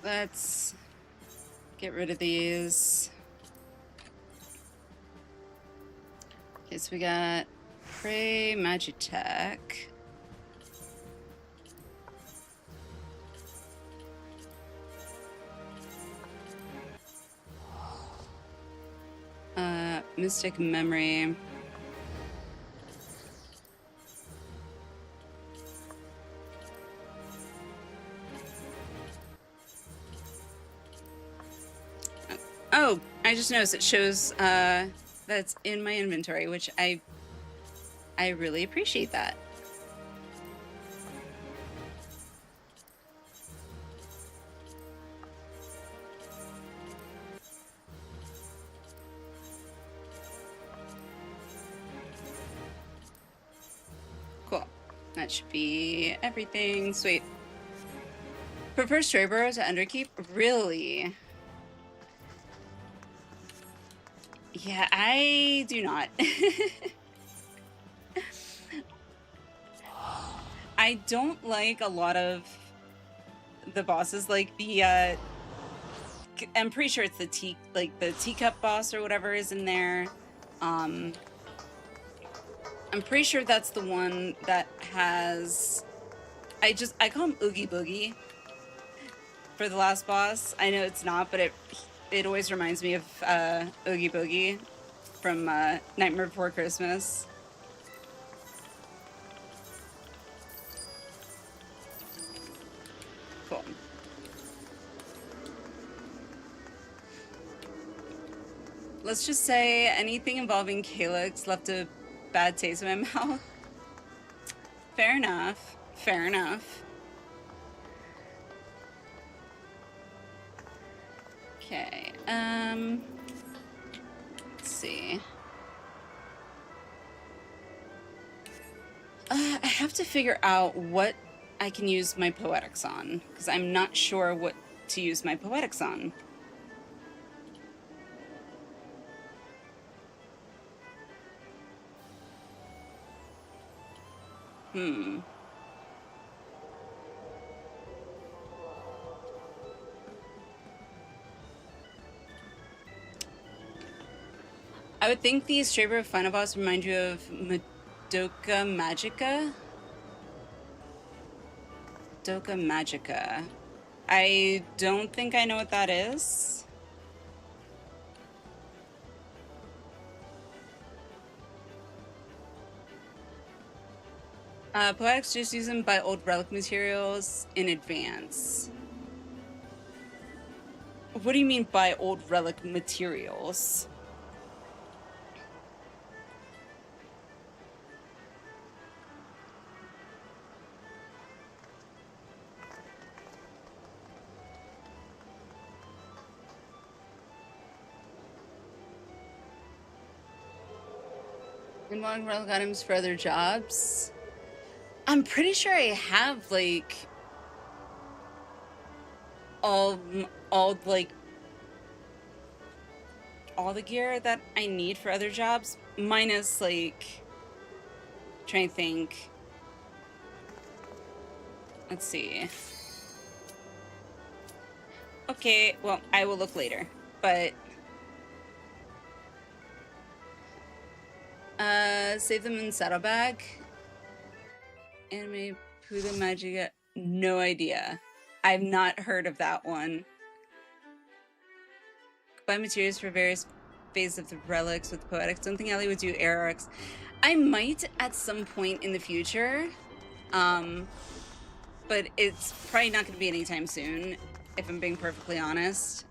Let's get rid of these. Okay, so we got Prey Magitech. Mystic Memory. Oh, I just noticed it shows that's in my inventory, which I really appreciate that. Cool. That should be everything. Sweet. Prefer Strayborough to Underkeep? Really? Yeah, I do not. I don't like a lot of the bosses, like the I'm pretty sure it's the teacup boss or whatever is in there. I'm pretty sure that's the one that has I call him Oogie Boogie for the last boss. I know it's not, but it always reminds me of Oogie Boogie from Nightmare Before Christmas. Cool. Let's just say anything involving Calyx left a bad taste in my mouth. Fair enough. Fair enough. Okay, let's see. I have to figure out what I can use my poetics on, because I'm not sure what to use my poetics on. I would think the Strayborough final boss remind you of Madoka Magica? Madoka Magica. I don't think I know what that is. Poetics just use them by old relic materials in advance. What do you mean by old relic materials? Unlock relic items for other jobs. I'm pretty sure I have like all like all the gear that I need for other jobs, minus like trying to think. Let's see. Okay, well, I will look later, but save them in saddlebag. Anime Puda Magica, no idea. I've not heard of that one. Buy materials for various phases of the relics with poetics. Don't think Ellie would do air arcs. I might at some point in the future, but it's probably not going to be anytime soon, if I'm being perfectly honest.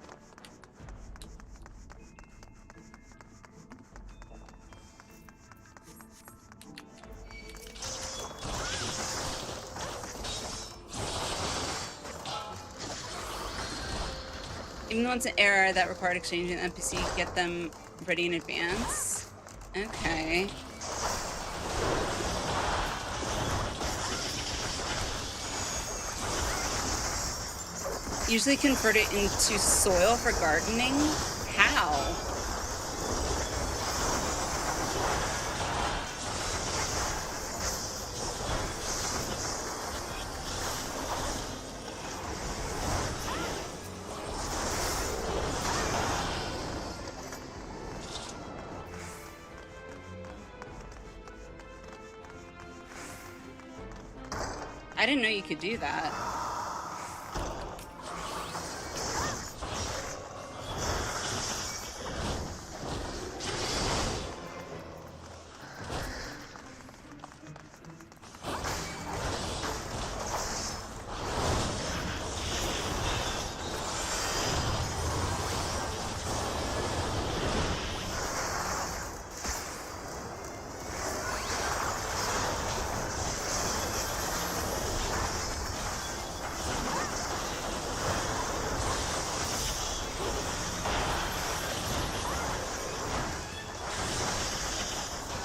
Even though it's an error that required exchanging an NPC, get them ready in advance. Okay. Usually convert it into soil for gardening? How? I didn't know you could do that.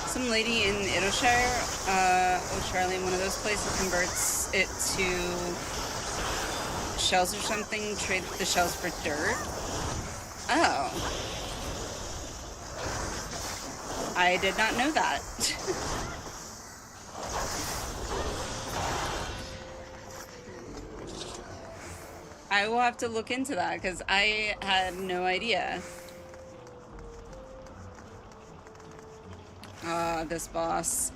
Some lady in Idleshire, Charlie, one of those places, converts it to shells or something, trade the shells for dirt. Oh. I did not know that. I will have to look into that because I had no idea. This boss.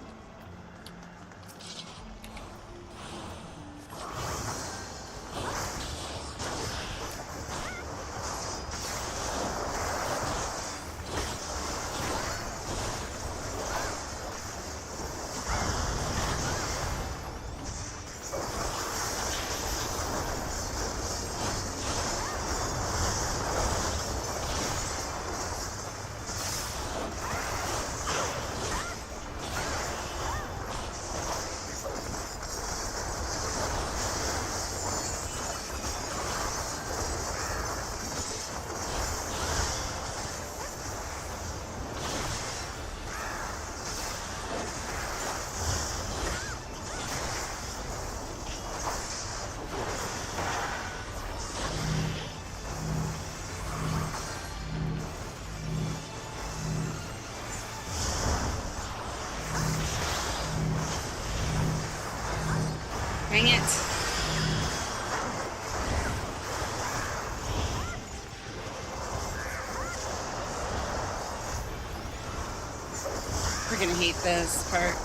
Dang it. We're gonna hate this part.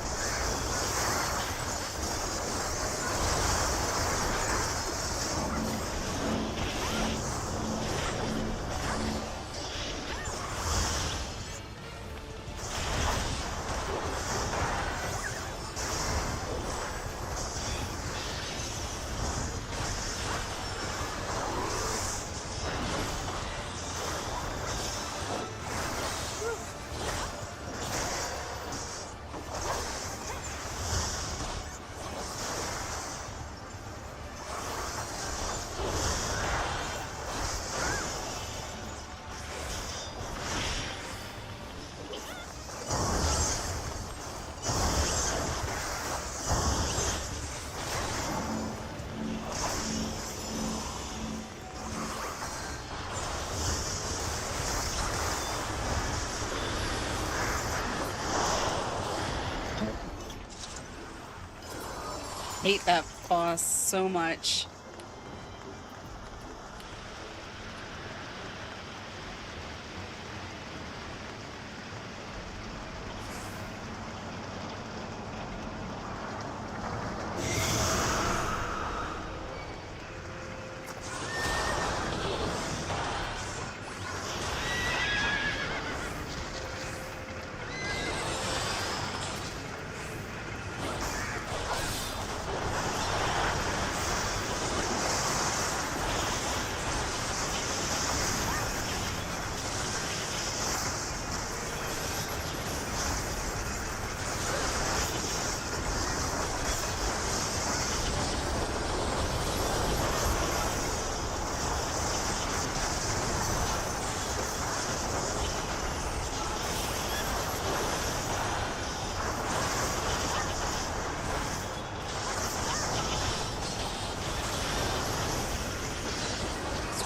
Hate that boss so much.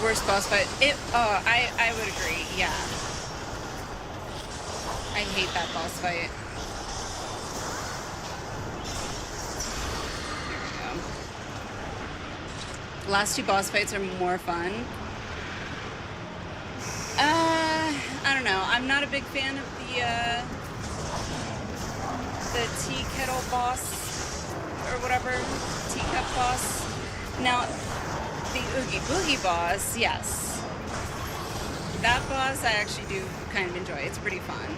Worst boss fight. I would agree, yeah. I hate that boss fight. There we go. Last two boss fights are more fun. I don't know. I'm not a big fan of the tea kettle boss or whatever, teacup boss. Now, the Oogie Boogie boss, yes. That boss I actually do kind of enjoy. It's pretty fun.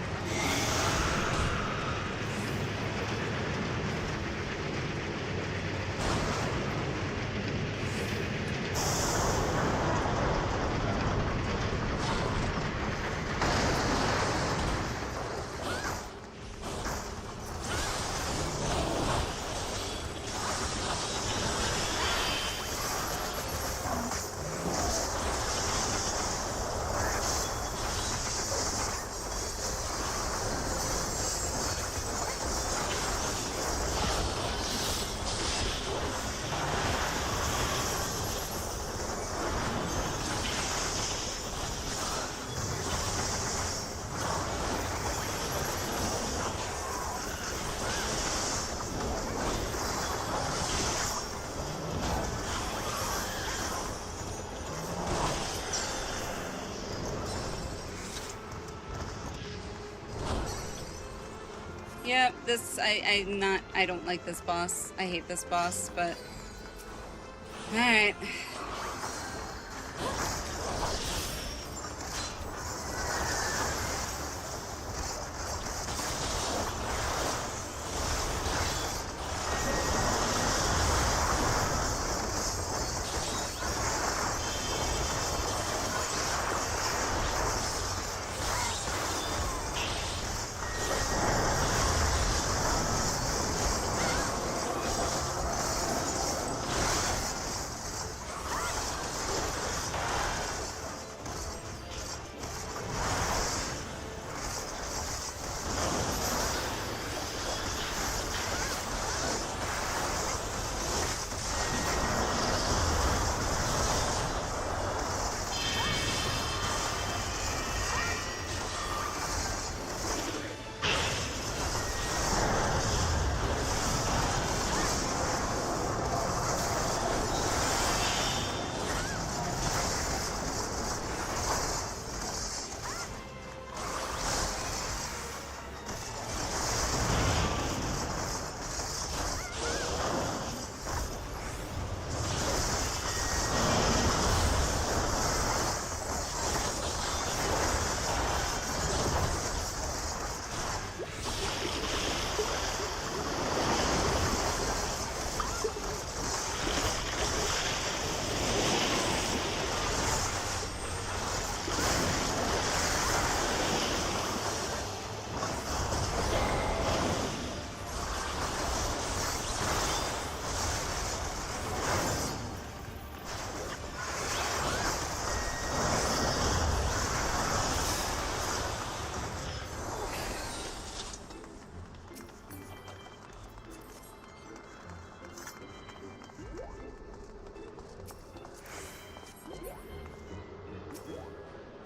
Yep, this, I don't like this boss. I hate this boss, but... Alright.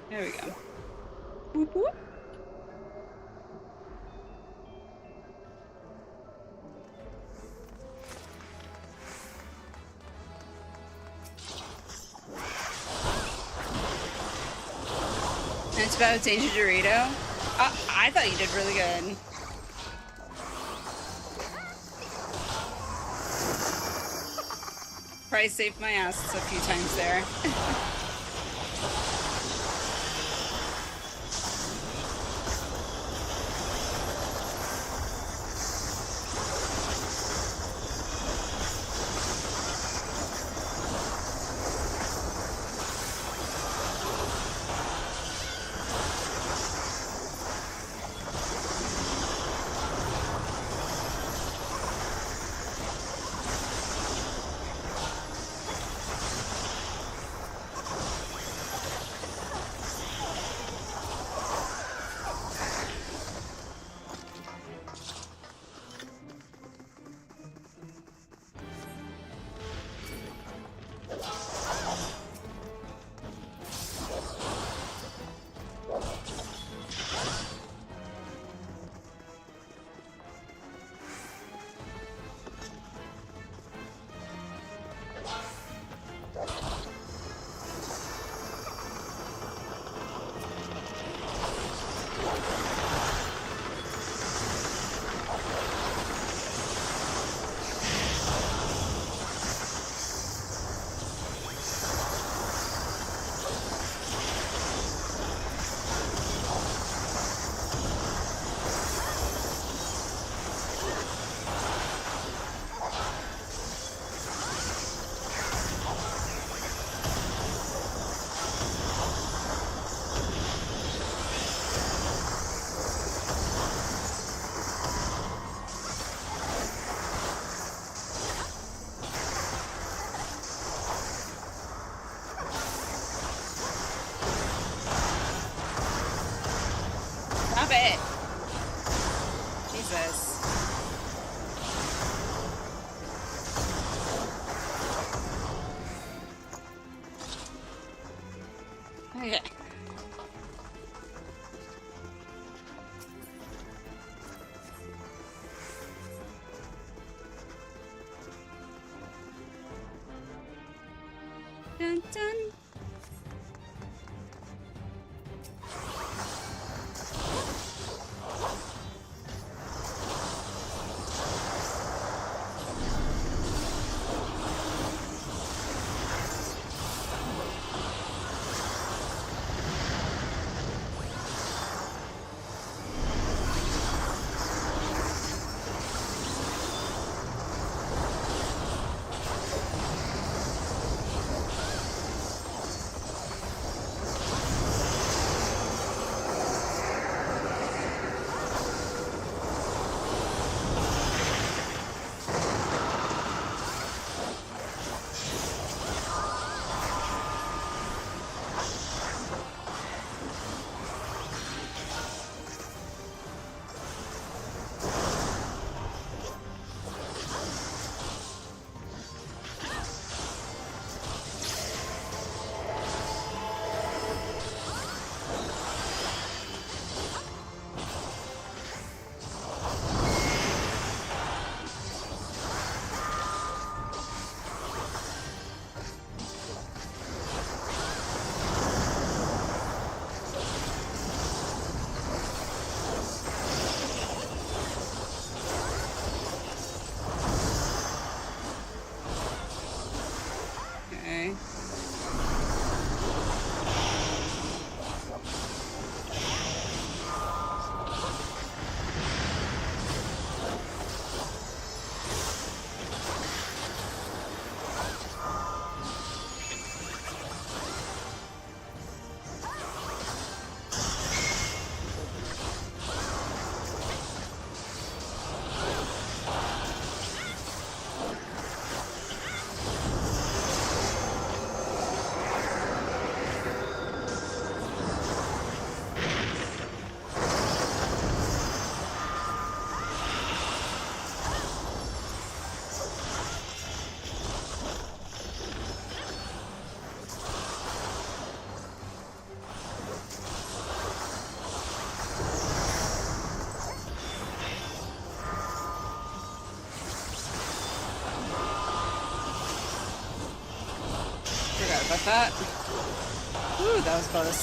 There we go. Whoop, whoop. It's about Danger Dorito. I thought you did really good. Probably saved my ass a few times there. Stop it. Jesus. Okay. Dun dun. Okay. Forgot about that. Ooh, that was close.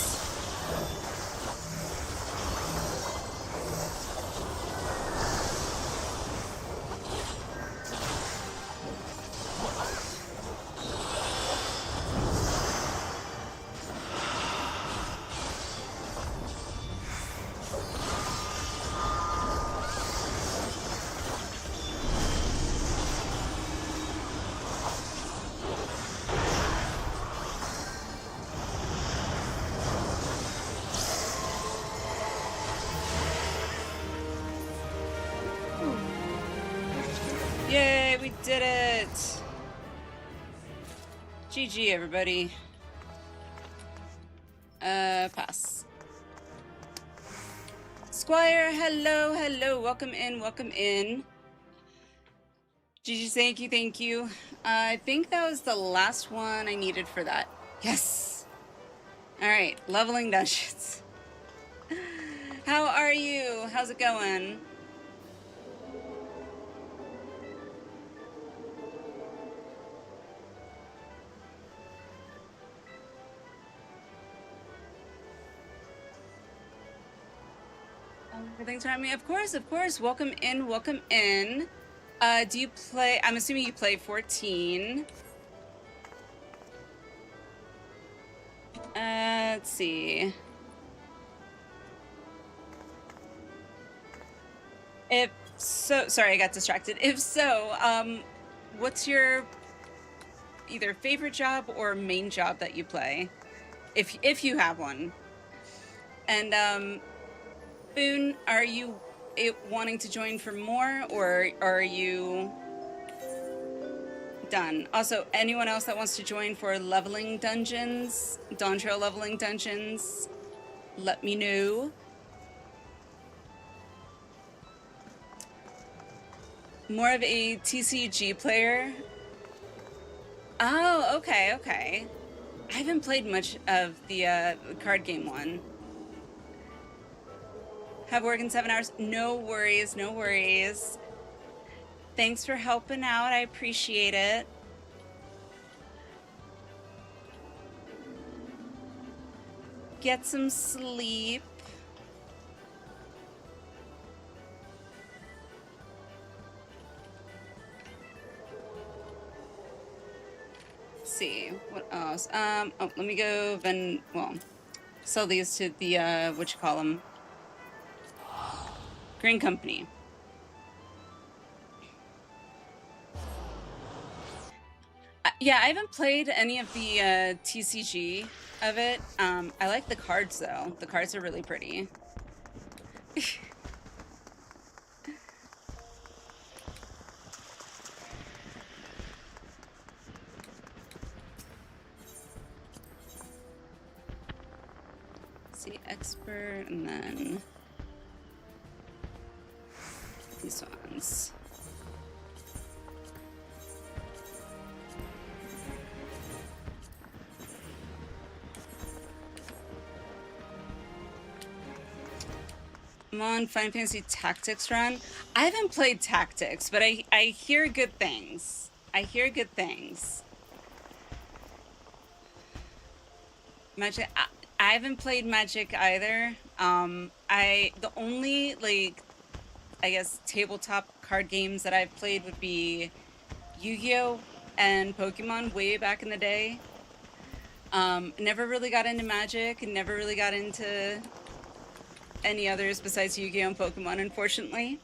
did it! GG, everybody. Pass. Squire, hello, hello. Welcome in, welcome in. GG, thank you, thank you. I think that was the last one I needed for that. Yes! Alright, leveling dungeons. How are you? How's it going? Everything's around me. Of course, of course. Welcome in, welcome in. Do you play? I'm assuming you play 14. Let's see. If so, sorry, I got distracted. If so, what's your either favorite job or main job that you play? If you have one. And Boone, are you wanting to join for more, or are you done? Also, anyone else that wants to join for leveling dungeons, Dawntrail leveling dungeons, let me know. More of a TCG player? Oh, okay, okay. I haven't played much of the card game one. Have work in 7 hours. No worries, no worries. Thanks for helping out. I appreciate it. Get some sleep. Let's see what else. Oh, let me go sell these to the what you call them. Green Company. Yeah, I haven't played any of the TCG of it. I like the cards though. The cards are really pretty. Let's see, expert, and then these ones. I'm on Final Fantasy Tactics run. I haven't played Tactics, but I hear good things. I hear good things. Magic. I haven't played Magic either. The only I guess tabletop card games that I've played would be Yu-Gi-Oh! And Pokemon way back in the day. Never really got into Magic and never really got into any others besides Yu-Gi-Oh! And Pokemon, unfortunately.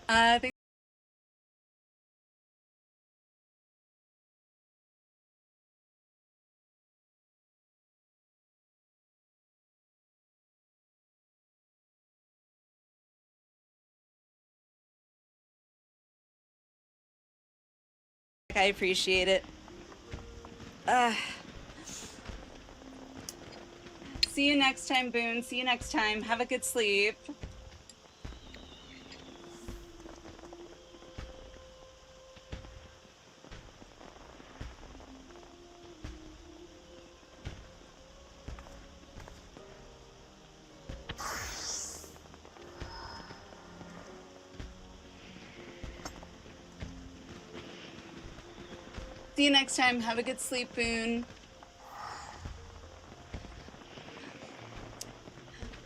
I think I appreciate it. See you next time, Boone. See you next time. Have a good sleep. See you next time. Have a good sleep, Boone.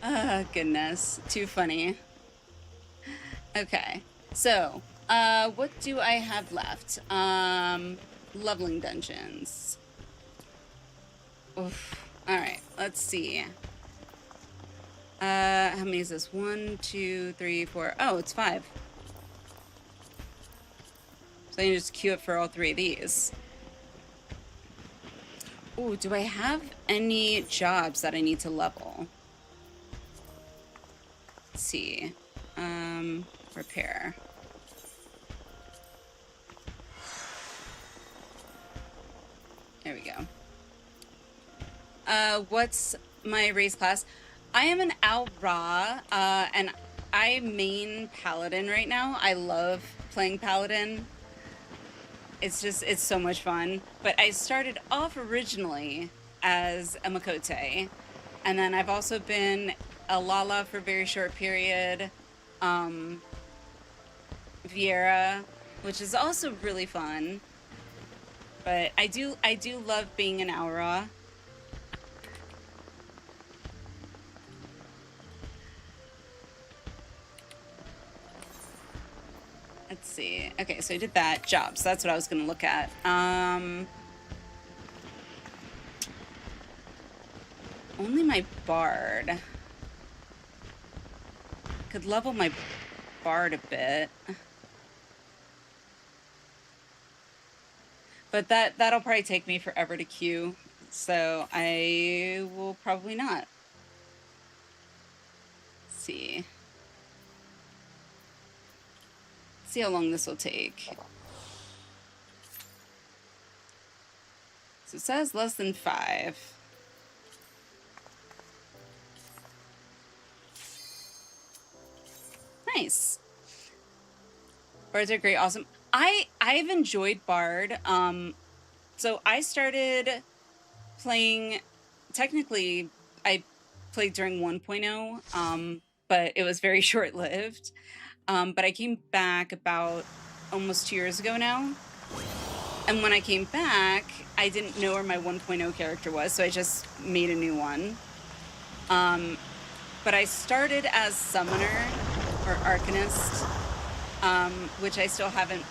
Oh, goodness. Too funny. Okay. So, what do I have left? Leveling dungeons. Oof. All right. Let's see. How many is this? 1, 2, 3, 4. Oh, it's 5. So I can just queue it for all 3 of these. Ooh, do I have any jobs that I need to level? Let's see. Repair. There we go. What's my race class? I am an Al-Ra, and I main Paladin right now. I love playing Paladin. It's so much fun. But I started off originally as a Makote, and then I've also been a Lala for a very short period, Viera, which is also really fun. But I do love being an Aura. Let's see. Okay, so I did that. Jobs. That's what I was going to look at. Only my Bard. Could level my Bard a bit. But that'll probably take me forever to queue. So I will probably not. Let's see. See how long this will take. So it says less than 5. Nice. Bards are great, awesome. I've enjoyed Bard. So I started playing, technically I played during 1.0, but it was very short-lived. But I came back about almost 2 years ago now. And when I came back, I didn't know where my 1.0 character was, so I just made a new one. But I started as Summoner, or Arcanist, which I still haven't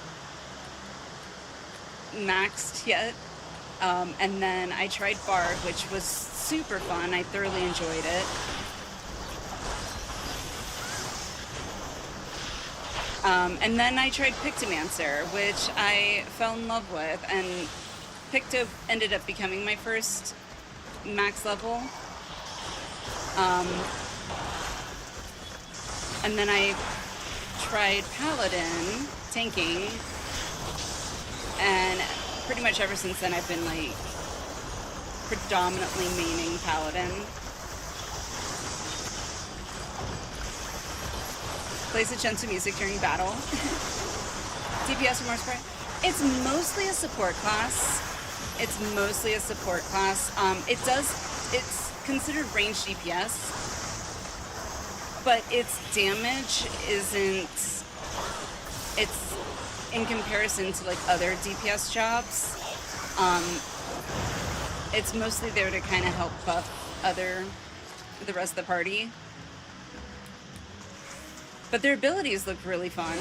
maxed yet. And then I tried Bard, which was super fun. I thoroughly enjoyed it. And then I tried Pictomancer, which I fell in love with, and Picto ended up becoming my first max level. And then I tried Paladin, tanking, and pretty much ever since then I've been like predominantly maining Paladin. Plays the gentle music during battle. DPS or more support? It's mostly a support class. It's it's considered ranged DPS, but its damage isn't, it's in comparison to like other DPS jobs. It's mostly there to kind of help buff the rest of the party. But their abilities look really fun.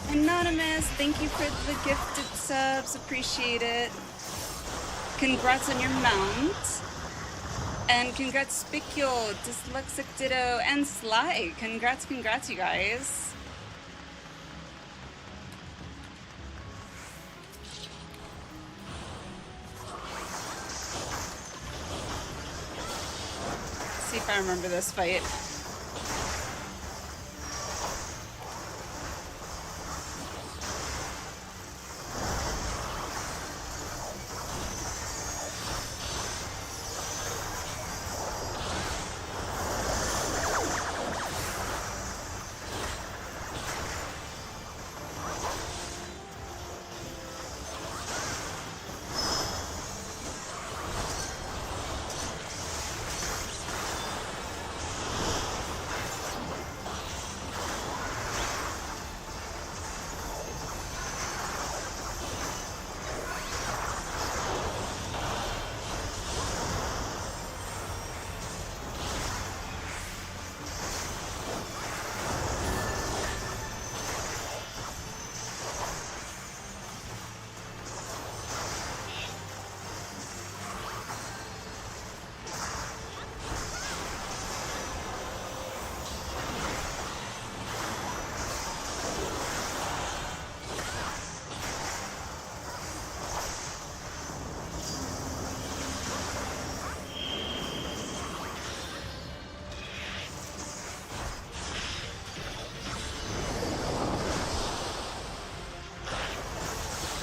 Anonymous, thank you for the gifted subs, appreciate it. Congrats on your mount. And congrats Spicule, Dyslexic Ditto, and Sly. Congrats, you guys. Let's see if I remember this fight.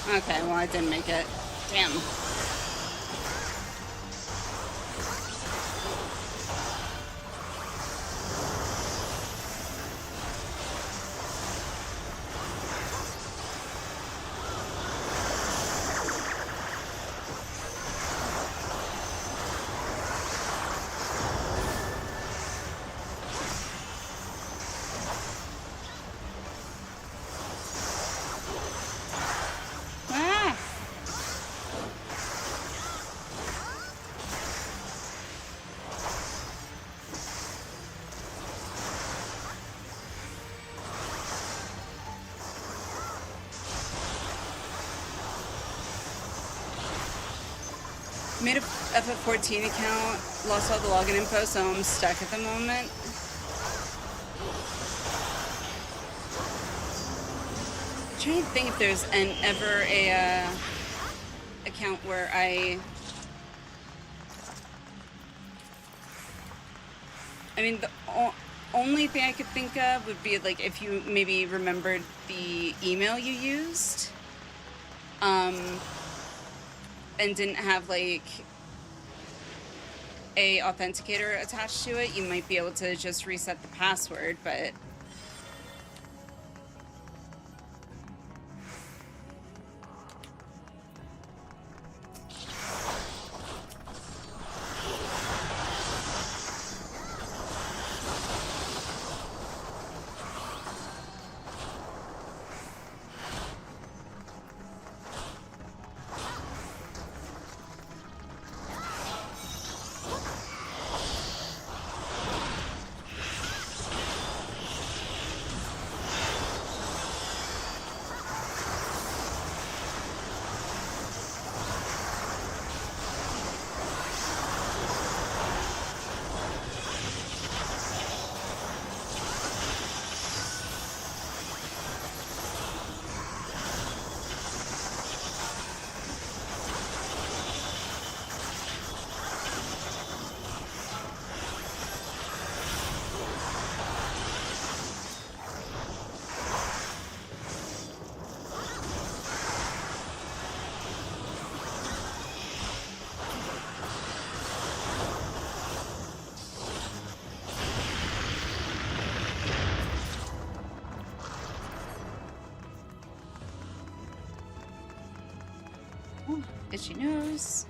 Okay, well, I didn't make it. Damn. Ah! Made a FF14 account, lost all the login info, so I'm stuck at the moment. I'm trying to think if there's ever a account where I mean, the only thing I could think of would be like if you maybe remembered the email you used, and didn't have like a authenticator attached to it, you might be able to just reset the password, but itchy nose.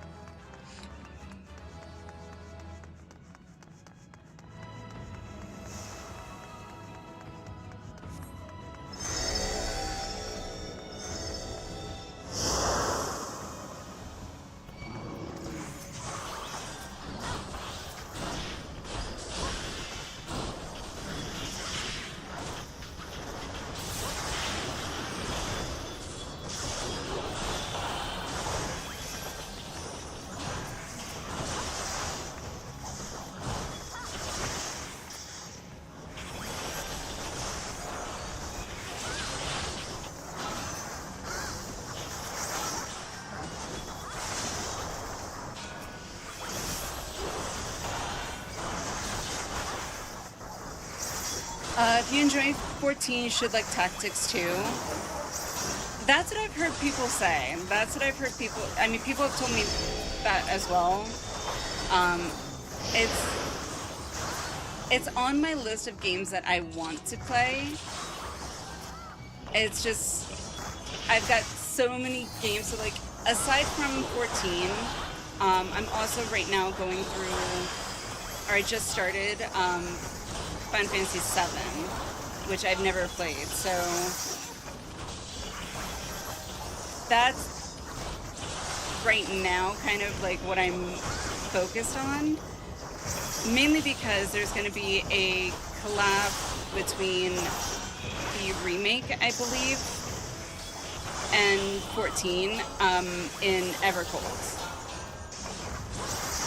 If you enjoy 14, you should like Tactics too. That's what I've heard people say. That's what I've heard people... I mean, people have told me that as well. It's on my list of games that I want to play. It's just... I've got so many games. So, like, aside from 14, I'm also right now going through... Or I just started... Final Fantasy XIV, which I've never played, so that's right now kind of like what I'm focused on, mainly because there's going to be a collab between the remake, I believe, and 14 in Evercold.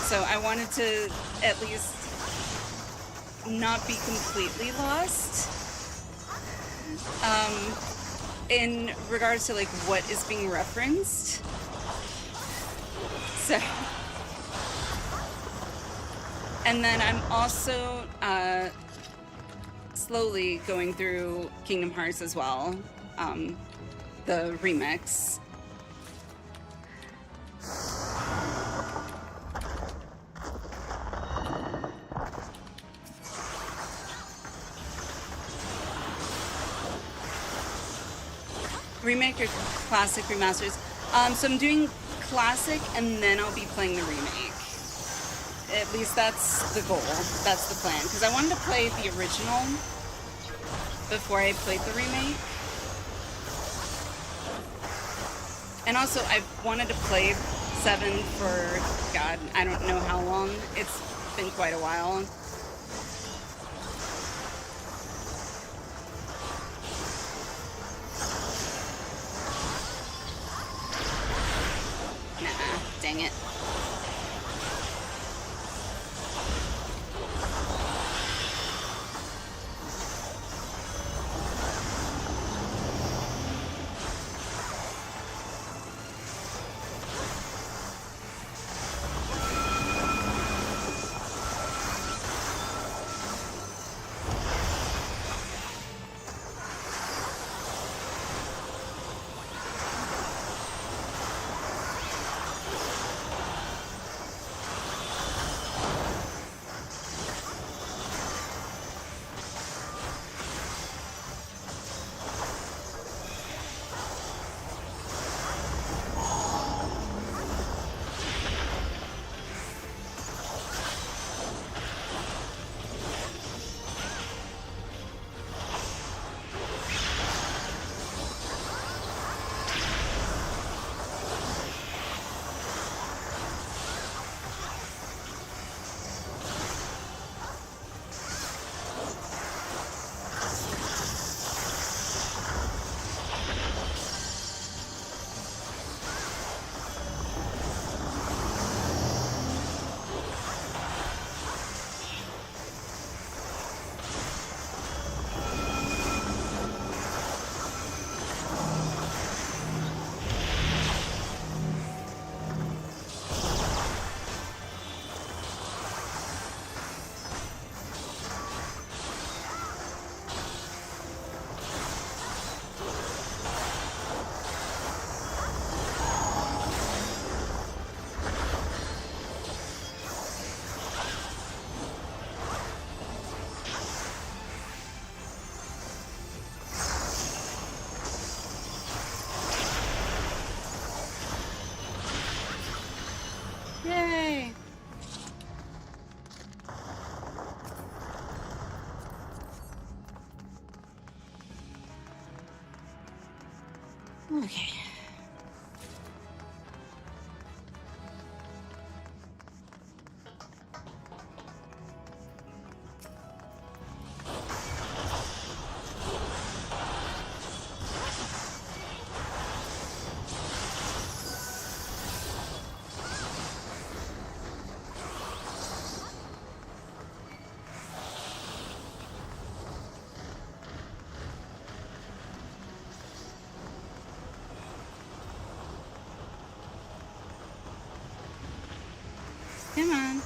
So I wanted to at least not be completely lost in regards to like what is being referenced. So, and then I'm also slowly going through Kingdom Hearts as well, the remix, remake or classic remasters? So I'm doing classic, and then I'll be playing the remake. At least that's the goal. That's the plan. Because I wanted to play the original before I played the remake. And also, I've wanted to play 7 for, God, I don't know how long. It's been quite a while. Nah, dang it. Yay! Okay. Come on.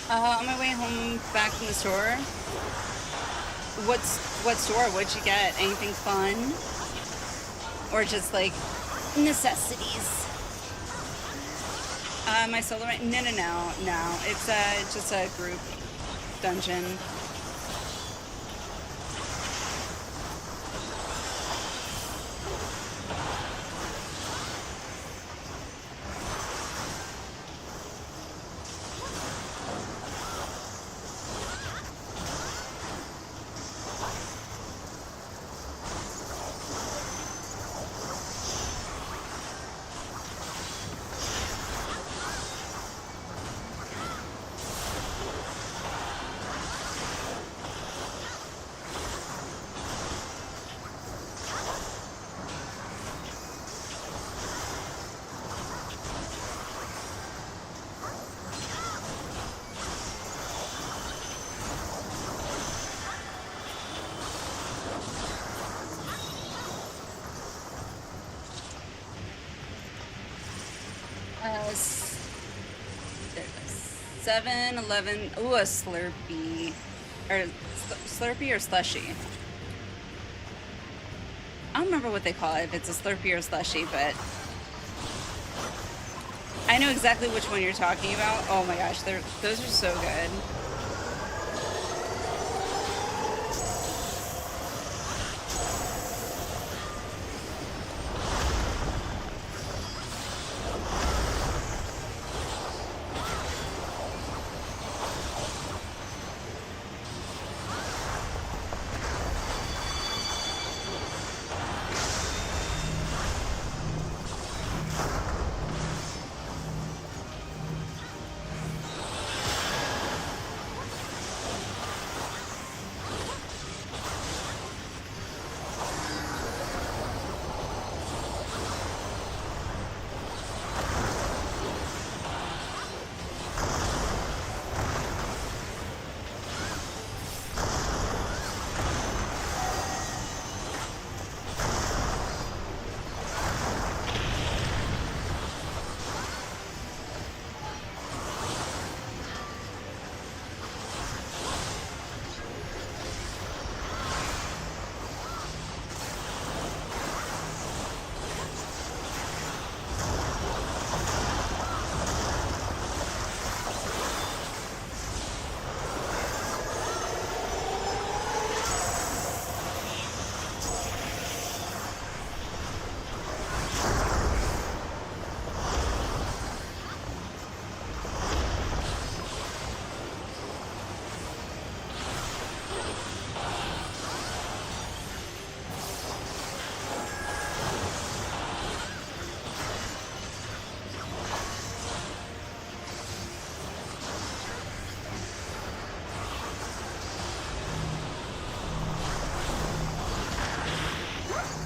On my way home back from the store. What store? What'd you get? Anything fun? Or just like necessities? My solo right? No. It's just a group dungeon. There it goes. 7-Eleven. Ooh, a Slurpee. Or Slurpee or Slushy. I don't remember what they call it, if it's a Slurpee or Slushy, but I know exactly which one you're talking about. Oh my gosh, those are so good.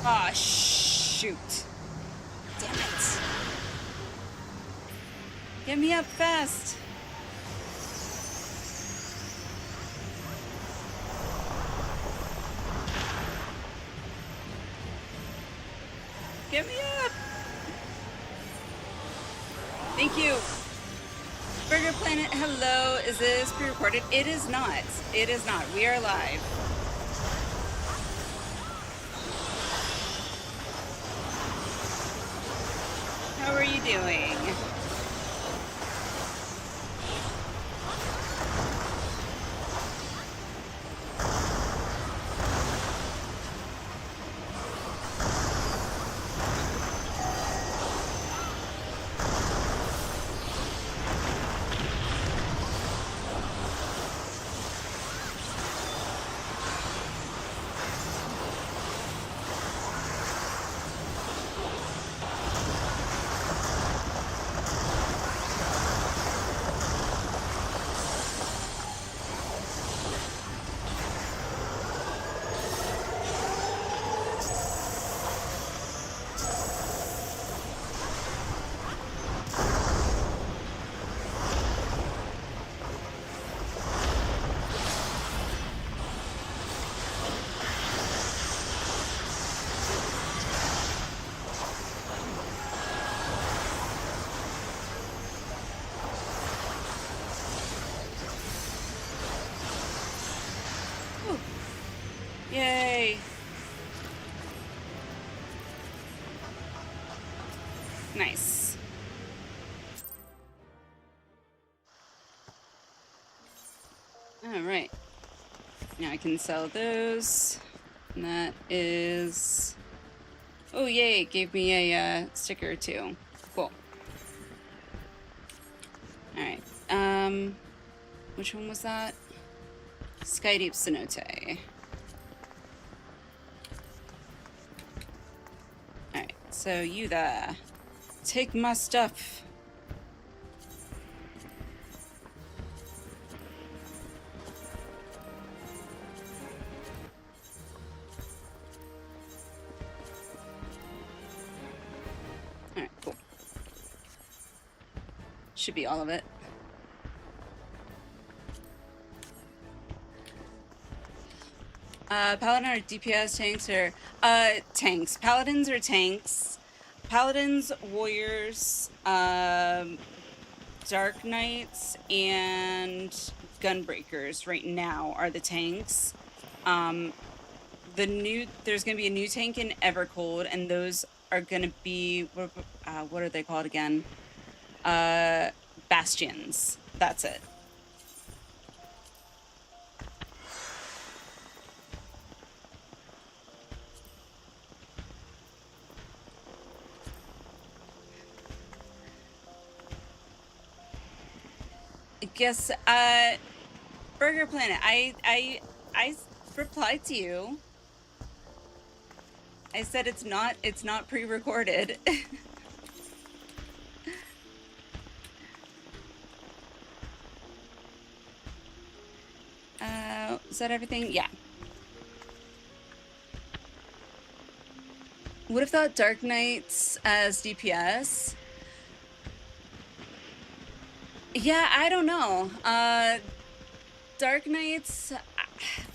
Aw, shoot. Damn it. Get me up fast. Get me up. Thank you. Burger Planet, hello. Is this pre-recorded? It is not. It is not. We are live. How are you doing? Yay! Nice. Alright. Now I can sell those. And that is... Oh, yay! It gave me a sticker too. Cool. Alright. Which one was that? Skydeep Cenote. Alright, so you there. Take my stuff. Alright, cool. Should be all of it. Paladin or DPS, tanks or... tanks. Paladins or tanks. Paladins, warriors, Dark Knights, and Gunbreakers right now are the tanks. There's gonna be a new tank in Evercold, and those are gonna be... what are they called again? Bastions. That's it. I guess, Burger Planet, I replied to you. I said it's not pre-recorded. Is that everything? Yeah. Would have thought Dark Knights as DPS. Yeah, I don't know. Dark Knights,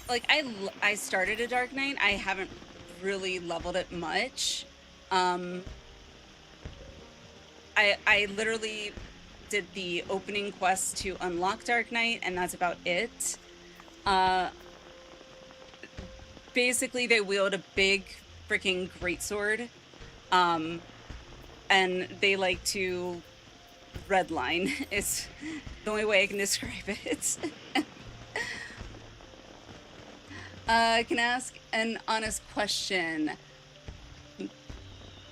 like I started a Dark Knight. I haven't really leveled it much. I literally did the opening quest to unlock Dark Knight, and that's about it. Basically, they wield a big freaking greatsword, and they like to redline. It's the only way I can describe it. Can I ask an honest question?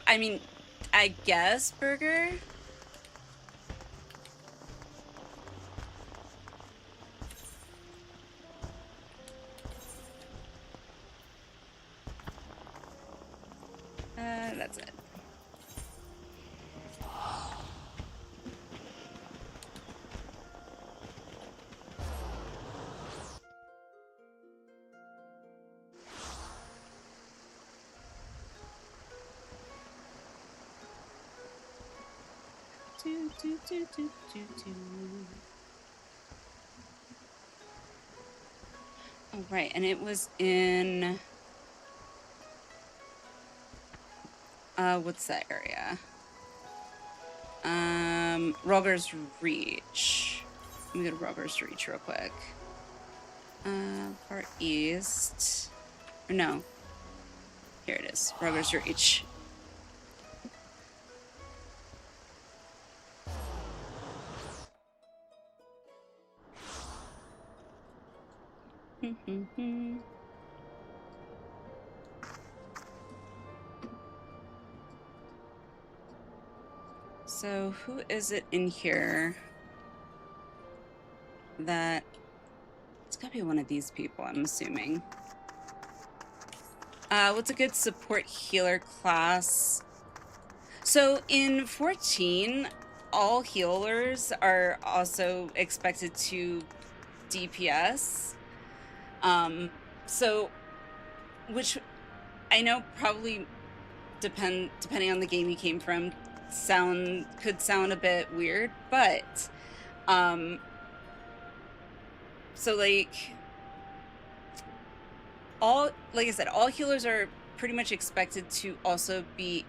I mean, I guess, Burger? That's it. Oh, right, and it was in... what's that area? Robber's Reach. Let me go to Robber's Reach real quick. Far East. Or no. Here it is. Robber's Reach. So, who is it in here that... It's gotta be one of these people, I'm assuming. What's a good support healer class? So, in 14, all healers are also expected to DPS. So, which I know probably depending on the game you came from, could sound a bit weird, but so like I said, all healers are pretty much expected to also be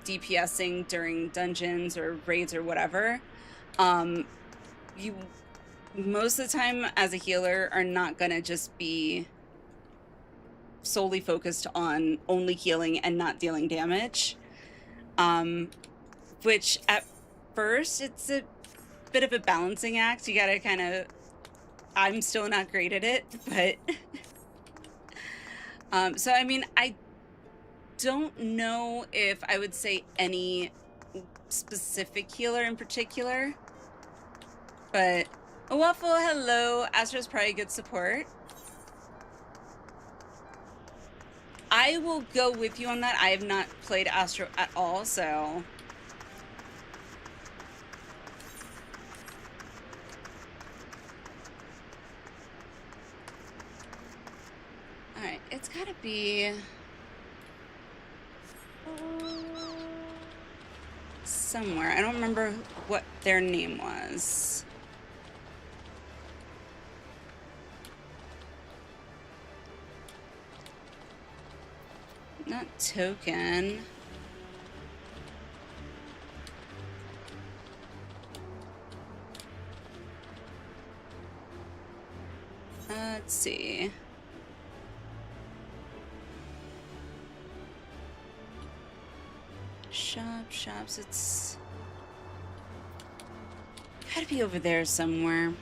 DPSing during dungeons or raids or whatever. You most of the time as a healer are not gonna just be solely focused on only healing and not dealing damage. Which at first it's a bit of a balancing act. You gotta kind of, I'm still not great at it, but so I mean, I don't know if I would say any specific healer in particular, but Waffle, hello. Astro's probably good support. I will go with you on that. I have not played Astro at all, so alright, it's gotta be somewhere. I don't remember what their name was. Not token. Let's see. Shops, it's gotta be over there somewhere.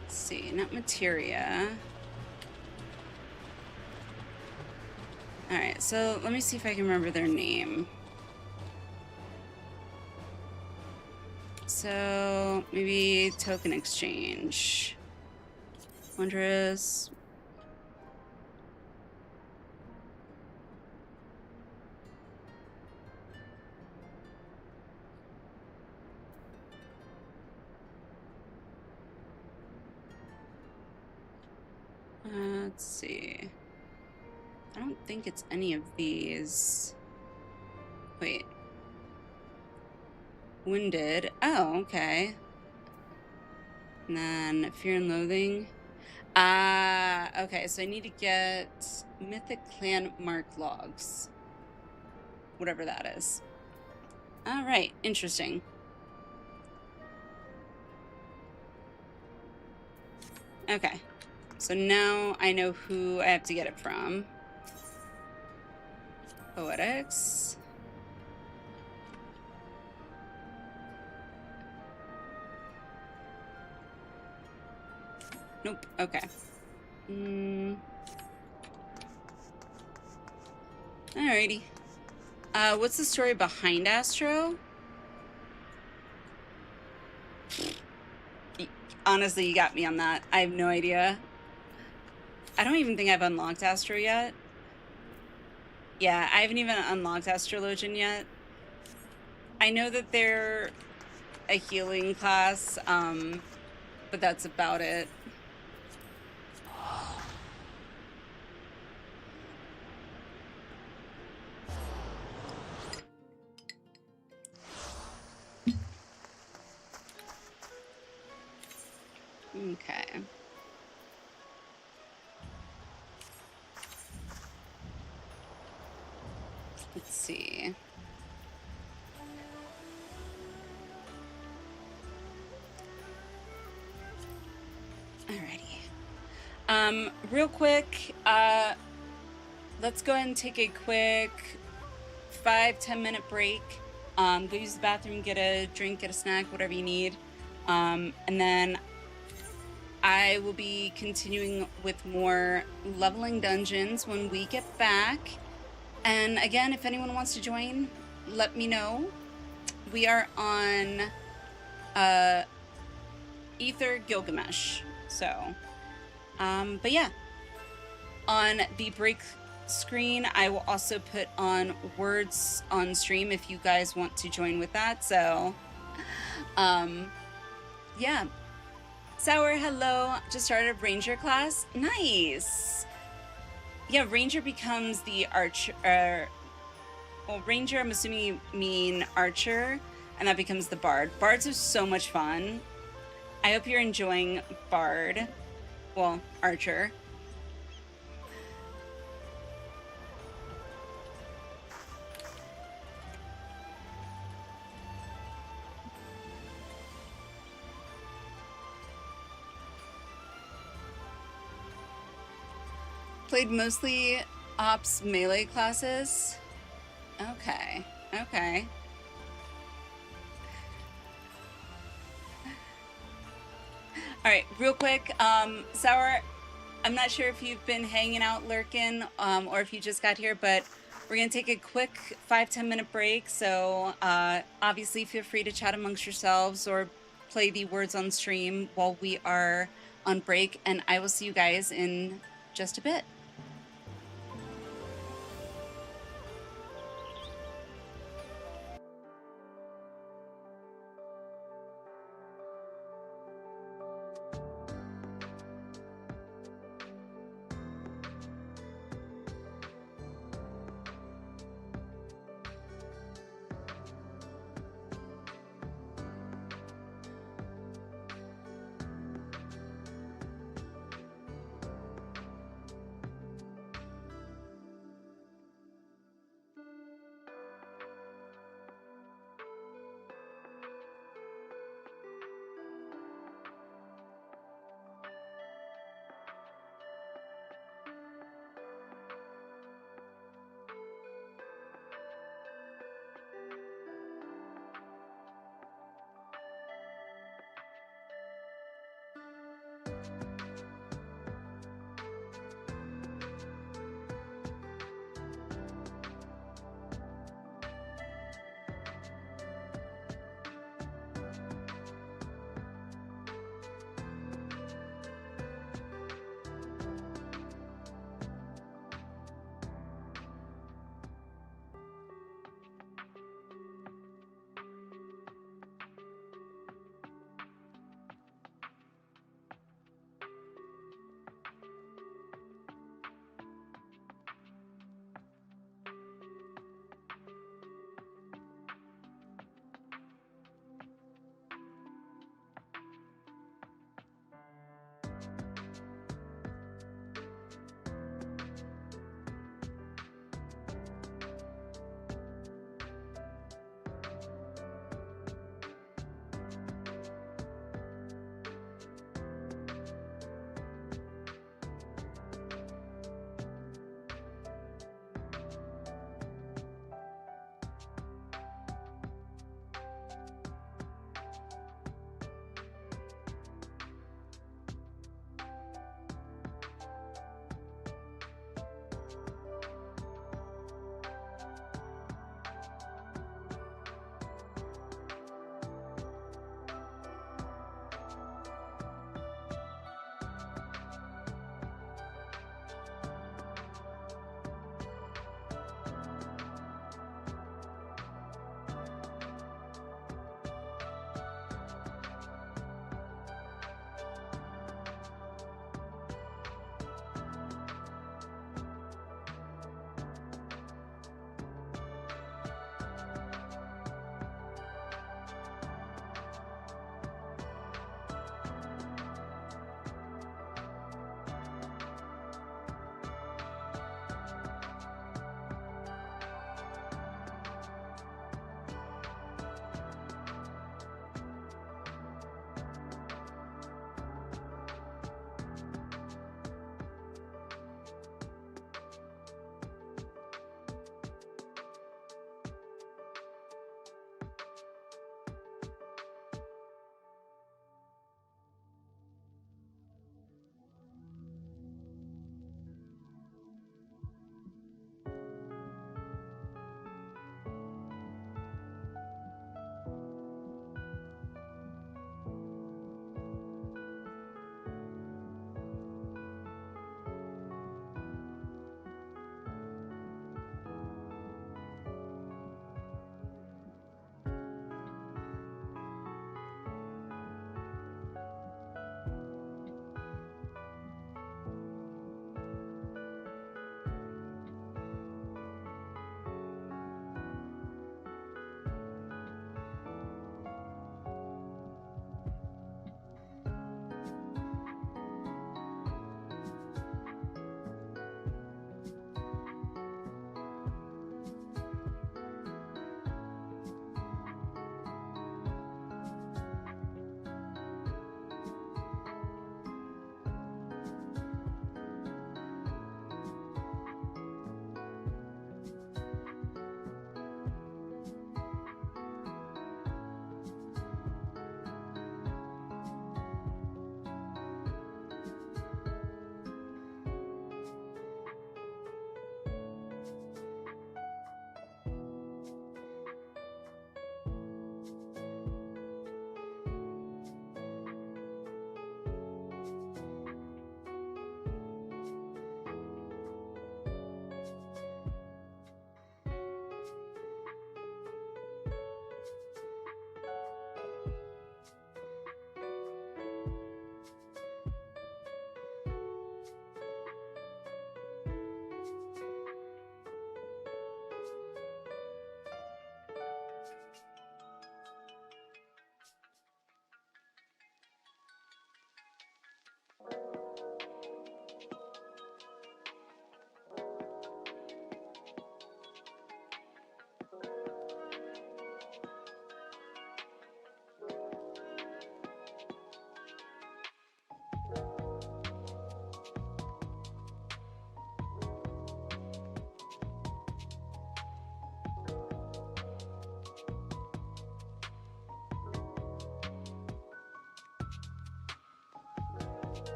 Let's see, not materia. Alright, so let me see if I can remember their name. So maybe token exchange. Wondrous. Let's see. I don't think it's any of these. Wait. Wounded. Oh, okay. And then Fear and Loathing. Okay, so I need to get Mythic Clan Mark logs. Whatever that is. Alright, interesting. Okay. So now I know who I have to get it from. Poetics. Nope. Okay. Alrighty. What's the story behind Astro? Honestly, you got me on that. I have no idea. I don't even think I've unlocked Astro yet. Yeah, I haven't even unlocked Astrologian yet. I know that they're a healing class, but that's about it. Okay. Let's see. Alrighty. Real quick, let's go ahead and take a quick 5-10 minute break. Go use the bathroom, get a drink, get a snack, whatever you need. And then I will be continuing with more leveling dungeons when we get back. And again, if anyone wants to join, let me know. We are on Ether Gilgamesh. So, but yeah, on the break screen, I will also put on words on stream if you guys want to join with that. So, yeah. Sour, hello. Just started Ranger class. Nice. Yeah, Ranger becomes the archer. Well, Ranger, I'm assuming you mean archer, and that becomes the bard. Bards are so much fun. I hope you're enjoying bard. Well, archer. Played mostly ops melee classes. Okay. Okay. All right, real quick, Sour, I'm not sure if you've been hanging out lurking or if you just got here, but we're going to take a quick 5-10 minute break. So obviously feel free to chat amongst yourselves or play the words on stream while we are on break. And I will see you guys in just a bit.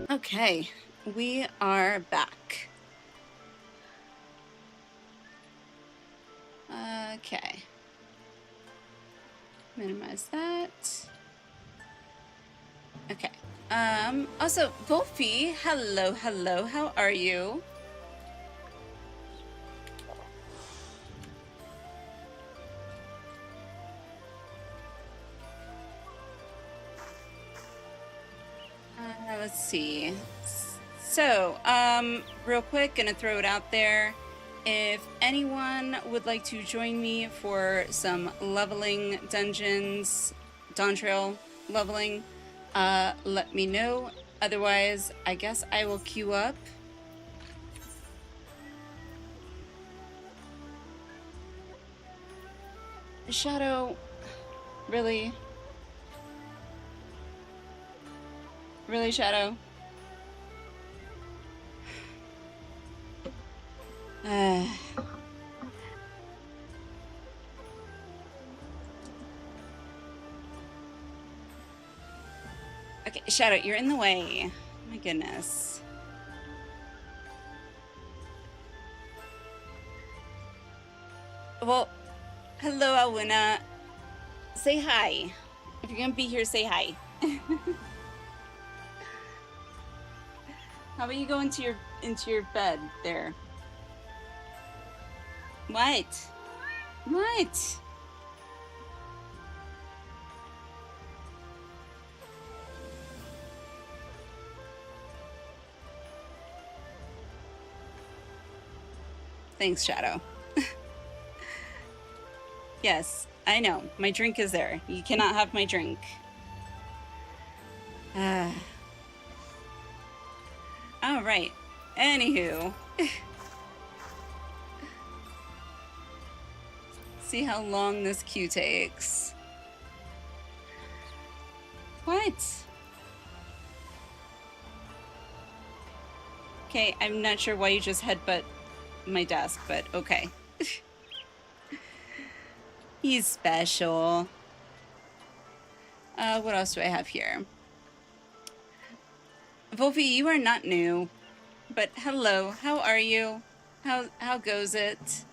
Okay, we are back. Okay. Minimize that. Okay. Also, Wolfie, hello, hello, how are you? Let's see. So, real quick, gonna throw it out there. If anyone would like to join me for some leveling dungeons, Dawntrail leveling, let me know. Otherwise, I guess I will queue up. Shadow, really? Really, Shadow? Okay, Shadow, you're in the way. My goodness. Well, hello, Alliniea. Say hi. If you're gonna be here, say hi. How about you go into your bed there? What? What? Thanks, Shadow. Yes, I know. My drink is there. You cannot have my drink. All right. Anywho. See how long this queue takes. What? Okay, I'm not sure why you just headbutt my desk, but okay. He's special. What else do I have here? Wolfie, you are not new, but hello, how are you? How goes it?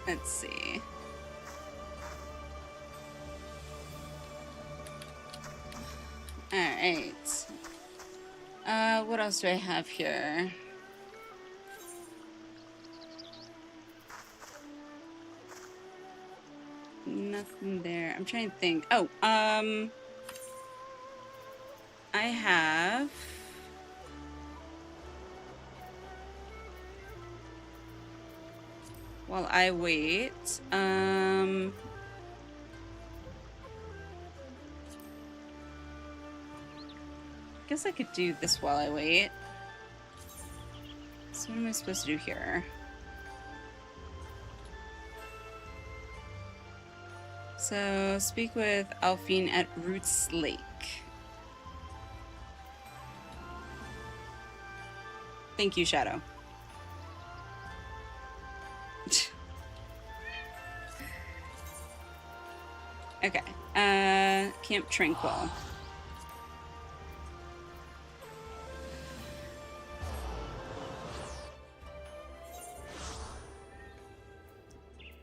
Let's see. All right. What else do I have here? Nothing there. I'm trying to think. Oh, I have... While I wait, guess I could do this while I wait. So what am I supposed to do here? So, speak with Alphine at Roots Lake. Thank you, Shadow. Okay. Camp Tranquil.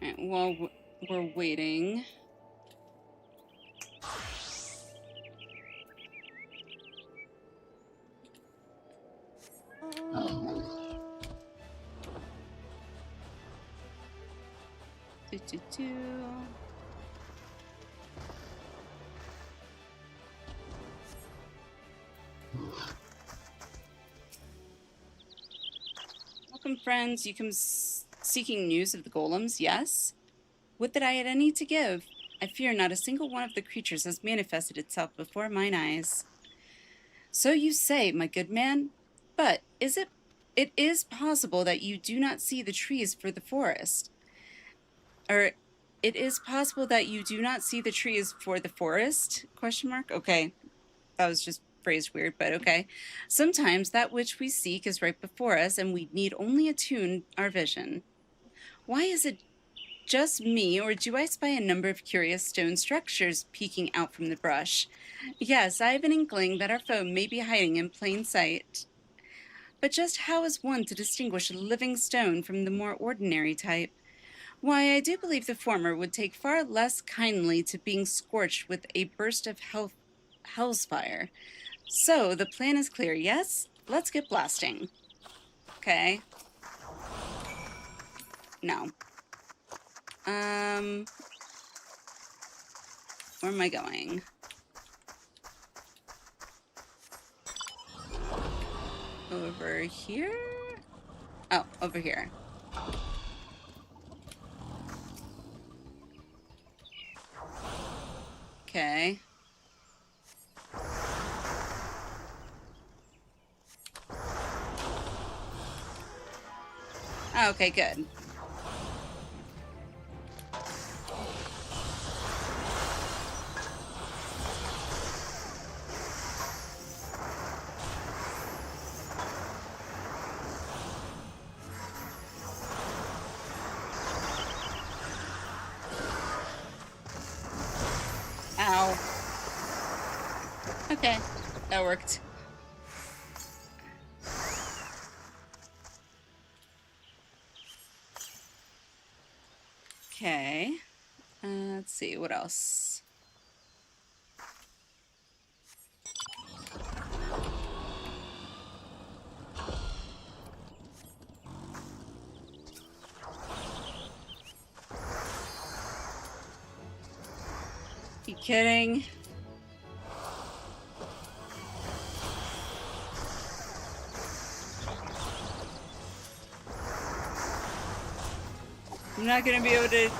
Alright, while we're waiting... Welcome, friends. You come seeking news of the golems, yes? Would that I had any to give. I fear not a single one of the creatures has manifested itself before mine eyes. So you say, my good man, but it is possible that you do not see the trees for the forest. Or It is possible that you do not see the trees for the forest? Question mark. Okay. That was just phrased weird, but okay. Sometimes that which we seek is right before us, and we need only attune our vision. Why is it just me, or do I spy a number of curious stone structures peeking out from the brush? Yes, I have an inkling that our foe may be hiding in plain sight. But just how is one to distinguish a living stone from the more ordinary type? Why, I do believe the former would take far less kindly to being scorched with a burst of hell's fire. So, the plan is clear, yes? Let's get blasting. Okay. No. Where am I going? Over here? Oh, over here. Okay. Okay, good. Ow. Okay, that worked. Okay. Let's see, what else? You kidding? I'm not gonna be able to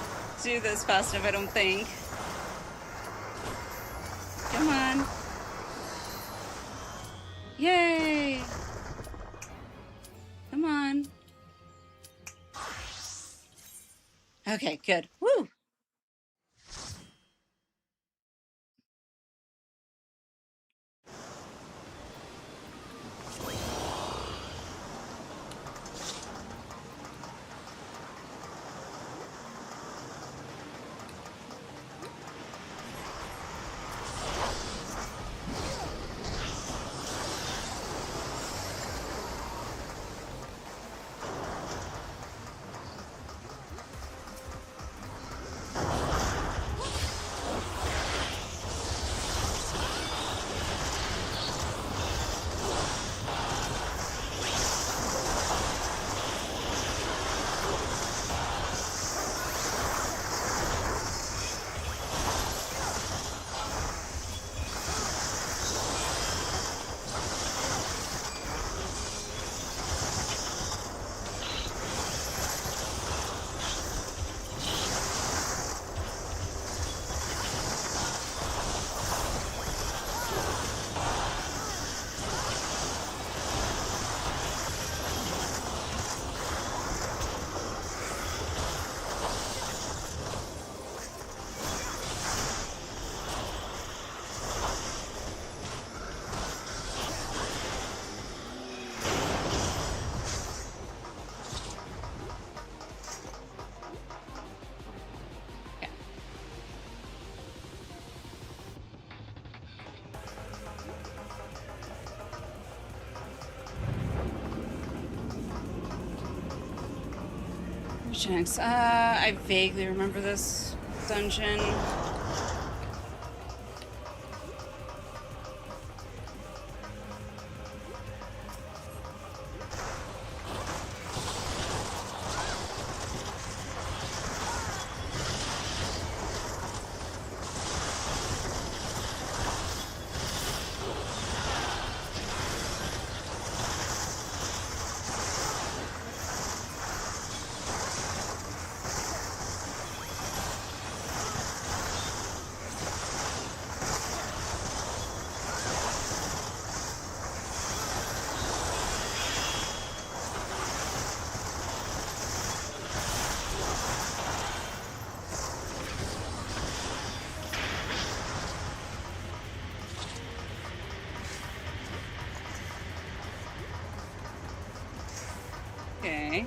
do this fast enough, I don't think. Come on. Yay! Come on. Okay, good. Woo! Which next? I vaguely remember this dungeon. Okay.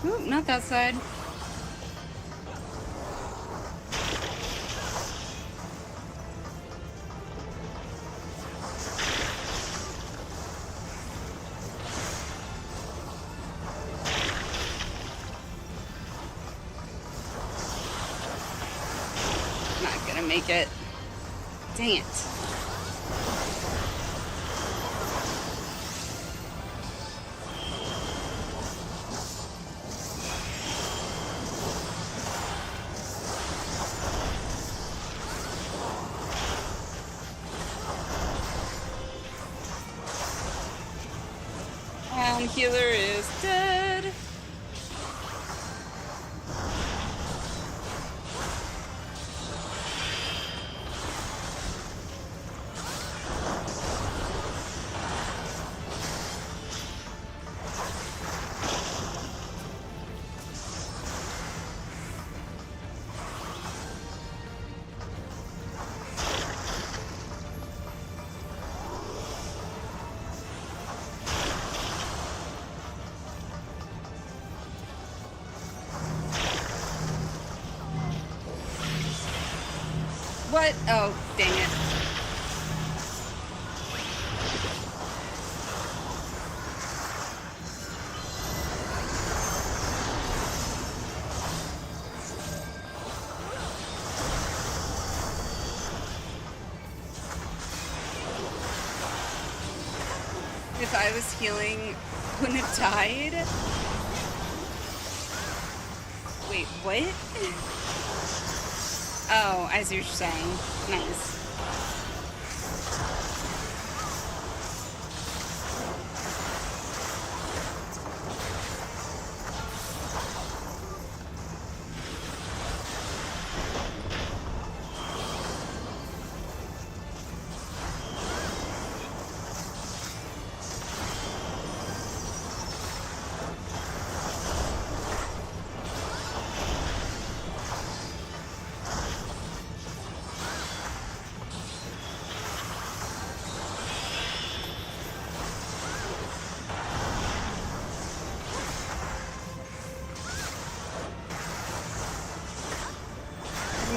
Ooh, not that side. Not gonna make it. Dang it. Healer is dead. What? Oh, dang it. If I was healing, wouldn't have died? Wait, what? Oh, I see what you're saying. Nice.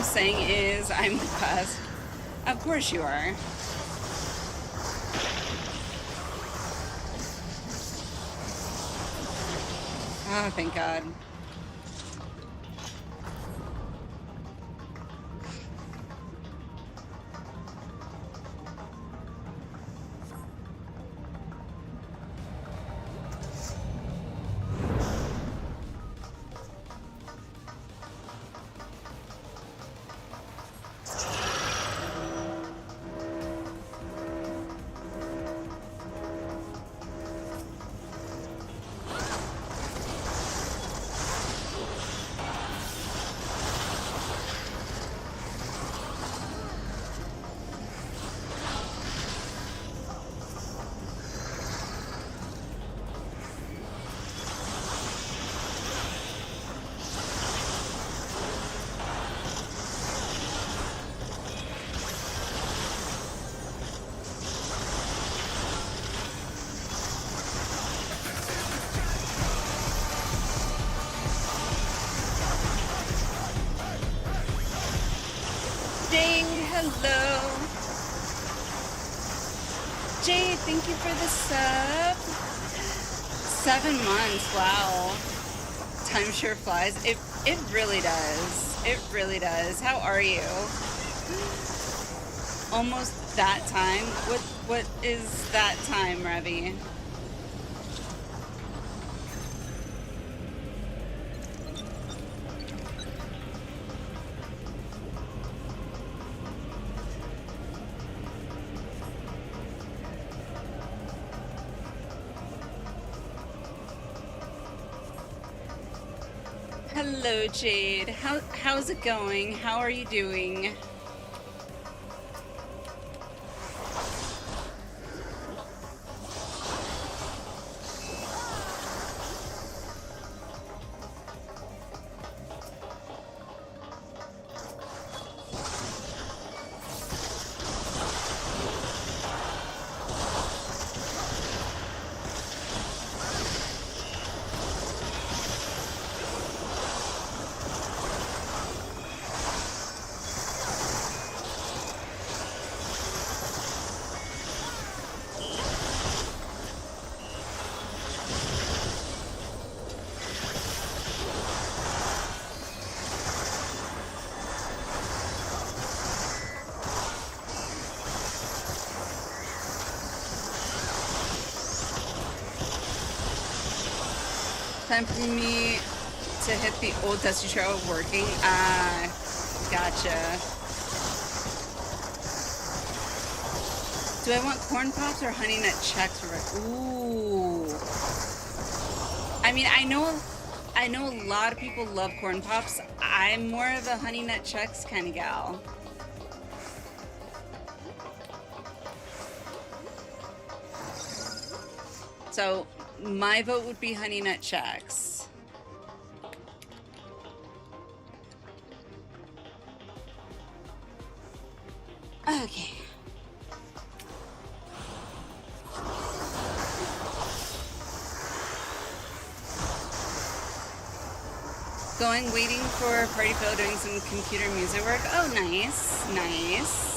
Saying is I'm the best. Of course you are. Oh, thank God. Hello. Jade, thank you for the sub. 7 months, wow. Time sure flies. It really does. It really does. How are you? Almost that time. What is that time, Ravi? Hello, Jade. How's it going? How are you doing? Time for me to hit the old dusty trail of working. Ah, gotcha. Do I want corn pops or honey nut checks? Ooh. I mean, I know a lot of people love corn pops. I'm more of a honey nut checks kind of gal. So my vote would be honey nut checks. Okay. Going, waiting for Party Phil, doing some computer music work. Oh, nice, nice.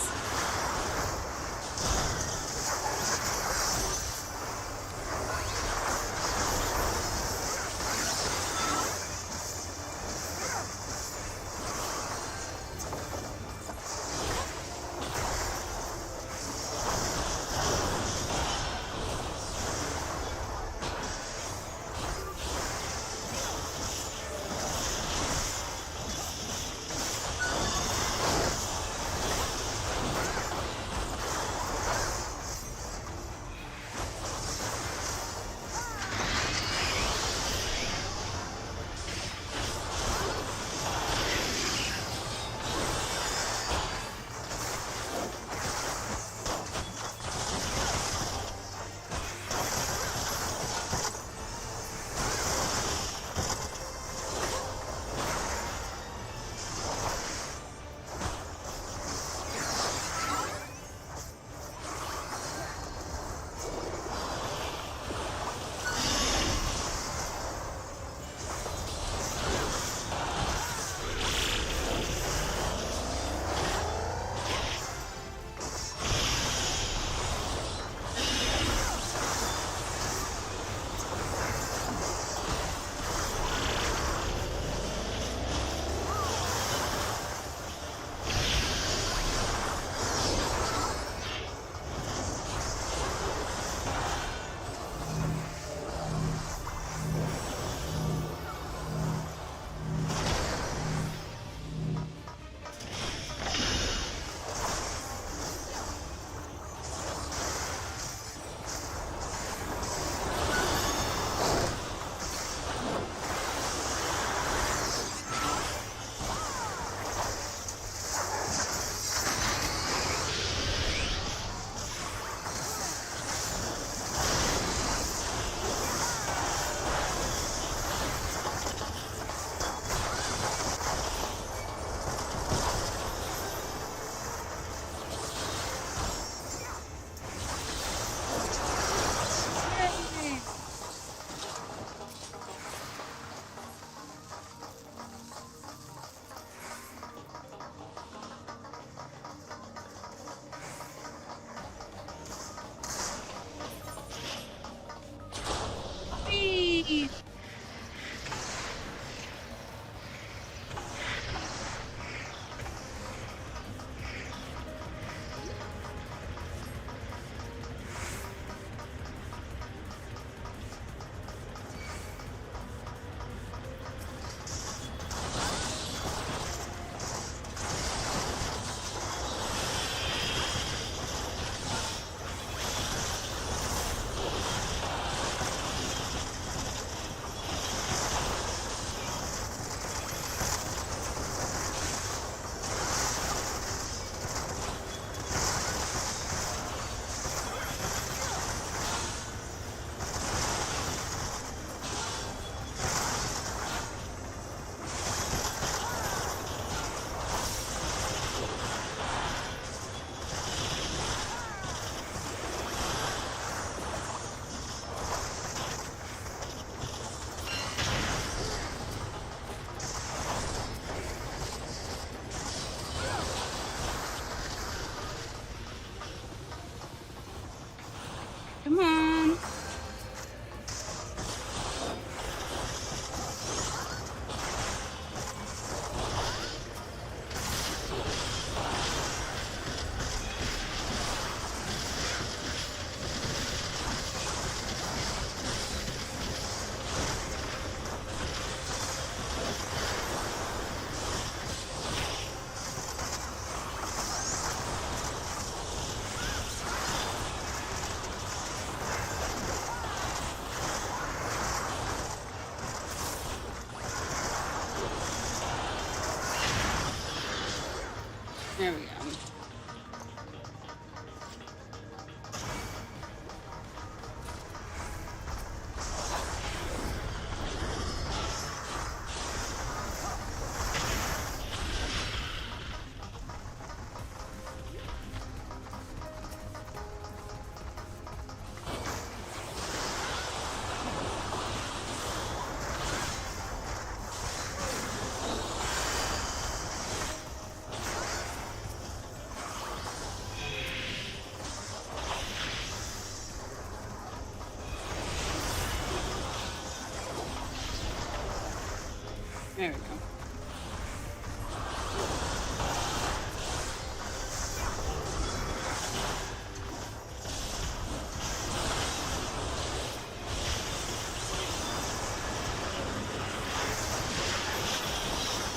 There we go.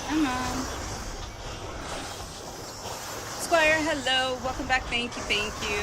Come on. Squire, hello. Welcome back. Thank you, thank you.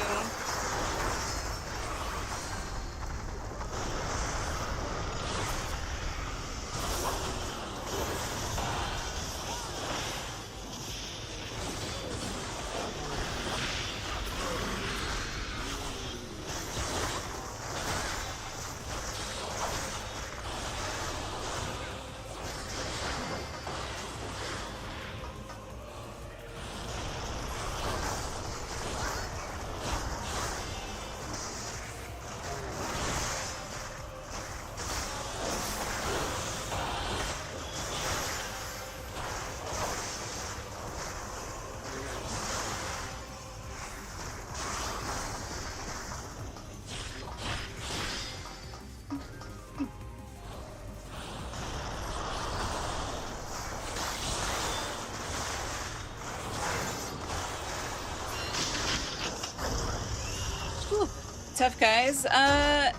Whew. Tough guys. Yeah.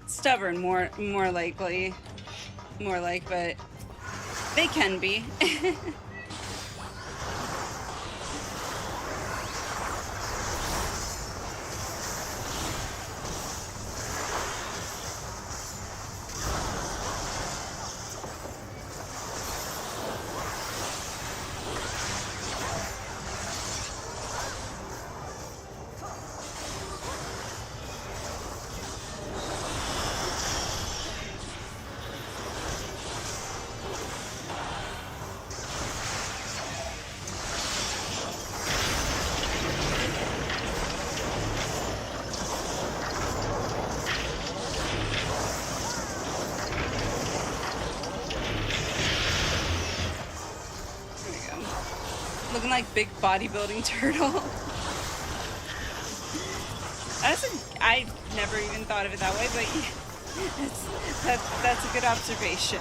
Stubborn, more likely. More like, but they can be. Looking like big bodybuilding turtle. I never even thought of it that way, but that's a good observation.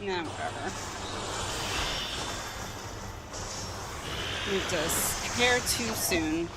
Nah, whatever. Moved us hair too soon.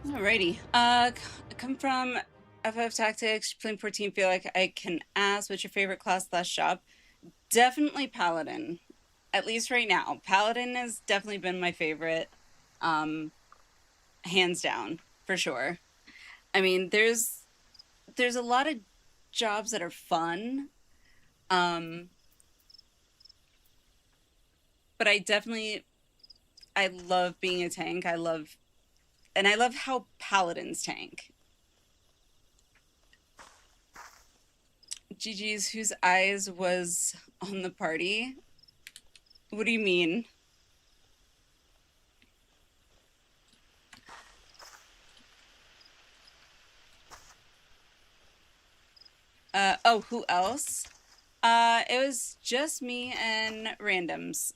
Alrighty. Come from FF Tactics, playing 14, feel like I can ask what's your favorite class / shop? Definitely Paladin. At least right now. Paladin has definitely been my favorite. Hands down, for sure. I mean, there's a lot of jobs that are fun. But I love being a tank. I love how Paladins tank. GG's whose eyes was on the party? What do you mean? Oh, who else? It was just me and randoms.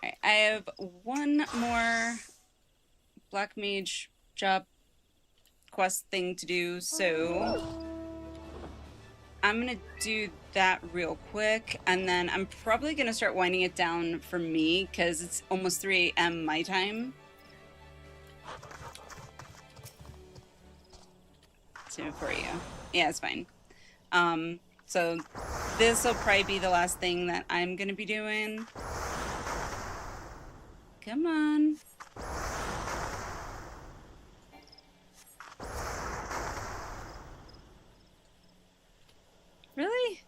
Alright, I have one more Black Mage job quest thing to do, so I'm gonna do that real quick, and then I'm probably gonna start winding it down for me, because it's almost 3 a.m. my time. So for you. Yeah, it's fine. So this will probably be the last thing that I'm gonna be doing. Come on. Really?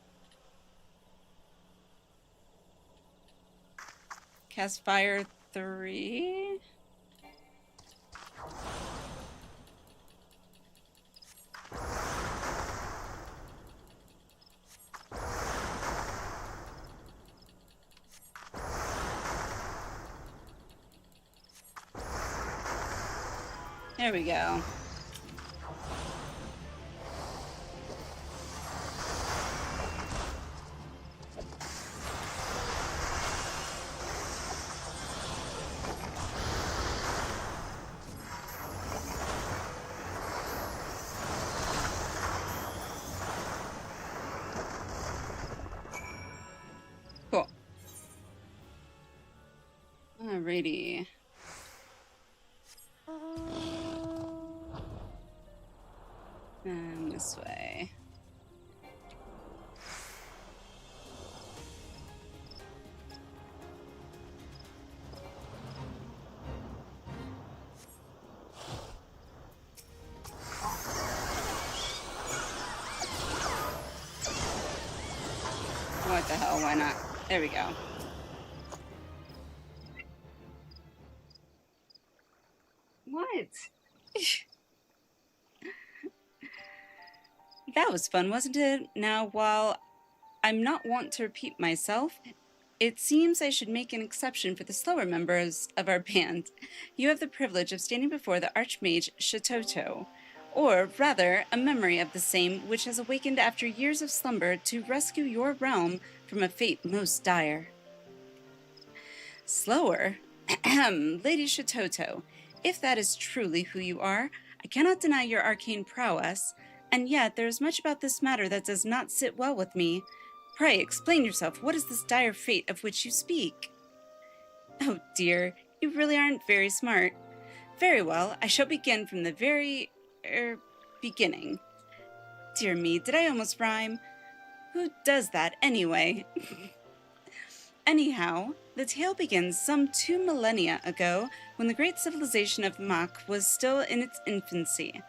Cast Fire 3? There we go. Cool. Alrighty. And this way. What the hell, why not? There we go. What? That was fun, wasn't it? Now, while I'm not wont to repeat myself, it seems I should make an exception for the slower members of our band. You have the privilege of standing before the Archmage Shitoto, or rather, a memory of the same which has awakened after years of slumber to rescue your realm from a fate most dire. Slower? Ahem, Lady Shitoto, if that is truly who you are, I cannot deny your arcane prowess, and yet there is much about this matter that does not sit well with me. Pray, explain yourself. What is this dire fate of which you speak? Oh dear, you really aren't very smart. Very well, I shall begin from the very, beginning. Dear me, did I almost rhyme? Who does that anyway? Anyhow, the tale begins some 2 millennia ago, when the great civilization of Mach was still in its infancy.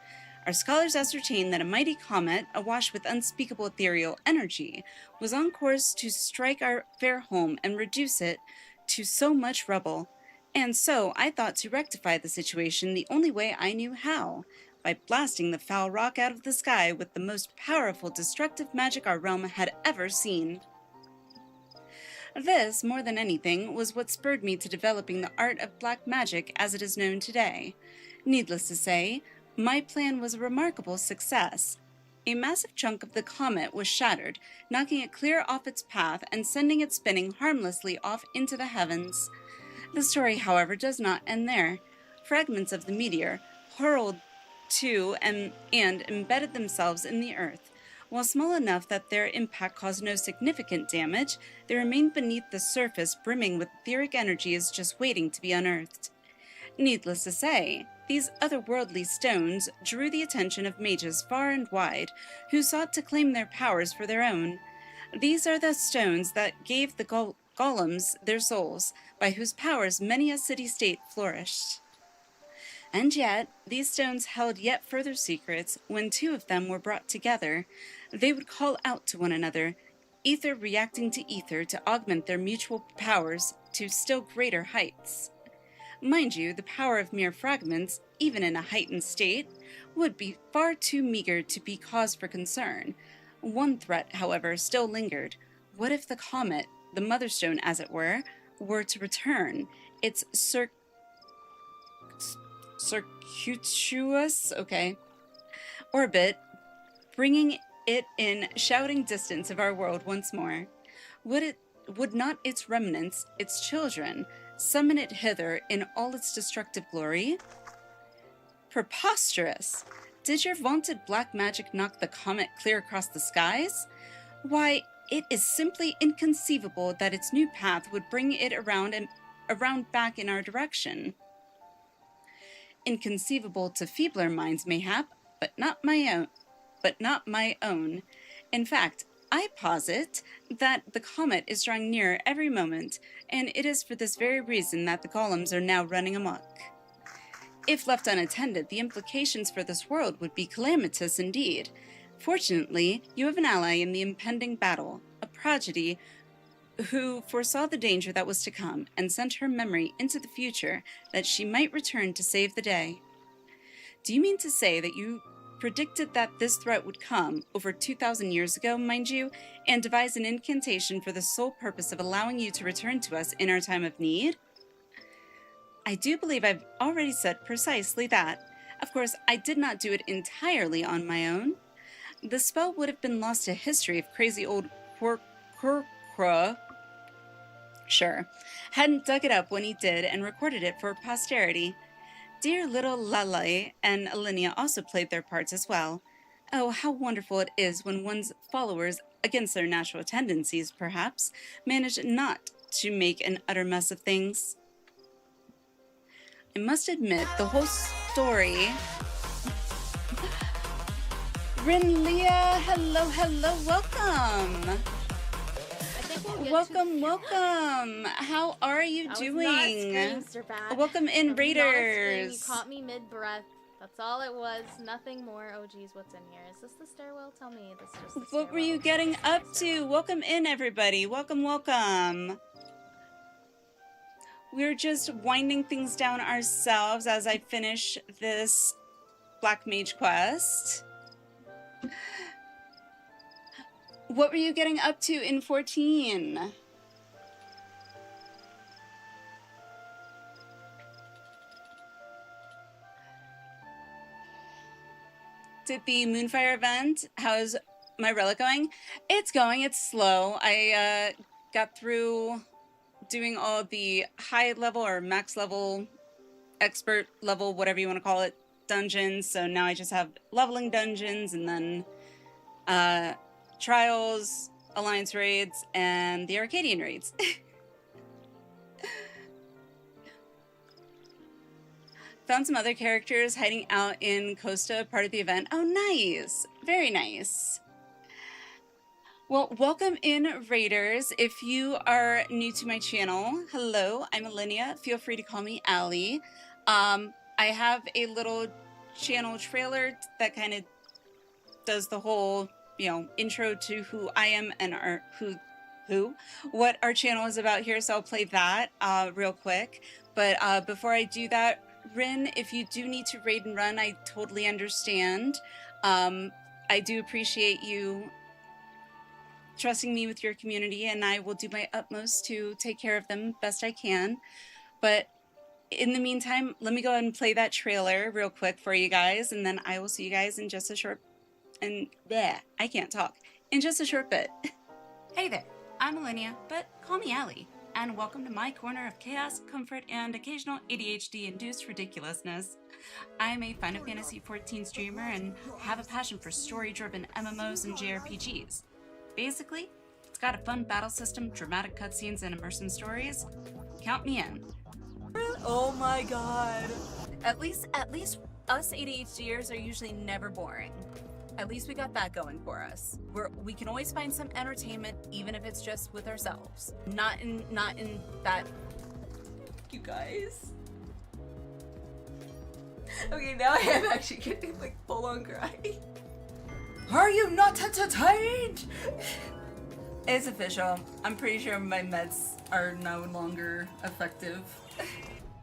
Our scholars ascertained that a mighty comet, awash with unspeakable ethereal energy, was on course to strike our fair home and reduce it to so much rubble. And so I thought to rectify the situation the only way I knew how, by blasting the foul rock out of the sky with the most powerful destructive magic our realm had ever seen. This, more than anything, was what spurred me to developing the art of black magic as it is known today. Needless to say, my plan was a remarkable success. A massive chunk of the comet was shattered, knocking it clear off its path and sending it spinning harmlessly off into the heavens. The story, however, does not end there. Fragments of the meteor hurled to and embedded themselves in the earth. While small enough that their impact caused no significant damage, they remained beneath the surface brimming with etheric energies just waiting to be unearthed. Needless to say, these otherworldly stones drew the attention of mages far and wide, who sought to claim their powers for their own. These are the stones that gave the golems their souls, by whose powers many a city-state flourished. And yet, these stones held yet further secrets. When two of them were brought together, they would call out to one another, ether reacting to ether to augment their mutual powers to still greater heights. Mind you, the power of mere fragments, even in a heightened state, would be far too meager to be cause for concern. One threat, however, still lingered. What if the comet, the Motherstone as it were to return, its circuitous orbit, bringing it in shouting distance of our world once more? Would not its remnants, its children, summon it hither in all its destructive glory? Preposterous! Did your vaunted black magic knock the comet clear across the skies? Why, it is simply inconceivable that its new path would bring it around back in our direction. Inconceivable to feebler minds, mayhap, but not my own. In fact, I posit that the comet is drawing nearer every moment, and it is for this very reason that the golems are now running amok. If left unattended, the implications for this world would be calamitous indeed. Fortunately, you have an ally in the impending battle, a prodigy who foresaw the danger that was to come and sent her memory into the future that she might return to save the day. Do you mean to say that you predicted that this threat would come over 2,000 years ago, mind you, and devised an incantation for the sole purpose of allowing you to return to us in our time of need? I do believe I've already said precisely that. Of course, I did not do it entirely on my own. The spell would have been lost to history if crazy old hadn't dug it up when he did and recorded it for posterity. Dear little Lale and Alliniea also played their parts as well. Oh, how wonderful it is when one's followers, against their natural tendencies perhaps, manage not to make an utter mess of things. I must admit, the whole story... Rinlia, hello, welcome! Welcome! How are you doing? Welcome in, Raiders!
You caught me mid-breath. That's all it was. Nothing more. Oh geez, what's in here? Is this the stairwell? Tell me this is just the stairwell.
What were you getting up to? Welcome in, everybody. Welcome. We're just winding things down ourselves as I finish this Black Mage quest. What were you getting up to in 14? Did the Moonfire event? How's my relic going? It's going. It's slow. I got through doing all the high level or max level, expert level, whatever you want to call it, dungeons. So now I just have leveling dungeons and then trials, alliance raids, and the Arcadian raids. Found some other characters hiding out in Costa, part of the event. Oh, nice. Very nice. Well, welcome in, Raiders. If you are new to my channel, hello, I'm Alliniea. Feel free to call me Allie. I have a little channel trailer that kind of does the whole, intro to who I am and what our channel is about here. So I'll play that real quick. But before I do that, Rin, if you do need to raid and run, I totally understand. I do appreciate you trusting me with your community, and I will do my utmost to take care of them best I can. But in the meantime, let me go ahead and play that trailer real quick for you guys, and then I will see you guys in just a short... I can't talk. In just a short bit. Hey there, I'm Alliniea, but call me Allie, and welcome to my corner of chaos, comfort, and occasional ADHD-induced ridiculousness. I am a Final Fantasy XIV streamer and have a passion for story-driven MMOs and JRPGs. Basically, it's got a fun battle system, dramatic cutscenes, and immersive stories. Count me in. Oh my god. At least us ADHDers are usually never boring. At least we got that going for us. We can always find some entertainment, even if it's just with ourselves. Not in that. You guys. Okay, now I am actually getting like full on cry. Are you not entertained? It's official. I'm pretty sure my meds are no longer effective.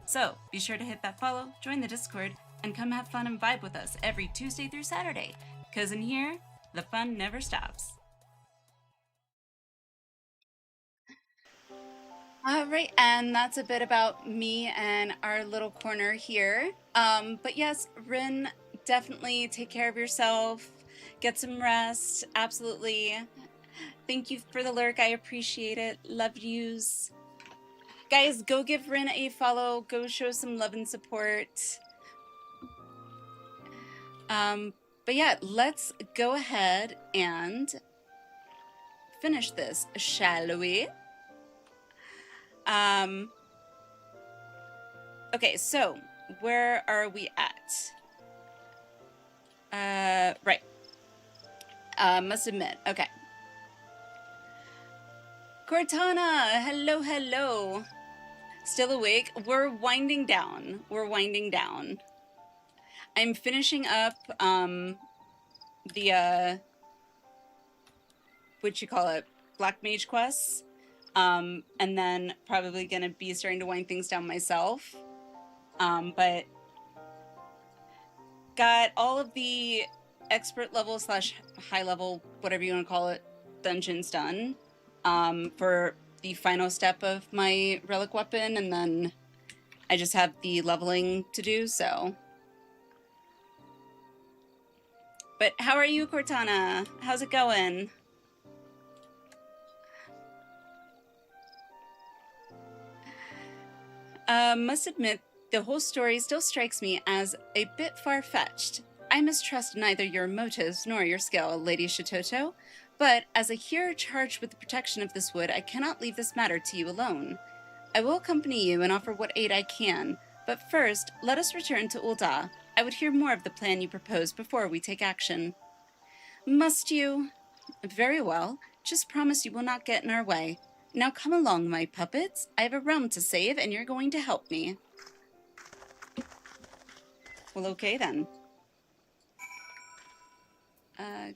So be sure to hit that follow, join the Discord, and come have fun and vibe with us every Tuesday through Saturday. Cause in here, the fun never stops. Alright, and that's a bit about me and our little corner here. But yes, Rin, definitely take care of yourself. Get some rest, absolutely. Thank you for the lurk, I appreciate it. Love yous. Guys, go give Rin a follow. Go show some love and support. But yeah, let's go ahead and finish this, shall we? Okay, so where are we at? Right. Must admit, okay. Cortana, hello, hello. Still awake? We're winding down. I'm finishing up, the, what you call it, Black Mage quests. And then probably gonna be starting to wind things down myself. But got all of the expert level / high level, whatever you want to call it, dungeons done. For the final step of my relic weapon, and then I just have the leveling to do, so. But how are you, Cortana? How's it going? Must admit, the whole story still strikes me as a bit far-fetched. I mistrust neither your motives nor your skill, Lady Shitoto, but as a hero charged with the protection of this wood, I cannot leave this matter to you alone. I will accompany you and offer what aid I can, but first, let us return to Ul'dah. I would hear more of the plan you propose before we take action. Must you? Very well. Just promise you will not get in our way. Now come along, my puppets. I have a realm to save, and you're going to help me. Well, okay then. Let's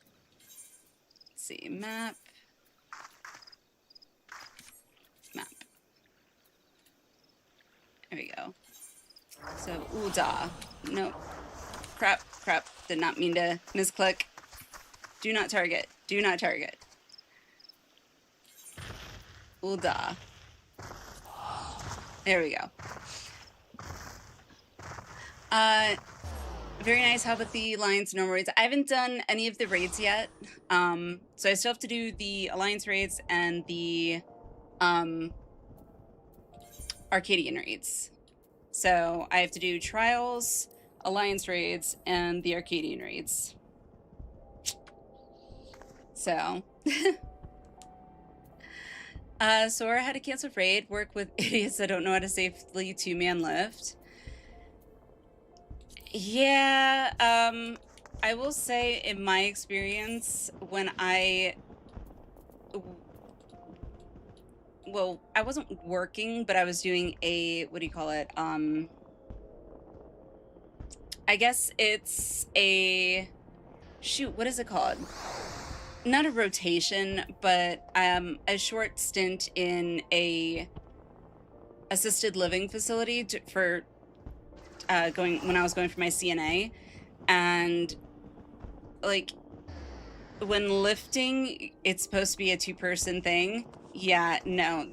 see, map. There we go. So, Ul'dah. Nope. Crap. Did not mean to misclick. Do not target. Ul'dah. There we go. Very nice. How about the Alliance normal raids? I haven't done any of the raids yet. So I still have to do the Alliance raids and the Arcadian raids. So I have to do Trials, Alliance raids, and the Arcadian raids. So... Sora had to cancel raid, work with idiots that don't know how to safely two-man lift. Yeah, I will say in my experience, when I wasn't working, but I was doing a, what do you call it? I guess it's a, shoot, what is it called? Not a rotation, but a short stint in a assisted living facility for when I was going for my CNA, and like when lifting, it's supposed to be a 2-person thing. Yeah, no,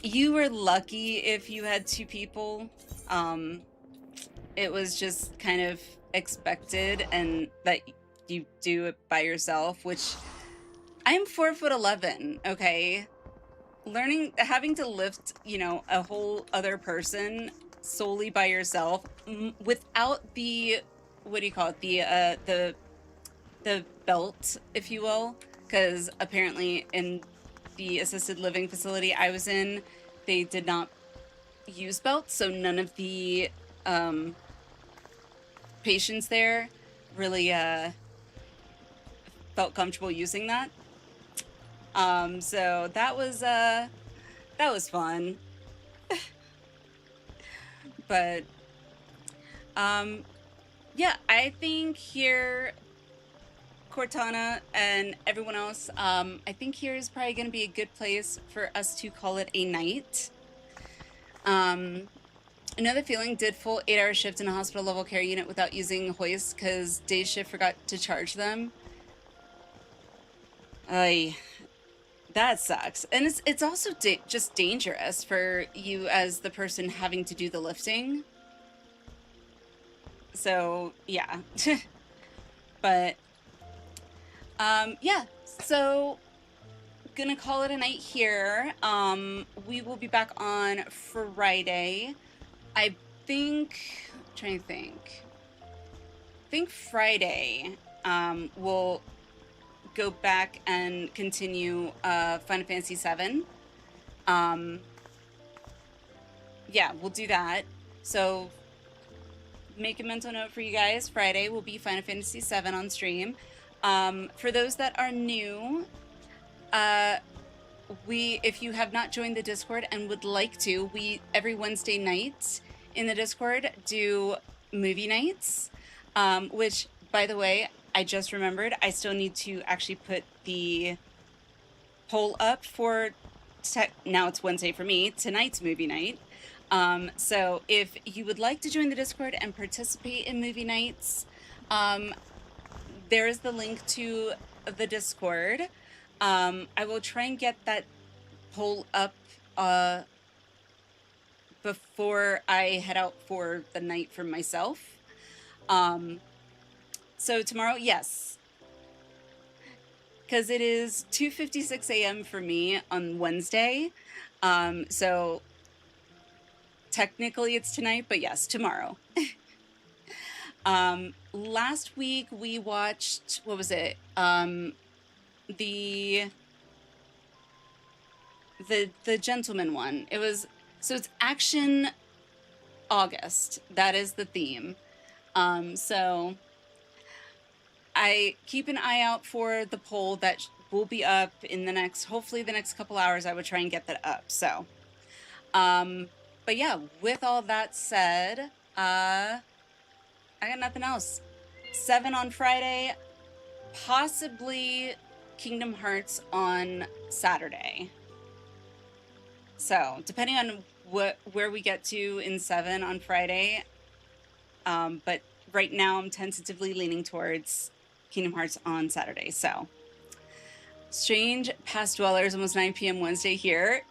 you were lucky if you had 2 people. It was just kind of expected, and that you do it by yourself, which I'm 4'11", okay? Having to lift, a whole other person solely by yourself without the, what do you call it? The belt, if you will, because apparently in the assisted living facility I was in, they did not use belts, so none of the patients there really felt comfortable using that. So that was fun. But yeah, I think here, Cortana and everyone else, I think here is probably going to be a good place for us to call it a night. Another feeling, did full 8-hour shift in a hospital level care unit without using hoist because day shift forgot to charge them. That sucks. And it's also just dangerous for you as the person having to do the lifting. So, yeah. But, yeah. So, gonna call it a night here. We will be back on Friday. I think, I'm trying to think. I think Friday, we'll go back and continue Final Fantasy XIV. Yeah, we'll do that. So make a mental note for you guys. Friday will be Final Fantasy XIV on stream. For those that are new, if you have not joined the Discord and would like to, we every Wednesday night in the Discord do movie nights, which, by the way, I just remembered I still need to actually put the poll up for now it's Wednesday for me, tonight's movie night. So if you would like to join the Discord and participate in movie nights, there is the link to the Discord. I will try and get that poll up before I head out for the night for myself. So tomorrow, yes, because it is 2:56 a.m. for me on Wednesday. So technically it's tonight, but yes, tomorrow. Last week we watched, what was it? The gentleman one. It was, so it's Action August. That is the theme. So I keep an eye out for the poll that will be up in the next, hopefully the next couple hours. I would try and get that up. So, but yeah, with all that said, I got nothing else. 7 on Friday, possibly Kingdom Hearts on Saturday. So depending on where we get to in 7 on Friday, but right now I'm tentatively leaning towards Kingdom Hearts on Saturday. So strange past dwellers, almost 9 p.m. Wednesday here.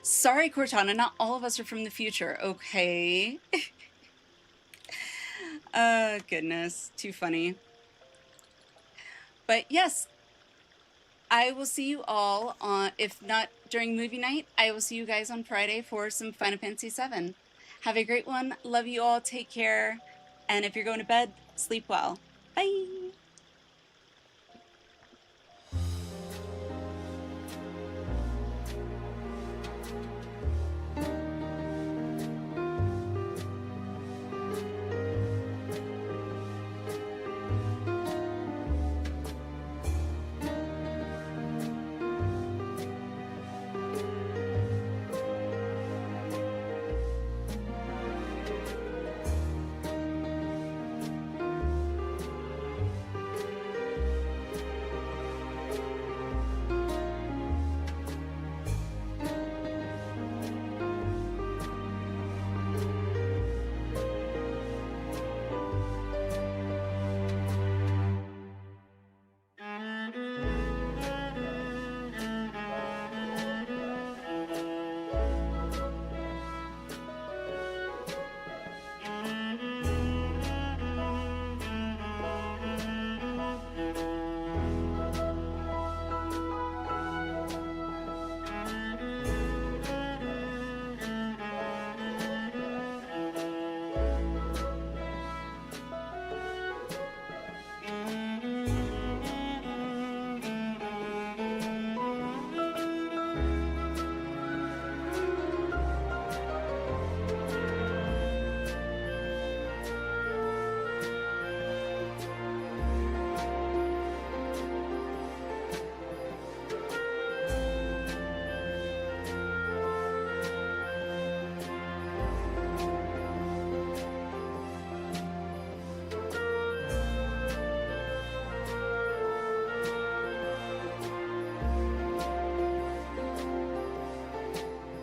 Sorry, Cortana, not all of us are from the future. Okay. Goodness, too funny. But yes, I will see you all on, if not during movie night, I will see you guys on Friday for some Final Fantasy VII. Have a great one. Love you all. Take care. And if you're going to bed, sleep well. Bye.